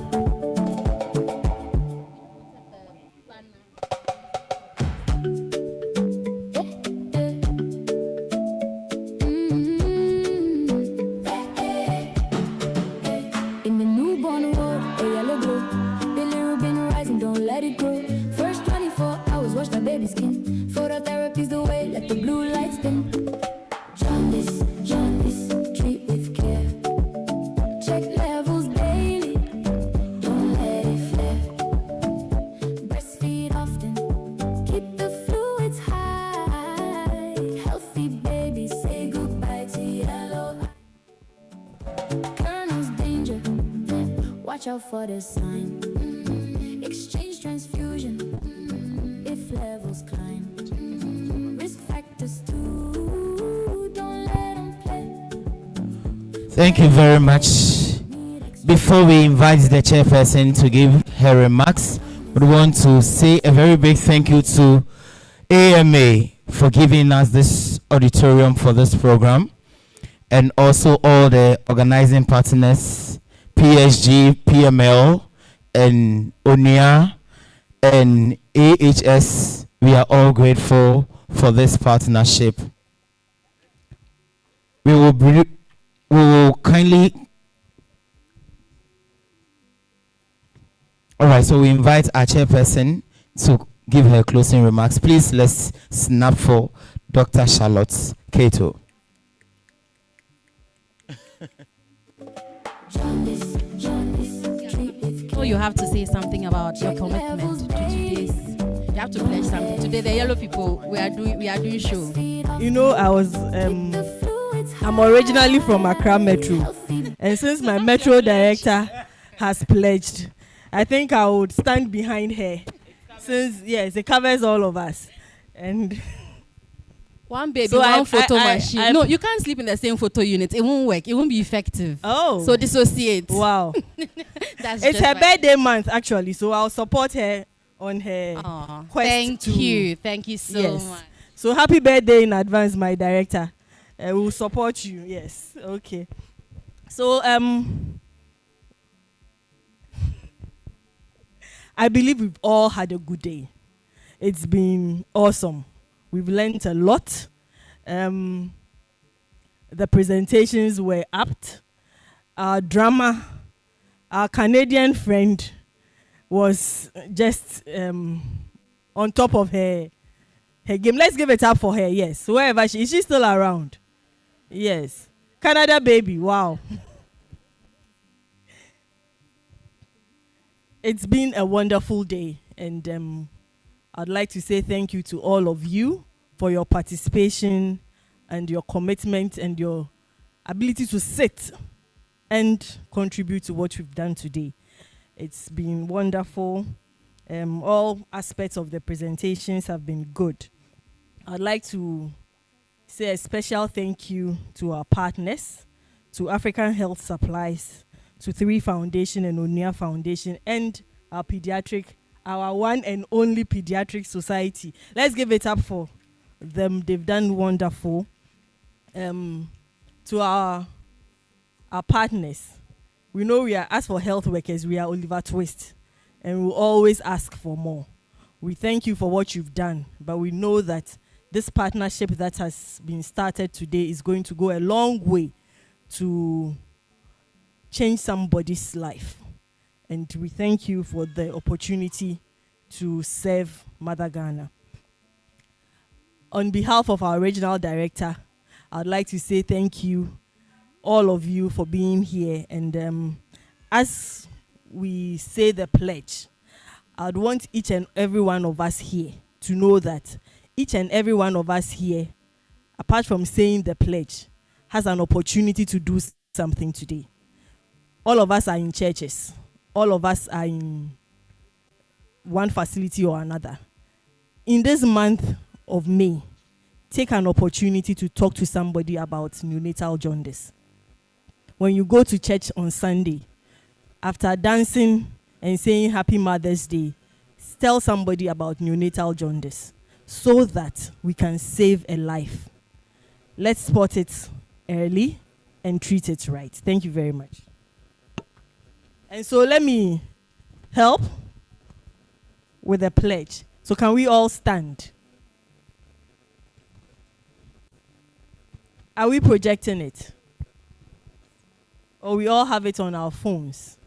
In the newborn world, a yellow glow. Bilirubin rising, don't let it grow. First 24 hours, wash the baby skin. Phototherapy's the way, let the blue light spin. Jaundice, treat with care. Check levels daily, don't let it flare. Breastfeed often, keep the fluids high. Healthy babies say goodbye to yellow eye. Colonel's danger. Watch out for the sign. Exchange transfusion. If levels climb. Risk factors too. Don't let them play. Thank you very much. Before we invite the chairperson to give her remarks, we want to say a very big thank you to AMA for giving us this auditorium for this program, and also all the organizing partners, PSG, PML, and ONIA, and AHS. We are all grateful for this partnership. We will kindly All right, so we invite our chairperson to give her closing remarks. Please, let's snap for Dr. Charlotte Kato. So you have to say something about your commitment to today's. You have to pledge something. Today, the yellow people, we are doing show. You know, I'm originally from Accra Metro, and since my Metro director has pledged, I think I would stand behind her, since yes, it covers all of us. And one baby, so one photo machine. No, you can't sleep in the same photo unit. It won't work. It won't be effective. Oh, so dissociate. Wow. It's her birthday month actually, so I'll support her on her quest. Thank you so much. So happy birthday in advance, my director. We'll support you. Yes. Okay. So I believe we've all had a good day. It's been awesome. We've learned a lot. The presentations were apt. Our drama, our Canadian friend was just on top of her game. Let's give it up for her. Yes, wherever she is, she's still around. Yes, Canada baby. Wow. It's been a wonderful day, and I'd like to say thank you to all of you for your participation and your commitment and your ability to sit and contribute to what we've done today. It's been wonderful. All aspects of the presentations have been good. I'd like to say a special thank you to our partners, to African Health Supplies, to 3 Foundation and Onia Foundation, and our one and only Pediatric Society. Let's give it up for them. They've done wonderful. To our partners, we know as for health workers, we are Oliver Twist, and we'll always ask for more. We thank you for what you've done, but we know that this partnership that has been started today is going to go a long way to change somebody's life. And we thank you for the opportunity to serve Mother Ghana. On behalf of our regional director, I'd like to say thank you, all of you, for being here. And as we say the pledge, I'd want each and every one of us here to know that each and every one of us here, apart from saying the pledge, has an opportunity to do something today. All of us are in churches. All of us are in one facility or another. In this month of May, take an opportunity to talk to somebody about neonatal jaundice. When you go to church on Sunday, after dancing and saying Happy Mother's Day, tell somebody about neonatal jaundice so that we can save a life. Let's spot it early and treat it right. Thank you very much. And so let me help with a pledge. So can we all stand? Are we projecting it? Or we all have it on our phones?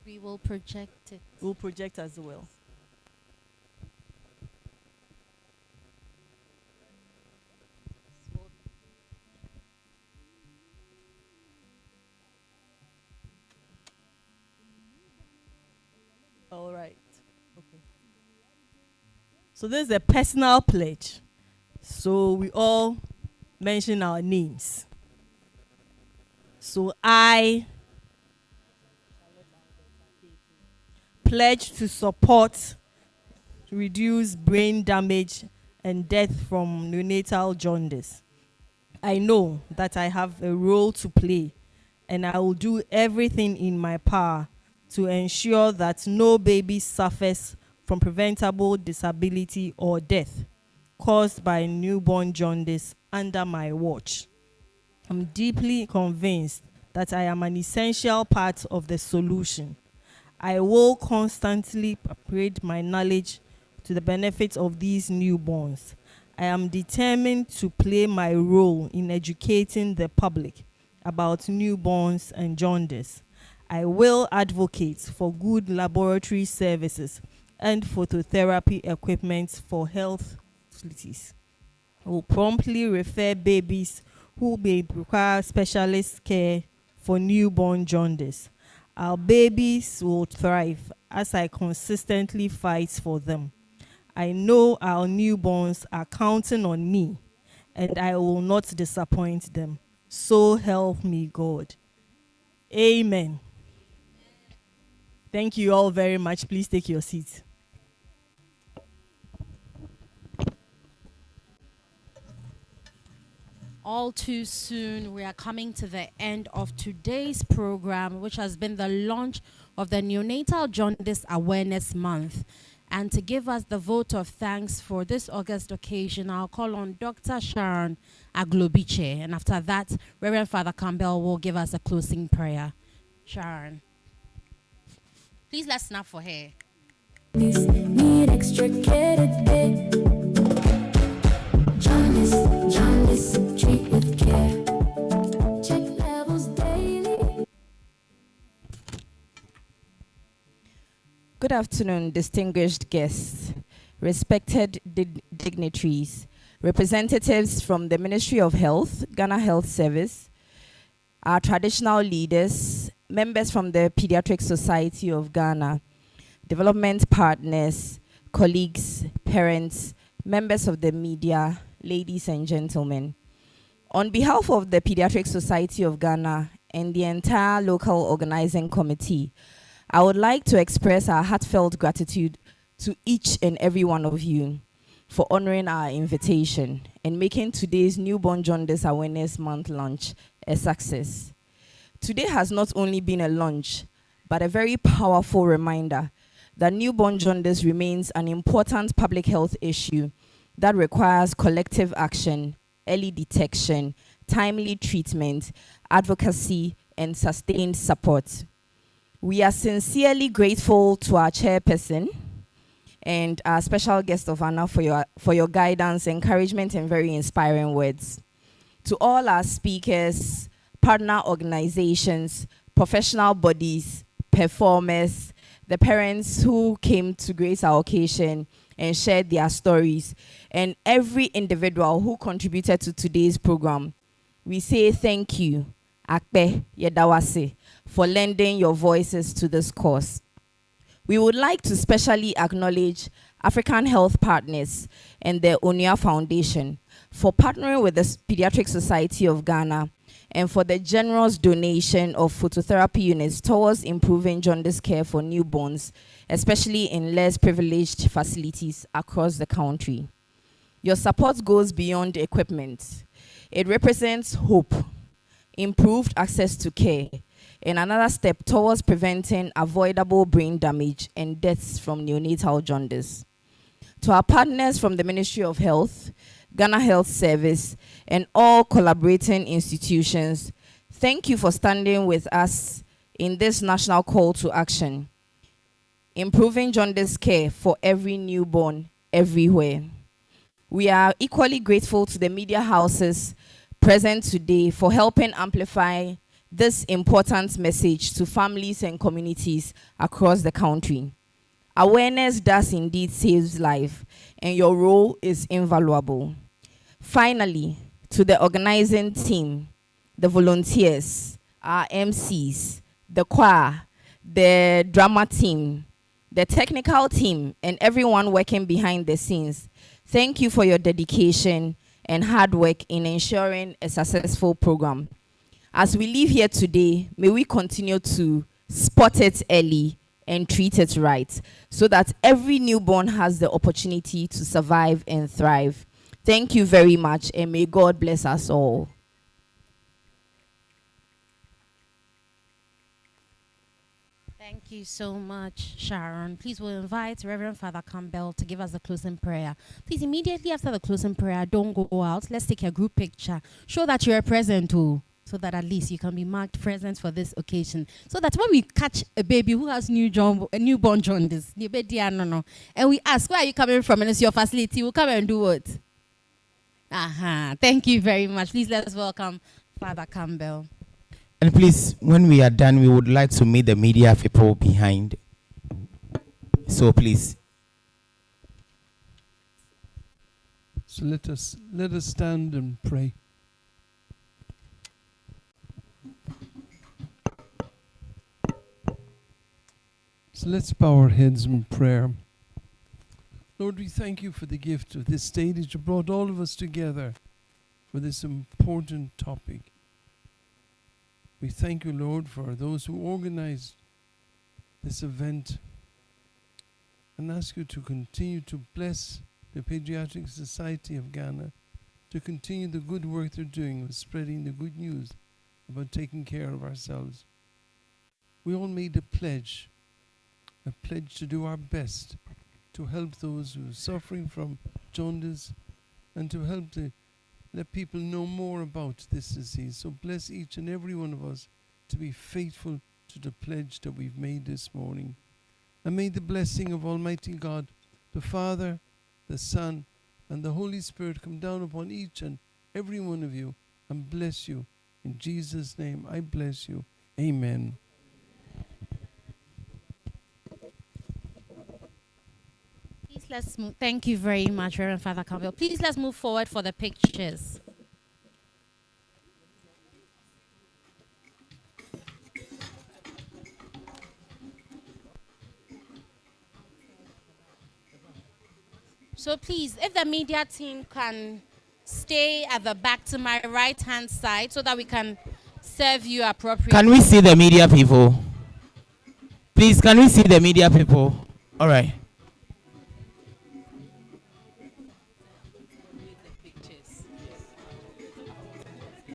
We will project it. We'll project as well. All right. Okay. So this is a personal pledge. So we all mention our names. So I pledge to support, to reduce brain damage and death from neonatal jaundice. I know that I have a role to play, and I will do everything in my power to ensure that no baby suffers from preventable disability or death caused by newborn jaundice under my watch. I'm deeply convinced that I am an essential part of the solution. I will constantly upgrade my knowledge to the benefits of these newborns. I am determined to play my role in educating the public about newborns and jaundice. I will advocate for good laboratory services and phototherapy equipment for health facilities. I will promptly refer babies who may require specialist care for newborn jaundice. Our babies will thrive as I consistently fight for them. I know our newborns are counting on me, and I will not disappoint them. So help me God. Amen. Thank you all very much. Please take your seats. All too soon, we are coming to the end of today's program, which has been the launch of the Neonatal Jaundice Awareness Month. And to give us the vote of thanks for this August occasion, I'll call on Dr. Sharon Aglobiche. And after that, Reverend Father Campbell will give us a closing prayer. Sharon. Please let's snap for her. Need extra care today. Jaundice, treat with care. Check levels daily. Good afternoon, distinguished guests, respected dignitaries, representatives from the Ministry of Health, Ghana Health Service, our traditional leaders, members from the Pediatric Society of Ghana, development partners, colleagues, parents, members of the media, ladies and gentlemen. On behalf of the Pediatric Society of Ghana and the entire local organizing committee, I would like to express our heartfelt gratitude to each and every one of you for honoring our invitation and making today's Newborn Jaundice Awareness Month launch a success. Today has not only been a launch, but a very powerful reminder that newborn jaundice remains an important public health issue that requires collective action, early detection, timely treatment, advocacy, and sustained support. We are sincerely grateful to our chairperson and our special guest of honor for your guidance, encouragement, and very inspiring words. To all our speakers, partner organizations, professional bodies, performers, the parents who came to grace our occasion and shared their stories, and every individual who contributed to today's program, we say thank you, Akpe Yedawase, for lending your voices to this cause. We would like to specially acknowledge African Health Partners and the Onia Foundation for partnering with the Pediatric Society of Ghana and for the generous donation of phototherapy units towards improving jaundice care for newborns, especially in less privileged facilities across the country. Your support goes beyond equipment. It represents hope, improved access to care, and another step towards preventing avoidable brain damage and deaths from neonatal jaundice. To our partners from the Ministry of Health, Ghana Health Service, and all collaborating institutions, thank you for standing with us in this national call to action, improving jaundice care for every newborn everywhere. We are equally grateful to the media houses present today for helping amplify this important message to families and communities across the country. Awareness does indeed save life, and your role is invaluable. Finally, to the organizing team, the volunteers, our MCs, the choir, the drama team, the technical team, and everyone working behind the scenes, thank you for your dedication and hard work in ensuring a successful program. As we leave here today, may we continue to spot it early and treat it right, so that every newborn has the opportunity to survive and thrive. Thank you very much, and may God bless us all. Thank you so much, Sharon. Please, we'll invite Reverend Father Campbell to give us the closing prayer. Please, immediately after the closing prayer, don't go out. Let's take a group picture. Show that you're present too, so that at least you can be marked present for this occasion. So that when we catch a baby who has newborn jaundice, and we ask, where are you coming from? And it's your facility. We'll come and do what? Thank you very much. Please let us welcome Father Campbell. And please, when we are done, we would like to meet the media people behind. So please. So let us stand and pray. So let's bow our heads in prayer. Lord, we thank you for the gift of this day that you brought all of us together for this important topic. We thank you, Lord, for those who organized this event, and ask you to continue to bless the Pediatric Society of Ghana, to continue the good work they're doing with spreading the good news about taking care of ourselves. We all made a pledge to do our best to help those who are suffering from jaundice and to help to let people know more about this disease. So bless each and every one of us to be faithful to the pledge that we've made this morning. And may the blessing of Almighty God, the Father, the Son, and the Holy Spirit come down upon each and every one of you and bless you. In Jesus' name, I bless you. Amen. Please let's move. Thank you very much, Reverend Father Campbell. Please let's move forward for the pictures. So please, if the media team can stay at the back to my right-hand side so that we can serve you appropriately. Can we see the media people? Please, can we see the media people? All right.